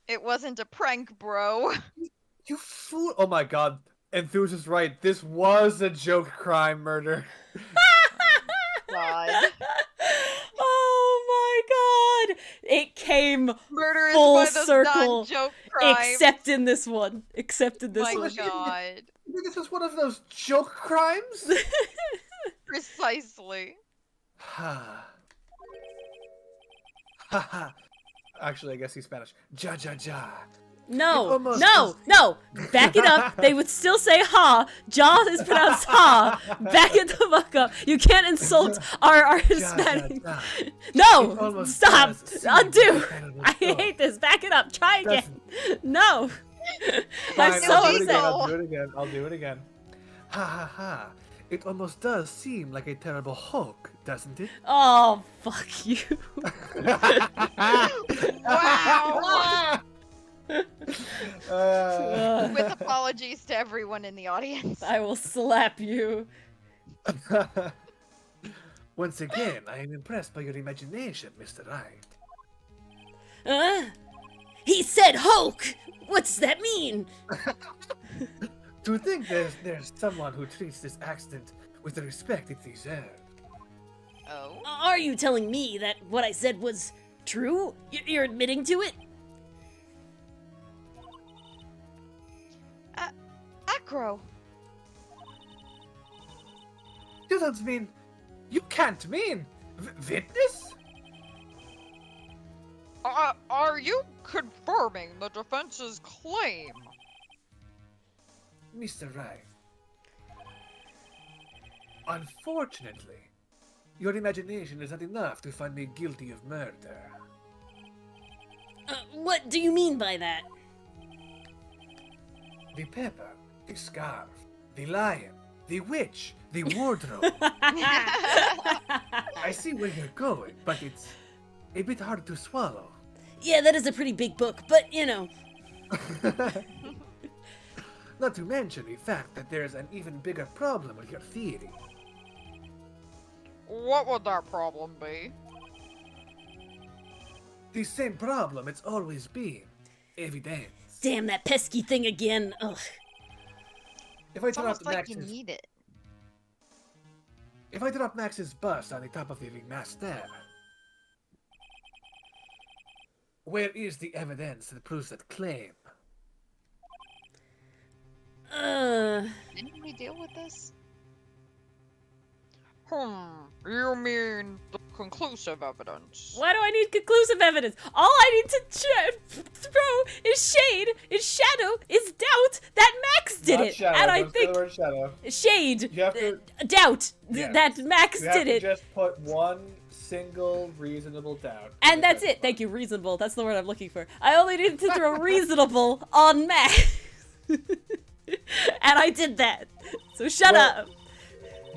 It wasn't a prank, bro. You fool! Oh my god. Enthus is right. This was a joke crime murder. God. Oh my god! It came Murder is full one of those circle, non-joke crimes. except in this one. Except in this My one. God. You think this is one of those joke crimes? Precisely. Ha. Ha ha. Actually, I guess he's Spanish. Ja ja ja. No, It almost no, does- no. Back it up. They would still say ha. Jaw is pronounced ha. Back it the fuck up. You can't insult our Ja, ja, Hispanic. ja. It No, almost stop. does seem Undo. like a terrible I joke. hate this. Back it up. Try again. Doesn't- No. Fine, I'm so I'll do it again. upset. I'll do it again. I'll do it again. Ha ha ha. It almost does seem like a terrible hoax, doesn't it? Oh, fuck you. Wow! Uh, With apologies to everyone in the audience. I will slap you. Once again, I am impressed by your imagination, Mr. Wright. He said hoke. What's that mean? To think there's someone who treats this accident with the respect it deserves. Oh. Are you telling me that what I said was true? You're admitting to it? Acro. You don't mean... You can't mean... witness? Are you confirming the defense's claim? Mr. Wright. Unfortunately, your imagination is not enough to find me guilty of murder. What do you mean by that? The pepper, the scarf, the lion, the witch, the wardrobe. I see where you're going, but it's a bit hard to swallow. Yeah, that is a pretty big book, but you know. Not to mention the fact that there's an even bigger problem with your theory. What would that problem be? The same problem it's always been. Evidence. Damn that pesky thing again. Ugh. If I It's almost drop like you Max's need it. If I drop Max's bust on the top of the remaster, where is the evidence that proves that claim? Didn't we deal with this? You mean the conclusive evidence? Why do I need conclusive evidence? All I need to throw is shade, is shadow, is doubt that Max did Not it. shadow, And I don't say think the word shadow. shade, You have to- doubt Yes. that Max You have did to it. just put one single reasonable doubt. And that's it. Thank you, reasonable. That's the word I'm looking for. I only needed to throw reasonable on Max. And I did that. So shut Well- up.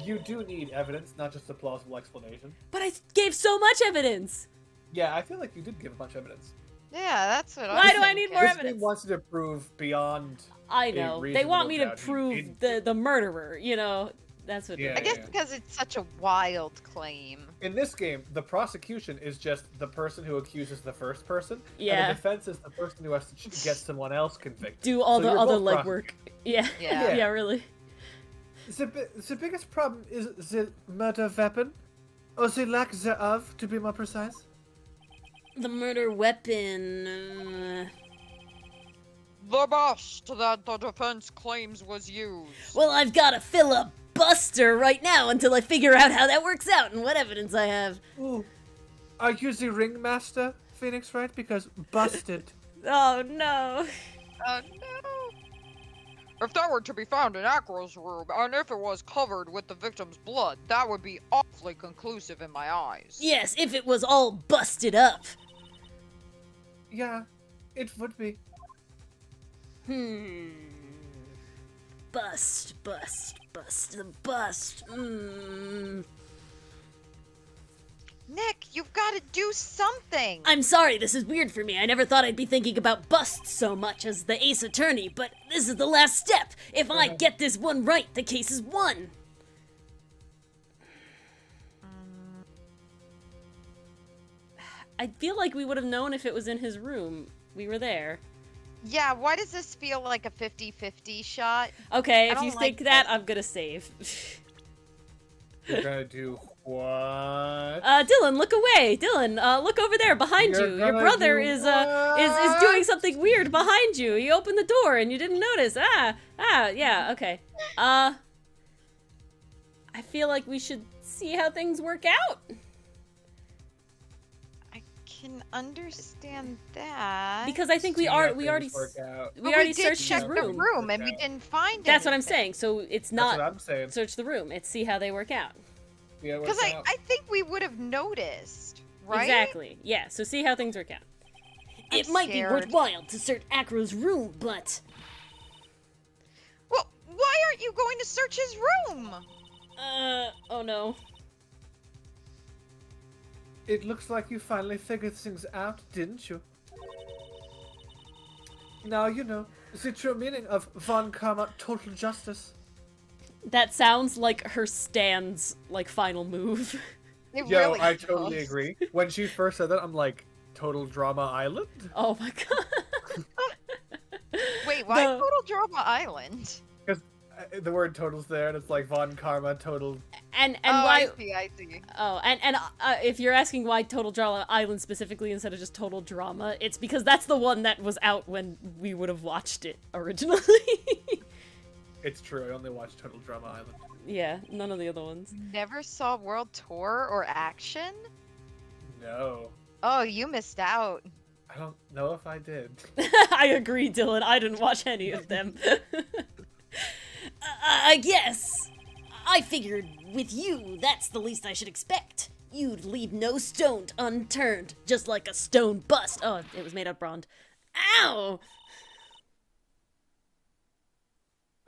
You do need evidence, not just a plausible explanation. But I gave so much evidence. Yeah, I feel like you did give a bunch of evidence. Yeah, that's what Why I'm do I need thinking. more This evidence? game wants you to prove beyond. I a know. They reasonable want me to doubt. prove the murderer, you know. That's what Yeah, I guess yeah. because it's such a wild claim. In this game, the prosecution is just the person who accuses the first person, Yeah. and the defense is the person who has to get someone else convicted. do all So the you're other both legwork. Yeah. Yeah. Yeah, really. The biggest problem is the murder weapon, or the lack thereof, to be more precise. The murder weapon. The bust that the defense claims was used. Well, I've got to fill a buster right now until I figure out how that works out and what evidence I have. Ooh, are you the ringmaster, Phoenix Wright? Because busted. Oh no. No. If that were to be found in Acro's room, and if it was covered with the victim's blood, that would be awfully conclusive in my eyes. Yes, if it was all busted up. Yeah, it would be. Bust the bust. Nick, you've got to do something. I'm sorry, this is weird for me. I never thought I'd be thinking about busts so much as the ace attorney, but this is the last step. If I get this one right, the case is won. I feel like we would have known if it was in his room. We were there. Yeah, why does this feel like a 50-50 shot? Okay, I if you don't think like that, this. I'm gonna save. You're gonna do What? Dylan, look away. Dylan, look over there behind You're you. Your gonna brother do is what? doing something weird behind you. You opened the door and you didn't notice. Yeah, okay. I feel like we should see how things work out. I can understand that. Because I think we See how already things work out. But already did searched check his the room. room and we didn't find That's what I'm anything. saying. So it's That's not what I'm saying. search the room. It's see how they work out. Yeah, Because I think we would have noticed, right? Exactly. Yeah. So see how things work out. It might be scared. worthwhile to search Acro's room, but Well, why aren't you going to search his room? oh no. It looks like you finally figured things out, didn't you? Now you know the true meaning of Von Karma total justice. That sounds like her stand's like final move. It Yo, really I totally does. agree. When she first said that, I'm like, Total Drama Island? Oh my god. Wait, why The- Total Drama Island? Because the word total's there, and it's like Von Karma total. And Oh, why? I see. Oh, and if you're asking why Total Drama Island specifically instead of just Total Drama, it's because that's the one that was out when we would have watched it originally. It's true, I only watched Total Drama Island. Yeah, none of the other ones. Never saw World Tour or Action? No. Oh, you missed out. I don't know if I did. I agree, Dylan. I didn't watch any of them. I guess. I figured with you, that's the least I should expect. You'd leave no stone unturned, just like a stone bust. Oh, it was made out of bronze. Ow!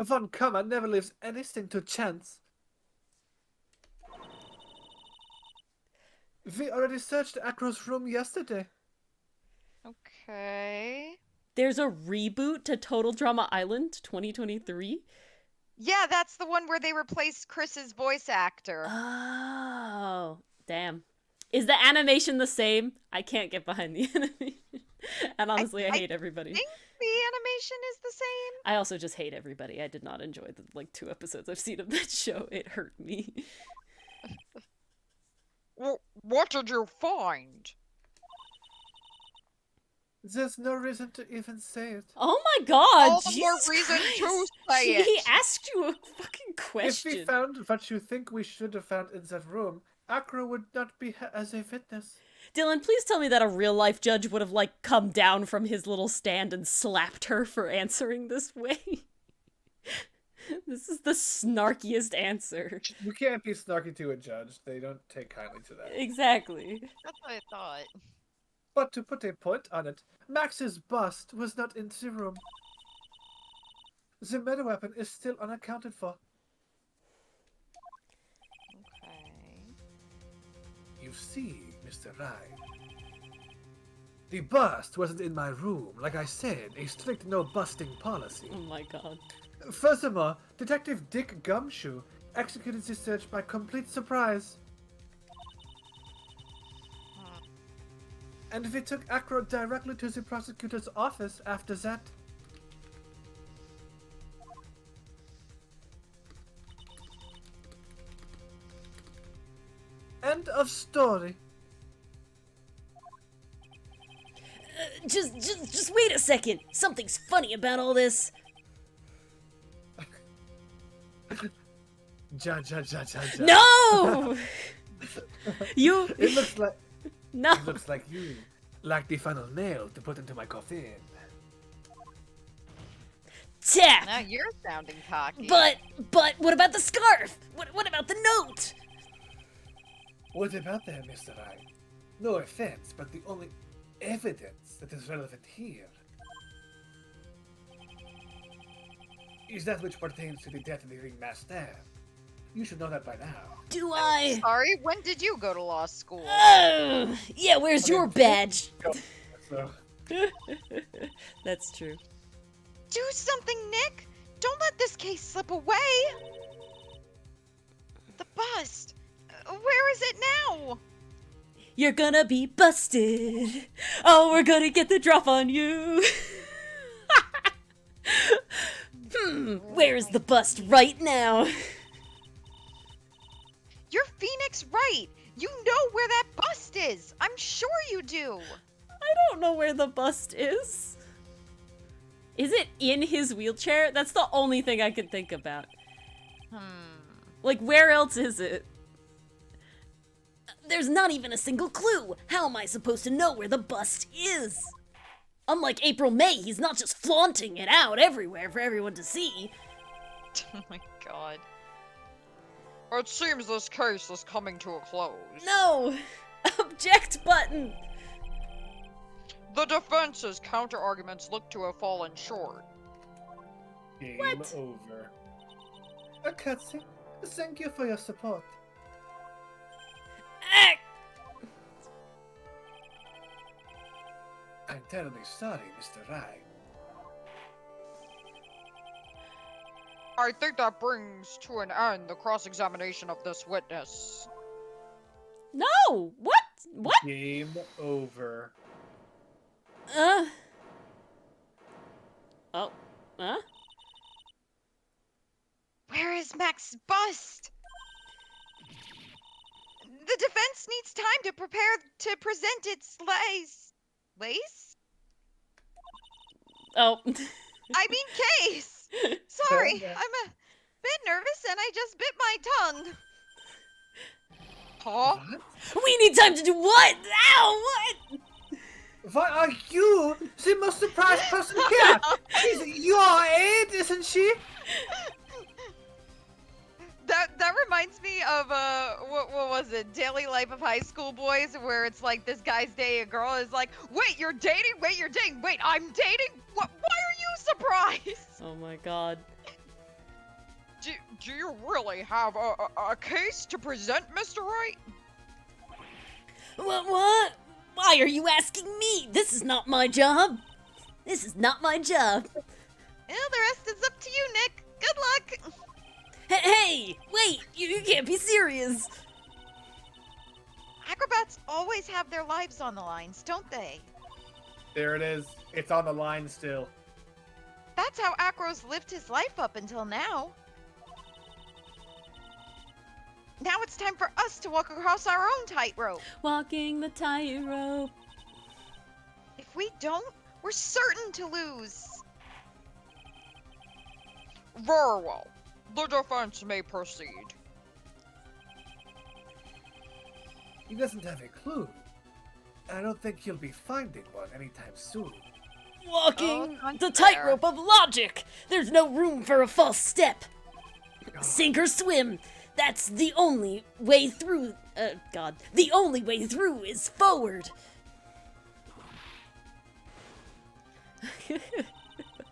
Von Karma never leaves anything to chance. We already searched Acro's room yesterday. Okay. There's a reboot to Total Drama Island 2023. Yeah, that's the one where they replaced Chris's voice actor. Oh, damn. Is the animation the same? I can't get behind the animation. And honestly, I hate everybody. I think the animation is the same. I also just hate everybody. I did not enjoy the like 2 episodes I've seen of that show. It hurt me. Well, what did you find? There's no reason to even say it. Oh my god! All the more Jesus reason Christ. to say He it. asked you a fucking If question. we found what you think we should have found in that room, Acro would not be as a witness. Dylan, please tell me that a real life judge would have like come down from his little stand and slapped her for answering this way. This is the snarkiest answer. You can't be snarky to a judge. They don't take kindly to that. Exactly. That's what I thought. But to put a point on it, Max's bust was not in the room. The meta weapon is still unaccounted for. Okay. You see, Mr. Rai, the bust wasn't in my room. Like I said, a strict no busting policy. Oh my god. Furthermore, Detective Dick Gumshoe executed the search by complete surprise. And we took Acro directly to the prosecutor's office after that. End of story. Just wait a second. Something's funny about all this. Ja. No! You. It looks like No. it looks like you lack the final nail to put into my coffin. Tap. Now you're sounding cocky. But what about the scarf? What about the note? What about that, Mr. Rai? No offense, but the only evidence that is relevant here is that which pertains to the death of the ringmaster. You should know that by now. Do I? Sorry, when did you go to law school? Oh, yeah, where's your badge? So, That's true. Do something, Nick! Don't let this case slip away! The bust! Where is it now? You're gonna be busted. Oh, we're gonna get the drop on you. Where's the bust right now? You're Phoenix right. You know where that bust is. I'm sure you do. I don't know where the bust is. Is it in his wheelchair? That's the only thing I could think about. Like, where else is it? There's not even a single clue. How am I supposed to know where the bust is? Unlike April May, he's not just flaunting it out everywhere for everyone to see. Oh my god. It seems this case is coming to a close. No! Object button! The defense's counter-arguments look to have fallen short. Game What? over. A cutscene. Thank you for your support. Ah! I'm terribly sorry, Mr. Rye. I think that brings to an end the cross-examination of this witness. No! What? What? Game over. Oh. Where is Max's bust? The defense needs time to prepare to present its lace? Oh. I mean case! Sorry, I'm a bit nervous and I just bit my tongue. Huh? What? We need time to do what? Ow! What? What are you? The most surprised person here! She's your age, isn't she? That reminds me of what was it? Daily Life of High School Boys, where it's like this guy's dating a girl is like, wait, you're dating? Wait, you're dating? Wait, I'm dating? What? Why are you surprised? Oh my god. Do you really have a case to present, Mr. Wright? What? Why are you asking me? This is not my job. This is not my job. Well, the rest is up to you, Nick. Good luck. Hey, wait, you can't be serious. Acrobats always have their lives on the lines, don't they? There it is. It's on the line still. That's how Acro's lived his life up until now. Now it's time for us to walk across our own tightrope. Walking the tightrope. If we don't, we're certain to lose. Very well. The defense may proceed. He doesn't have a clue. I don't think he'll be finding one anytime soon. Walking Oh, the tightrope of logic. There's no room for a false step. Sink or swim. That's the only way through. The only way through is forward.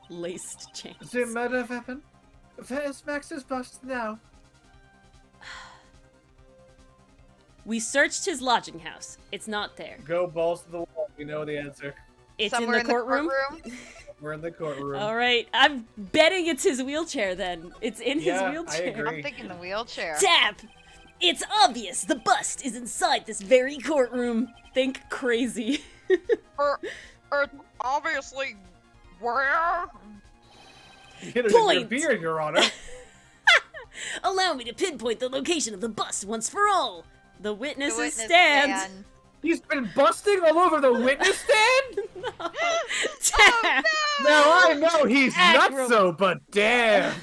Laced chance. The murder weapon? Where's Max's bust now? We searched his lodging house. It's not there. Go balls to the wall. We know the answer. It's Somewhere in the courtroom. We're in the courtroom. All right, I'm betting it's his wheelchair then. It's in his Yeah, I wheelchair. agree. I'm thinking the wheelchair. Tap! It's obvious the bust is inside this very courtroom. Think crazy. Obviously, where? Hit her with Point. your beer, Your Honor. Allow me to pinpoint the location of the bust once for all. The witnesses The witness stand. He's been busting all over the witness stand? Tap! Now I know he's Acro. nutso, but damn.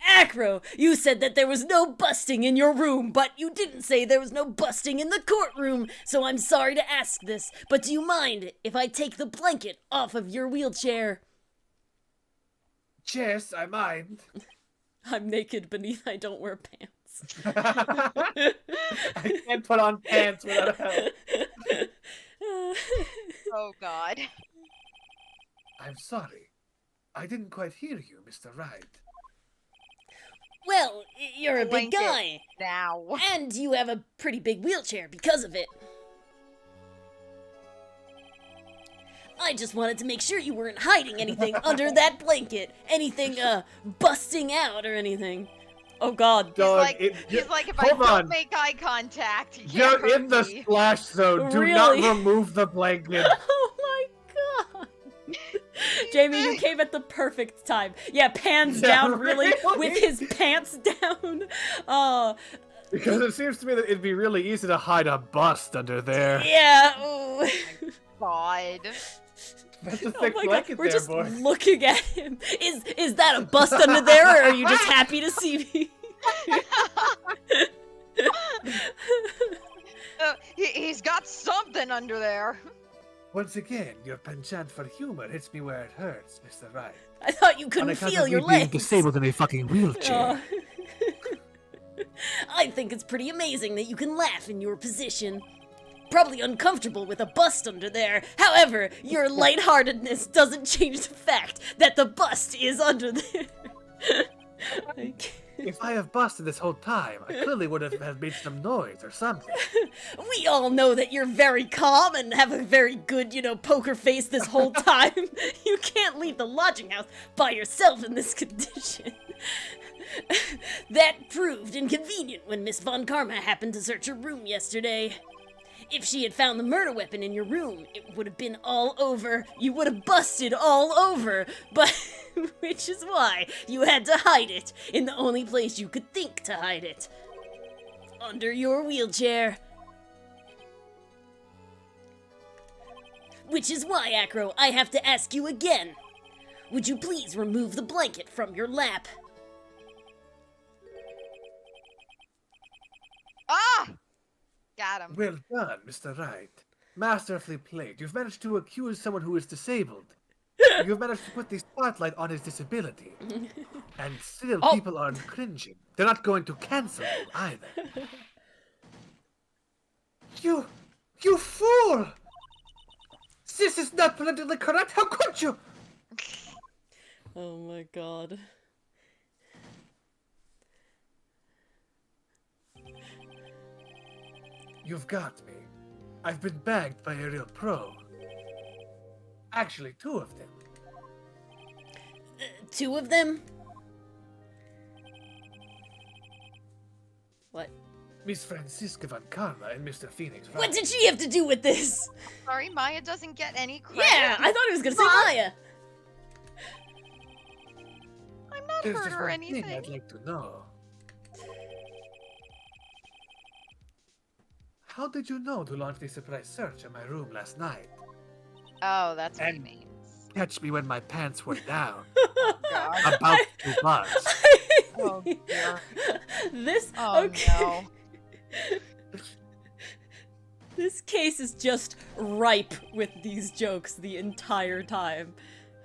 Acro, you said that there was no busting in your room, but you didn't say there was no busting in the courtroom, so I'm sorry to ask this, but do you mind if I take the blanket off of your wheelchair? Yes, I mind. I'm naked beneath I don't wear pants. I can't put on pants without help. Oh God. I'm sorry. I didn't quite hear you, Mr. Wright. Well, you're a big Blanket. guy, Now. and you have a pretty big wheelchair because of it. I just wanted to make sure you weren't hiding anything under that blanket. Anything, busting out or anything. Oh god. Dog, He's like, if I hold don't on. make eye contact, you You're can't hurt in the me. splash zone. Do Really? not remove the blanket. Oh my god. Jamie, you came at the perfect time. Yeah, pans Yeah, down really really? with his pants down. Because it seems to me that it'd be really easy to hide a bust under there. Yeah. Ooh. God. That's a Oh thick my god, blanket we're there, just boy. looking at him. Is that a bust under there, or are you just happy to see me? He's got something under there. Once again, your penchant for humor hits me where it hurts, Mr. Right. I thought you On couldn't account feel of your me being legs. disabled in a fucking wheelchair. Oh. I think it's pretty amazing that you can laugh in your position. Probably uncomfortable with a bust under there. However, your lightheartedness doesn't change the fact that the bust is under there. If I have busted this whole time, I clearly would have made some noise or something. We all know that you're very calm and have a very good, poker face this whole time. You can't leave the lodging house by yourself in this condition. That proved inconvenient when Miss Von Karma happened to search your room yesterday. If she had found the murder weapon in your room, it would have been all over. You would have busted all over. But, which is why you had to hide it in the only place you could think to hide it. Under your wheelchair. Which is why, Acro, I have to ask you again. Would you please remove the blanket from your lap? Ah! Got him. Well done, Mr. Right. Masterfully played. You've managed to accuse someone who is disabled. You've managed to put the spotlight on his disability. And still people aren't cringing. They're not going to cancel you either. You fool! This is not politically correct. How could you? Oh my god. You've got me. I've been bagged by a real pro. Actually, two of them. Two of them? What? Miss Francisca Von Karma and Mr. Phoenix. What did she have to do with this? Sorry, Maya doesn't get any credit. Yeah, I thought he was gonna say Maya. I'm not There's hurt just or one anything. thing I'd like to know. How did you know to launch the surprise search in my room last night? Oh, that's what he And- means. Catch me when my pants were down. God. About to bust. Oh, dear. This Oh, okay. no. This case is just ripe with these jokes the entire time.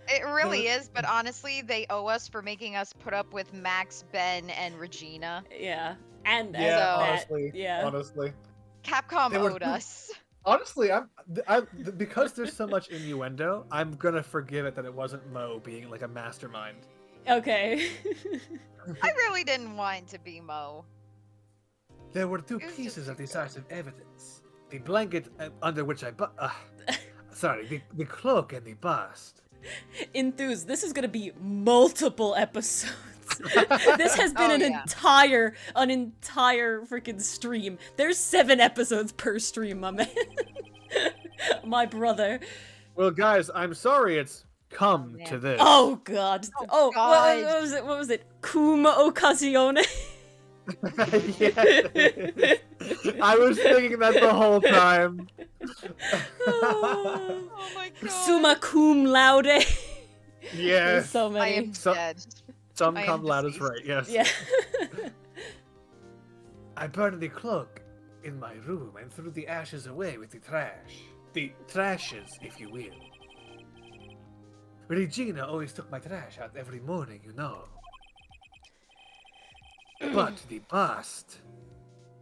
It really is, but honestly, they owe us for making us put up with Max, Ben, and Regina. Yeah. And Yeah, that, honestly. yeah. Honestly. Capcom They were owed too- us. Honestly, because there's so much innuendo, I'm gonna forgive it that it wasn't Mo being like a mastermind. Okay. I really didn't want it to be Mo. There were two It was pieces just of too decisive evidence. The blanket under which sorry, the cloak and the bust. Enthuse, this is gonna be multiple episodes. This has been Oh, an entire freaking stream. There's 7 episodes per stream, my man. My brother. Well, guys, I'm sorry it's come man. to this. Oh god. Oh, God. what was it? What was it? Cum occasione? Yeah. I was thinking that the whole time. Oh, Oh my god. summa cum laude. There's Yes. so I many. am So- dead. Some I am come loud is deceased. right, yes. Yeah. I burned the cloak in my room and threw the ashes away with the trash. The trashes, if you will. Regina always took my trash out every morning, you know. But the bust.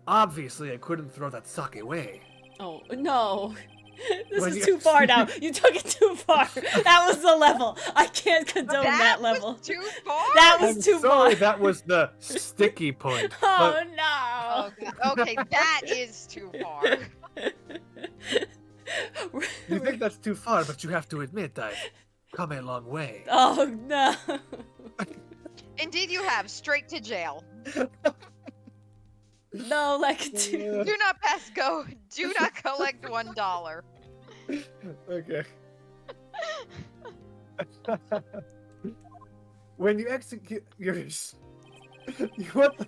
Obviously, I couldn't throw that sock away. Oh no. This When is you- too far now. You took it too far. That was the level. I can't condone that level. Was too far. That was I'm too sorry, far. that was the sticky point. Oh But no. Oh, God. Okay, that is too far. you think that's too far, but you have to admit I've come a long way. Oh no. Indeed, you have. Straight to jail. No, like Yeah. Do not pass go. Do not collect $1. Okay. When you execute your... What the...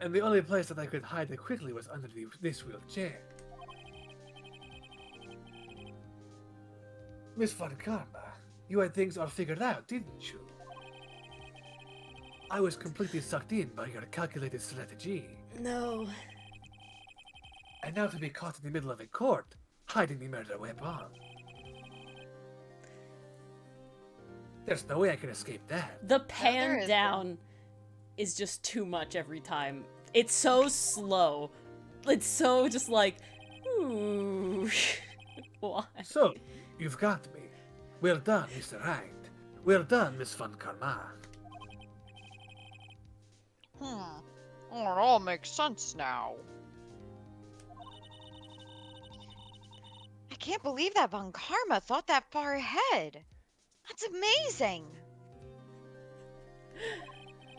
And the only place that I could hide it quickly was under this wheelchair. Miss Von Karma, you had things all figured out, didn't you? I was completely sucked in by your calculated strategy. No. And now to be caught in the middle of a court, hiding the murder weapon. There's no way I can escape that. The there pan is down is just too much every time. It's so slow. It's so just like, ooh. Why? So, you've got me. Well done, Mr. Right. Well done, Miss Von Karma. Oh, it all makes sense now. I can't believe that Von Karma thought that far ahead. That's amazing.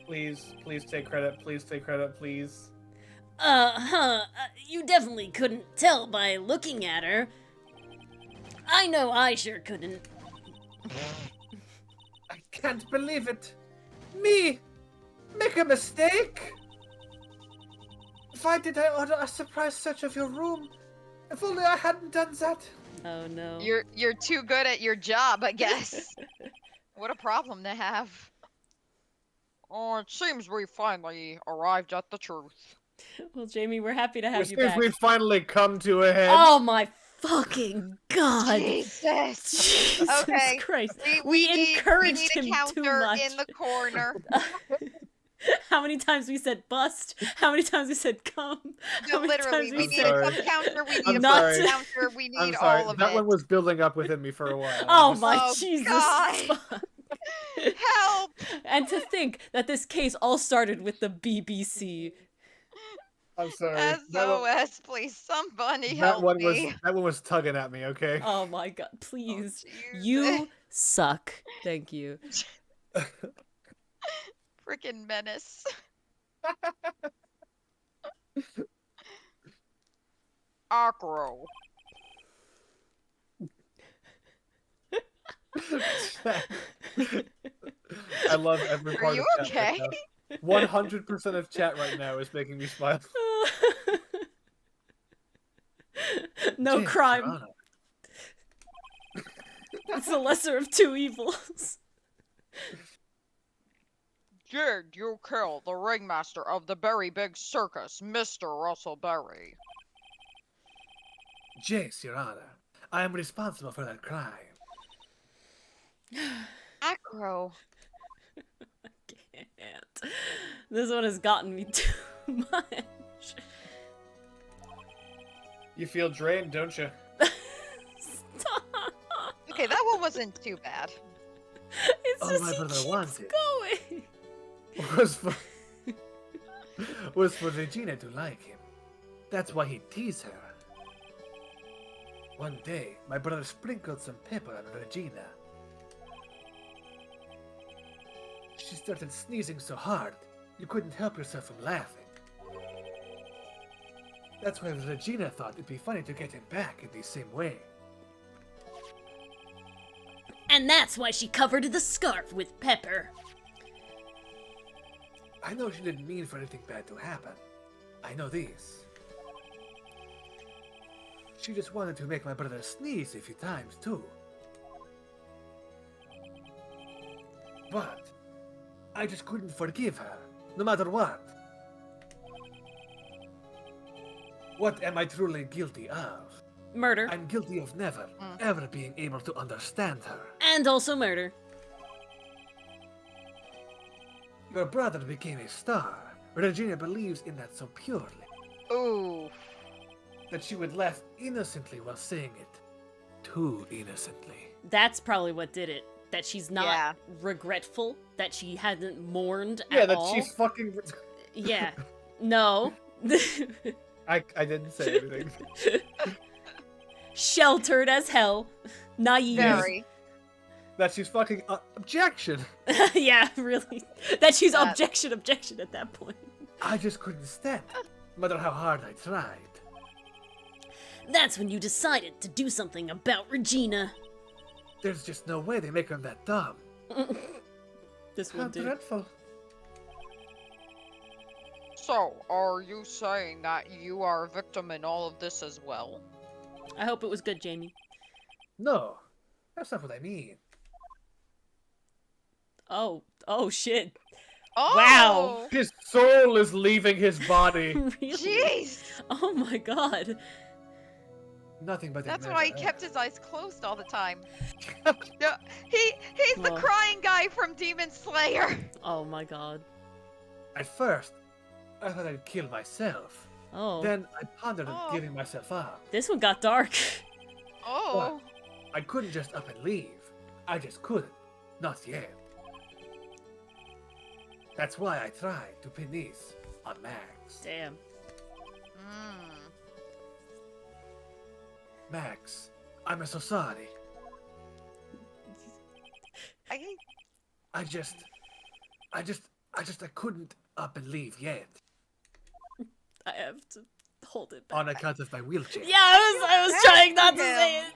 Please take credit. Please take credit, please. You definitely couldn't tell by looking at her. I know I sure couldn't. I can't believe it. Me? Make a mistake? Why did I order a surprise search of your room? If only I hadn't done that. Oh no. You're too good at your job, I guess. What a problem to have. Oh, it seems we finally arrived at the truth. Well, Jamie, we're happy to have It you seems back. we've finally come to a head. Oh my fucking god! Jesus. Jesus Okay, Christ! We encouraged need him a too counter much. in the corner. How many times we said bust? How many times we said come? How many Literally, times we we need said... a come counter, we need I'm a sorry. bus counter, we I'm need sorry, all of that it. one was building up within me for a while. Oh Just- my Oh, Jesus! God. Fuck. Help! And to think that this case all started with the BBC. I'm sorry. That one, SOS, please, somebody help me. that one was tugging at me, okay? Oh my god, please. Jesus. You suck. Thank you. Freaking menace. Acro. I love every Are part you of chat okay? right now. 100% of chat right now is making me smile. No James, crime. Your Honor. It's the lesser of two evils. Did you kill the ringmaster of the Berry Big Circus, Mr. Russell Berry? Jace, Your Honor. I am responsible for that crime. Acro. Can't. This one has gotten me too much. You feel drained, don't you? Stop. Okay, that one wasn't too bad. It's All just my he brother keeps wanted. going. was for Regina to like him. That's why he teased her. One day, my brother sprinkled some pepper on Regina. She started sneezing so hard, you couldn't help yourself from laughing. That's why Regina thought it'd be funny to get him back in the same way. And that's why she covered the scarf with pepper. I know she didn't mean for anything bad to happen. I know this. She just wanted to make my brother sneeze a few times, too. But I just couldn't forgive her, no matter what. What am I truly guilty of? Murder. I'm guilty of never, ever being able to understand her. And also murder. Your brother became a star. Regina believes in that so purely Ooh. that she would laugh innocently while saying it. Too innocently. That's probably what did it. That she's not Yeah. regretful. That she hasn't mourned Yeah, at that all. she's fucking. Yeah. No. I didn't say anything. Sheltered as hell. Naive. Very. That she's fucking objection. Yeah, really. That she's That- objection at that point. I just couldn't stand it, no matter how hard I tried. That's when you decided to do something about Regina. There's just no way they make her that dumb. This How one did. dreadful. So, are you saying that you are a victim in all of this as well? I hope it was good, Jamie. No, that's not what I mean. Oh shit. Oh! Wow. His soul is leaving his body. Really? Jeez! Oh my god. Nothing but That's imagine. why he kept his eyes closed all the time. Yeah, he's the Whoa. crying guy from Demon Slayer. Oh my god. At first, I thought I'd kill myself. Oh. Then I pondered on Oh. giving myself up. This one got dark. Oh. I couldn't just up and leave. I just couldn't. Not yet. That's why I tried to pin these on Max. Damn. Mm. Max, I'm so sorry. I couldn't up and leave yet. I have to hold it back. On account of my wheelchair. Yeah, I was trying not to say it.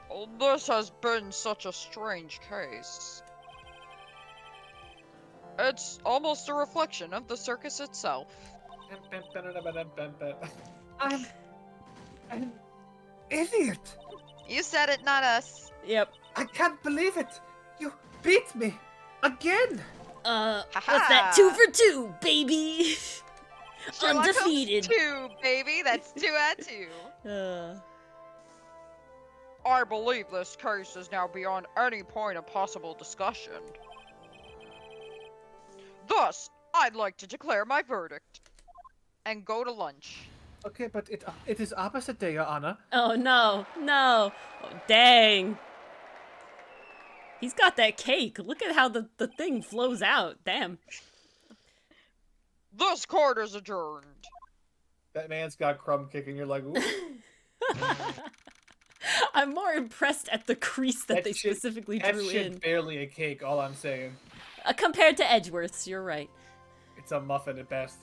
Well, this has been such a strange case. It's almost a reflection of the circus itself. I'm an idiot. You said it, not us. Yep. I can't believe it. You beat me again. What's that? 2 for 2, baby. Sherlock Holmes Undefeated. 2, baby. That's 2 out of 2. I believe this case is now beyond any point of possible discussion. Thus, I'd like to declare my verdict and go to lunch. Okay, but it is opposite day, Your Honor. Oh no, no. Oh, dang. He's got that cake. Look at how the thing flows out. Damn. This court is adjourned. That man's got crumb kicking. You're like, ooh. I'm more impressed at the crease that they specifically That drew shit in. barely a cake, all I'm saying. Compared to Edgeworth's, you're right. It's a muffin at best.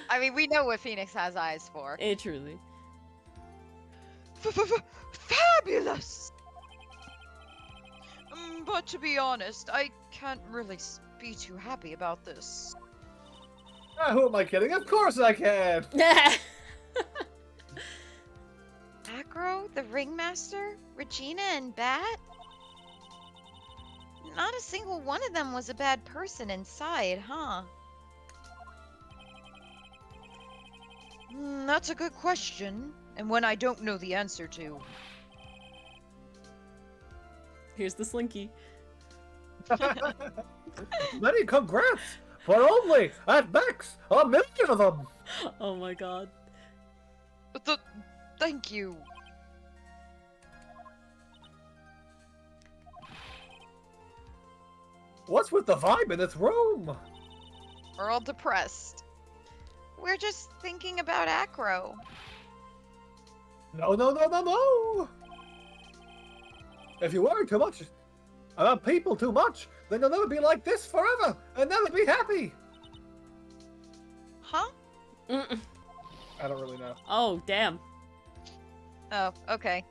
I mean, we know what Phoenix has eyes for. Truly. Fabulous! But to be honest, I can't really be too happy about this. Who am I kidding? Of course I can! Acro, the ringmaster, Regina, and Bat? Not a single one of them was a bad person inside, huh? That's a good question, and one I don't know the answer to. Here's the slinky. Many congrats! For only, at max, 1 million of them! Oh my god. Thank you. What's with the vibe in this room? We're all depressed. We're just thinking about Acro. No, no, no, no, no! If you worry too much about people too much, then you'll never be like this forever and never be happy! Huh? Mm-mm. I don't really know. Oh, damn. Oh, okay.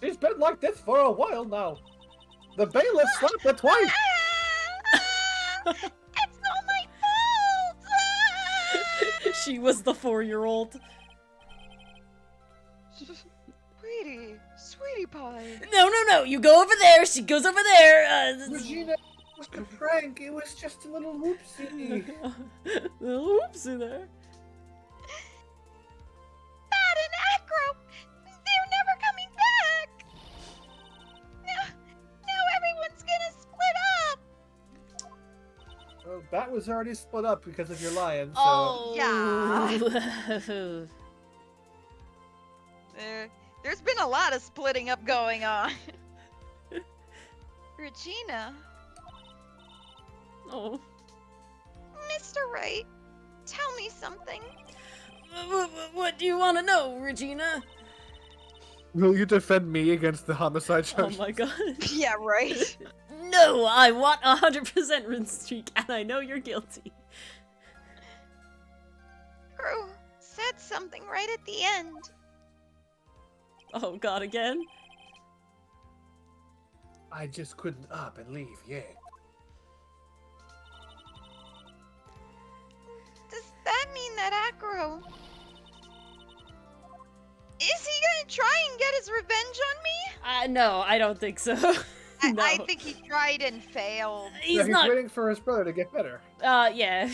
She's been like this for a while now. The bailiff slapped her twice! It's all my fault! She was the 4-year-old. Sweetie pie. No, you go over there. She goes over there. Regina, it was a prank. It was just a little whoopsie. Little whoopsie there. Bat and Acro! They're never coming back! Now everyone's gonna split up! Well, that was already split up because of your lion, so... Oh. There's been a lot of splitting up going on. Regina, Oh. Mr. Wright, tell me something. What do you want to know, Regina? Will you defend me against the homicide Oh charge? my god. Yeah, right. No, I want 100% rin streak, and I know you're guilty. Crew said something right at the end. Oh god, again? I just couldn't up and leave yet. Does that mean that Acro... Is he gonna try and get his revenge on me? No, I don't think so. No. I think he tried and failed. He's He's not. waiting for his brother to get better. Yeah.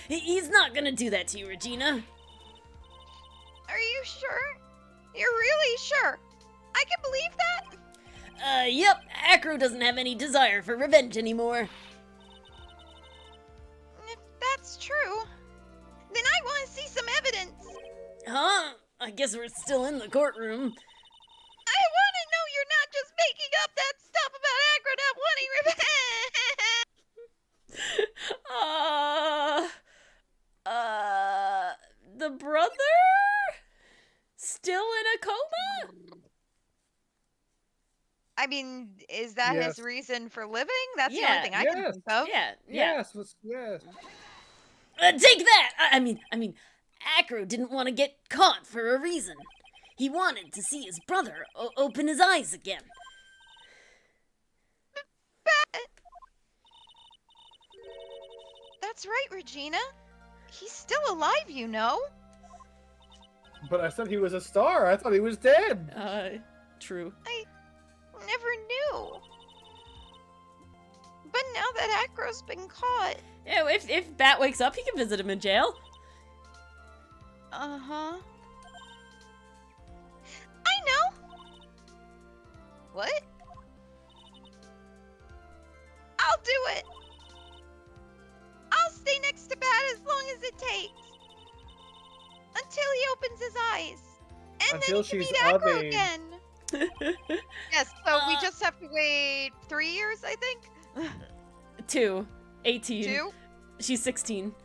He's not gonna do that to you, Regina. Are you sure? You're really sure? I can believe that? Yep. Acro doesn't have any desire for revenge anymore. If that's true, then I want to see some evidence. Huh? I guess we're still in the courtroom. I want to know you're not just making up that stuff about Acro not wanting revenge. The brother? Still in a coma? I mean, is that Yes. his reason for living? That's the Yeah. only thing I can Yes. think of. Yeah. Yes. Take that! I mean, Acro didn't want to get caught for a reason. He wanted to see his brother open his eyes again. That's right, Regina. He's still alive, you know. But I said he was a star. I thought he was dead. True. I never knew. But now that Acro's been caught... Yeah, if Bat wakes up, he can visit him in jail. Uh-huh. I know! What? I'll do it! I'll stay next to Bat as long as it takes. Until he opens his eyes. And Until then he she's can meet of Acro age. again. Yes, so we Uh, just have to wait 3 years, I think? 2. 18. 2? She's 16.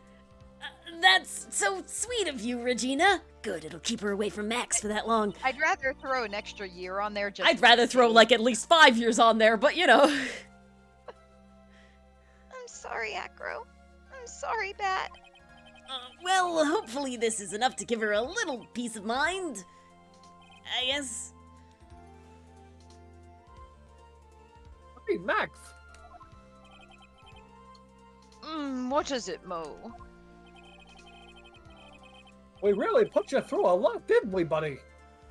That's so sweet of you, Regina. Good, it'll keep her away from Max for that long. I'd rather throw an extra year on there just... I'd rather throw like at least 5 years on there, but you know. I'm sorry, Acro. I'm sorry, Bat. Well, hopefully this is enough to give her a little peace of mind. I guess. Hey, Max. What is it, Mo? We really put you through a lot, didn't we, buddy?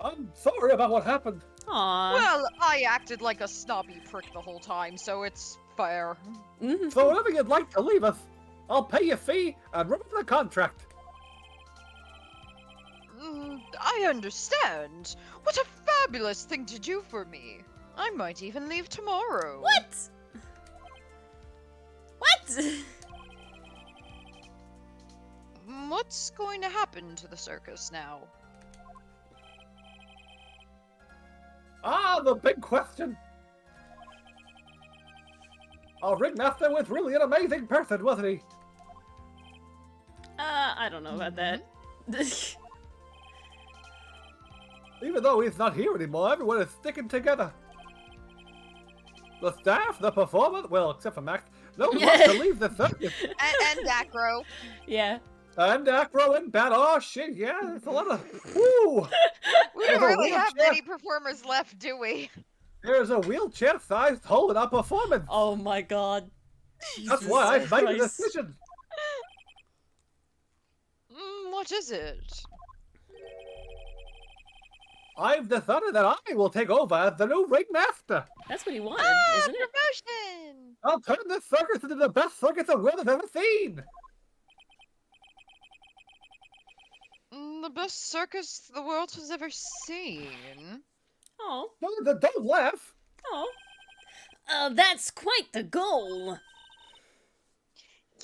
I'm sorry about what happened. Aww. Well, I acted like a snobby prick the whole time, so it's fair. Mhm. So whenever you'd like to leave us, I'll pay your fee and remember the contract. I understand. What a fabulous thing to do for me. I might even leave tomorrow. What? What? What's going to happen to the circus now? Ah, the big question. Our ringmaster was really an amazing person, wasn't he? I don't know about that. Even though he's not here anymore, everyone is sticking together. The staff, the performers, well, except for Max, no one wants to leave the circus. And Acro. Yeah. And Acro and Bat, oh shit, yeah, it's a lot of, woo! We There's don't a really have wheelchair. many performers left, do we? There's a wheelchair-sized hole in our performance. Oh my god. That's Jesus why I made the Christ. decision. What is it? I've decided that I will take over as the new ringmaster. That's what he wanted, Ah, isn't it? promotion! I'll turn this circus into the best circus the world has ever seen. The best circus the world has ever seen. Oh. No, don't laugh. Oh. That's quite the goal.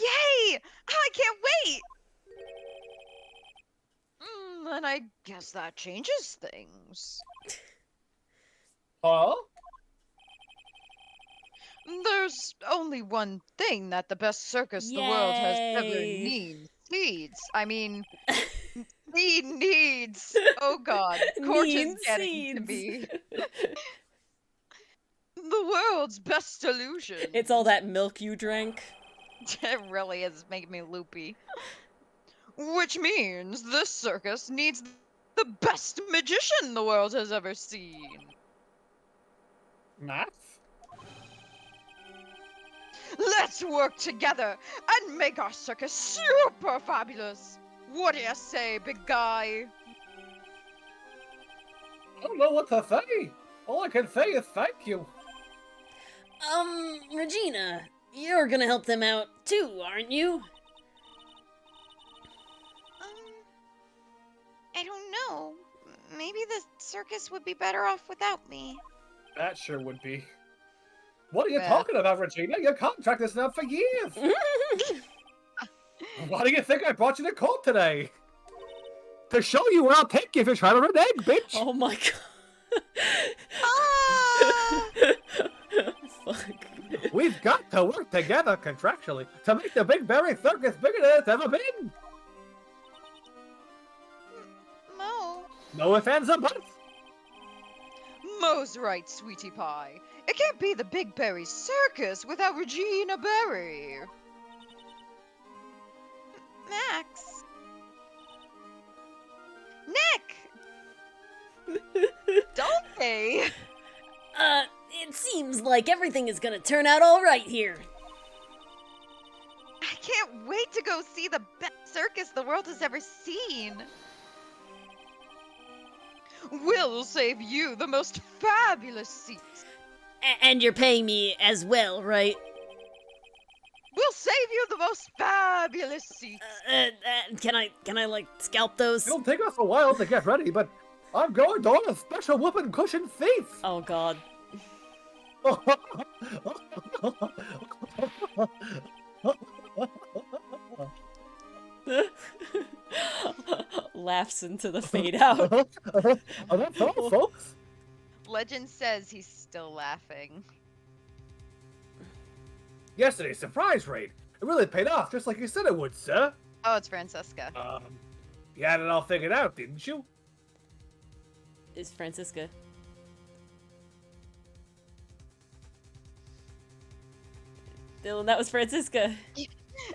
Yay! I can't wait! And I guess that changes things. Huh? There's only one thing that the best circus the world has ever Yay. needs. I mean, needs. Oh god, Court is Needs getting to seeds. me. The world's best illusion. It's all that milk you drank. It really is making me loopy. Which means this circus needs the the best magician the world has ever seen. Math? Let's work together and make our circus super fabulous. What do you say, big guy? I don't know what to say. All I can say is thank you. Regina, you're gonna help them out too, aren't you? I don't know. Maybe the circus would be better off without me. That sure would be. What are you Yeah. talking about, Regina? Your contract is up for years. Why do you think I brought you to court today? To show you where I'll take you if you're trying to renege, bitch. Oh my god. Ah! Fuck. We've got to work together contractually to make the Big Berry Circus bigger than it's ever been. Mo. No ifs, ands, or buts. Mo's right, sweetie pie. It can't be the Big Berry Circus without Regina Berry. Max. Nick! Don't they? It seems like everything is gonna turn out alright here. I can't wait to go see the best circus the world has ever seen. We'll save you the most fabulous seats. And you're paying me as well, right? We'll save you the most fabulous seats. Can I like scalp those? It'll take us a while to get ready, but I'm going to order a special whooping cushion seats. Oh god. Laughs into the fade out. That's all, folks. Legend says he's still laughing. Yesterday's surprise raid. It really paid off, just like you said it would, sir. Oh, it's Francesca. You had it all figured out, didn't you? Is Francisca. Dylan, that was Francisca.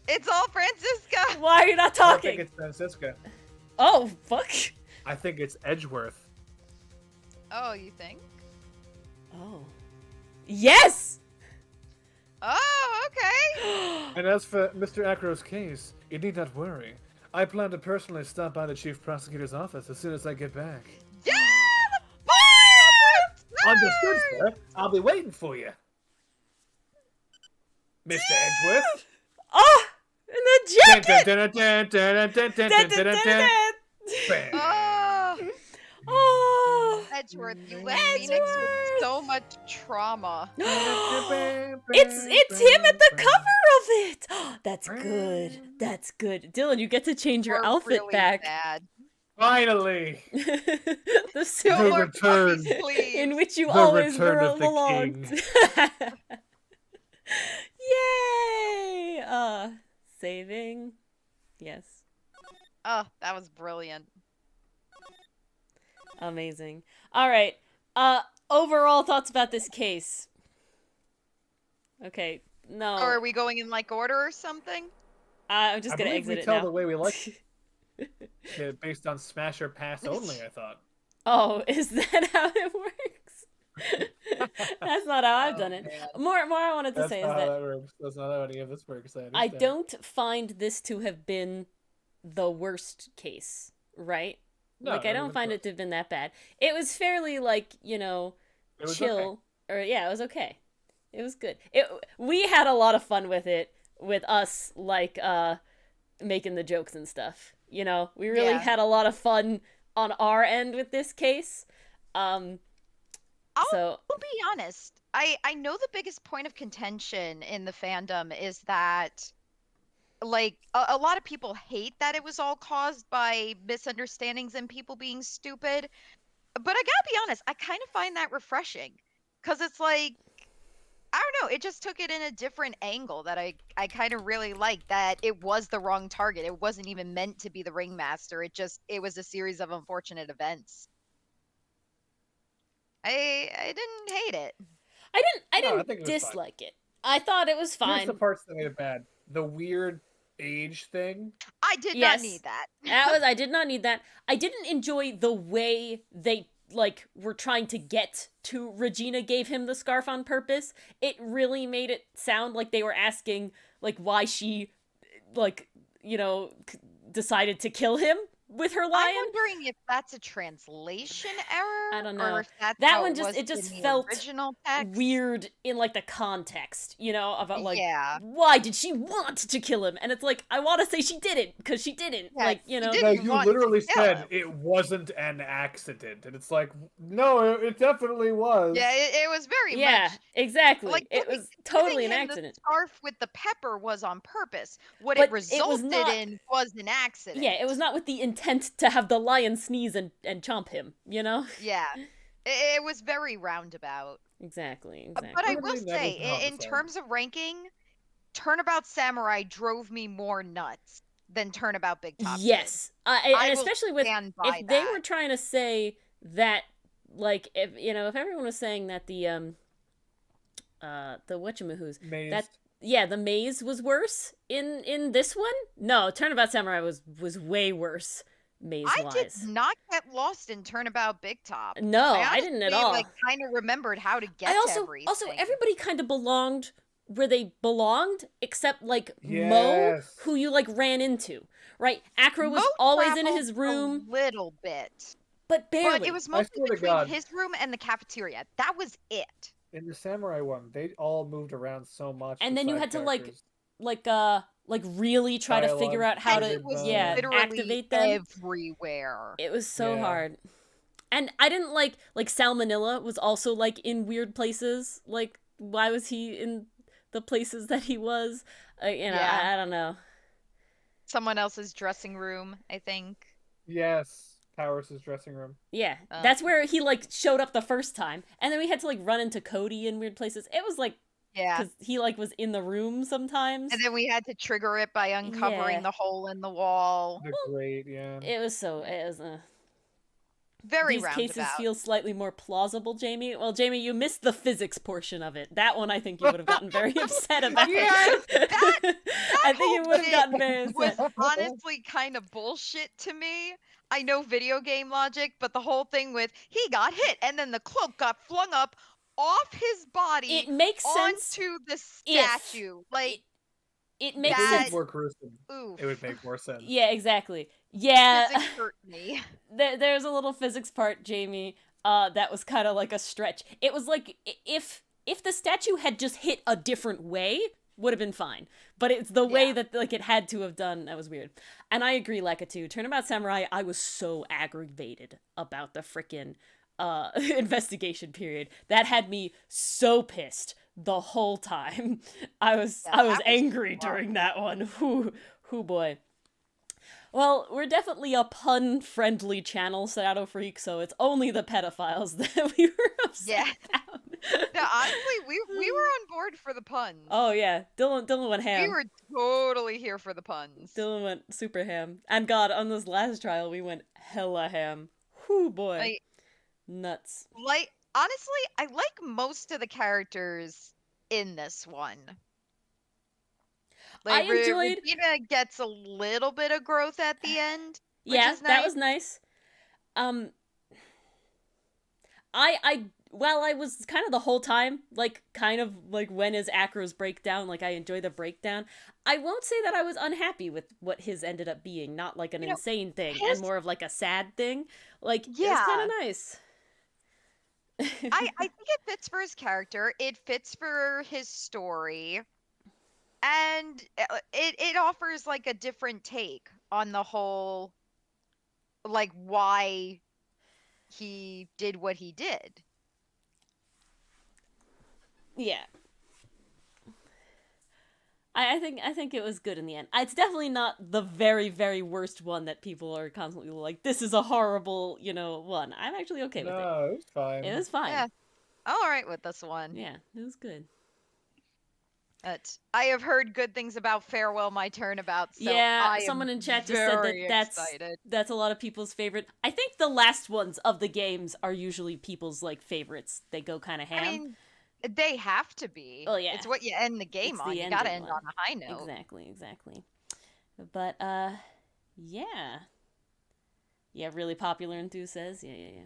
It's all Francisca. Why are you not I think talking? it's Francisca. Oh, fuck. I think it's Edgeworth. Oh, you think? Oh. Yes! Oh, okay. And as for Mr. Acro's case, you need not worry. I plan to personally stop by the chief prosecutor's office as soon as I get back. Yeah! The fire! Understood, sir. I'll be waiting for you. Mr. Edgeworth? Oh! And the jacket! Bam. Oh, Oh! Edgeworth, you left Phoenix with so much trauma. It's him at the cover of it! That's good. That's good. Dylan, you get to change your We're outfit really back. Sad. Finally! The No suit more return. puppies, please. in which you The always return of the belonged. Yay! Saving. Yes. Oh, that was brilliant. Amazing. All right. Overall thoughts about this case. Okay. No. Or are we going in like order or something? I'm just I gonna believe we exit it tell now. the way we like it based on smash or pass only, I thought. Oh, is that how it works? That's not how I've done it. More I wanted to That's say is not how that that works. That's not how any of this works. I I understand. don't find this to have been the worst case, right? No, like I I don't mean, find of it to have been that bad. It was fairly like, It was chill. Or yeah, it was okay. It was good. We had a lot of fun with it, with us like making the jokes and stuff. We really Yeah. had a lot of fun on our end with this case. So I'll be honest. I know the biggest point of contention in the fandom is that, like, a lot of people hate that it was all caused by misunderstandings and people being stupid. But I gotta be honest, I kind of find that refreshing. Because it's like, I don't know, it just took it in a different angle that I kind of really liked, that it was the wrong target. It wasn't even meant to be the ringmaster. It was a series of unfortunate events. I didn't hate it. I No, I didn't think it was fine. dislike it. I thought it was Here's fine. the parts that made it bad. The weird age thing. I did Yes. not need that. I did not need that. I didn't enjoy the way they like were trying to get to Regina gave him the scarf on purpose. It really made it sound like they were asking like why she like, decided to kill him with her I'm lion. wondering if that's a translation error. I don't know. Or if that's That how one it was it just in the felt original text. weird in like the context, about like Yeah. why did she want to kill him? And it's like I want to say she didn't because she didn't. Yeah, like, she No, didn't you want to literally kill said him. it wasn't an accident, and it's like, no, it definitely was. Yeah, it was very Yeah, much exactly. like It was totally an giving him accident. The scarf with the pepper was on purpose. What But it it was resulted not- in was an accident. Yeah, it was not with the intent to have the lion sneeze and chomp him, Yeah, it was very roundabout. Exactly. But I will Totally say, never in homicide. terms of ranking, Turnabout Samurai drove me more nuts than Turnabout Big Top. Yes, I and will especially with stand by if they that. were trying to say that, like, if everyone was saying that the whatchamahoos Maze. that the maze was worse in this one. No, Turnabout Samurai was way worse maze I wise. did not get lost in Turnabout Big Top. No, I didn't at honestly, all. Like, kind of remembered how to get I to also everything. everybody kind of belonged where they belonged, except like Mo, Yes. who you like ran into, right? Acro was Mo always in traveled his room, a little bit, but barely. but it was I mostly swear to between God. his room and the cafeteria. That was it. In the samurai one, they all moved around so much. And the then you side had to characters. like really try to figure out how Teddy to was literally activate them. everywhere. It was so Yeah. hard. And I didn't like Salmonella was also like in weird places. Like why was he in the places that he was? Yeah. I don't know. Someone else's dressing room, I think. Yes, Powers' dressing room. Yeah, that's where he like showed up the first time, and then we had to like run into Cody in weird places. It was like Yeah. because he like was in the room sometimes. And then we had to trigger it by uncovering Yeah. the hole in the wall. The great, yeah. It was Very these roundabout. cases feel slightly more plausible, Jamie. Well, Jamie, you missed the physics portion of it. That one I think you would have gotten very upset about. Yes, I think you whole would have gotten bit very was upset. honestly kind of bullshit to me. I know video game logic, but the whole thing with he got hit and then the cloak got flung up off his body It makes sense onto the if statue. Like, it If makes it was sense. more gruesome, oof. it would make more sense. Yeah, exactly. Yeah, Physics hurt me. there's a little physics part, Jamie. That was kind of like a stretch. It was like if the statue had just hit a different way, would have been fine. But it's the way that like it had to have done that was weird. And I agree, Lekka, Turnabout Samurai, I was so aggravated about the frickin' investigation period. That had me so pissed the whole time. I was angry during that one. Whoo boy. Well, we're definitely a pun-friendly channel, Shadow Freak, so it's only the pedophiles that we were upset about. No, honestly, we were on board for the puns. Oh yeah, Dylan went ham. We were totally here for the puns. Dylan went super ham. And God, on this last trial, we went hella ham. Whoo boy. Like, Nuts. like, honestly, I like most of the characters in this one. I enjoyed- Regina gets a little bit of growth at the end. Which Yeah, is that nice. was nice. Well, I was kind of the whole time, like, kind of, like, when is Acro's breakdown, like, I enjoy the breakdown. I won't say that I was unhappy with what his ended up being, not, like, an insane thing, and more of, like, a sad thing. Like, it was kind of nice. I think it fits for his character. It fits for his story. And it offers, like, a different take on the whole, like, why he did what he did. Yeah. I think it was good in the end. It's definitely not the very, very worst one that people are constantly like, this is a horrible, one. I'm actually okay with it. No, it was fine. It was fine. Yeah. I'm alright with this one. Yeah, it was good. But I have heard good things about Farewell My Turnabout, so yeah, I someone am in chat just said that very excited. that's a lot of people's favorite. I think the last ones of the games are usually people's like favorites. They go kind of ham. I mean, they have to be. Oh, yeah. It's what you end the game It's on. the You gotta ending end one. on a high note. Exactly. But yeah. Yeah, really popular, Enthuse says. Yeah.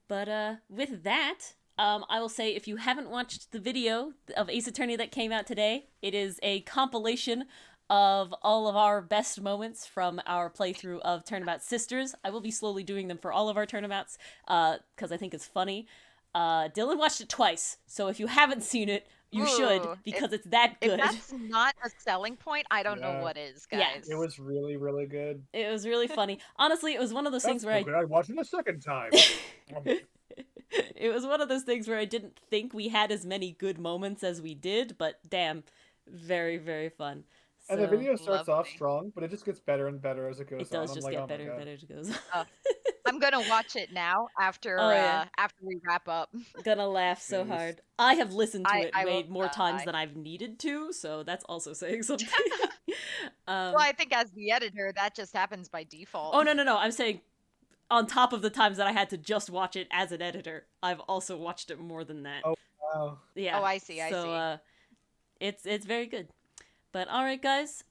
But with that, I will say if you haven't watched the video of Ace Attorney that came out today, it is a compilation of all of our best moments from our playthrough of Turnabout Sisters. I will be slowly doing them for all of our turnabouts, because I think it's funny. Dylan watched it twice, so if you haven't seen it, you should, Ooh, because it's that If good. that's not a selling point, I don't know Yeah. what is, Yeah. guys. It was really, really good. It was really funny. Honestly, it was one of those That's things where so good. I'd watch it a second time. It was one of those things where I didn't think we had as many good moments as we did, but damn, very, very fun. And the So, video starts off Lovely. strong, but it just gets better and better as it goes it does on. just I'm like, get oh better my and god. better as it goes on. I'm gonna watch it now after Oh, yeah. after we wrap up. Gonna laugh so Jeez. hard. I have listened to it I way will more times die. than I've needed to, so that's also saying something. Well, I think as the editor, that just happens by default. Oh, no. I'm saying on top of the times that I had to just watch it as an editor, I've also watched it more than that. Oh, wow. Yeah. Oh, I see. So, it's very good. But alright, guys,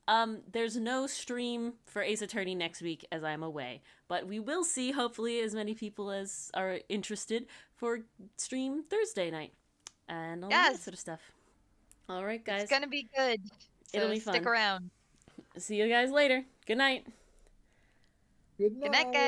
there's no stream for Ace Attorney next week as I'm away. But we will see, hopefully, as many people as are interested for stream Thursday night. And all that Yes. sort of stuff. Alright, guys. It's gonna be good. So It'll be stick fun. around. See you guys later. Good night. Good night. Good night, guys.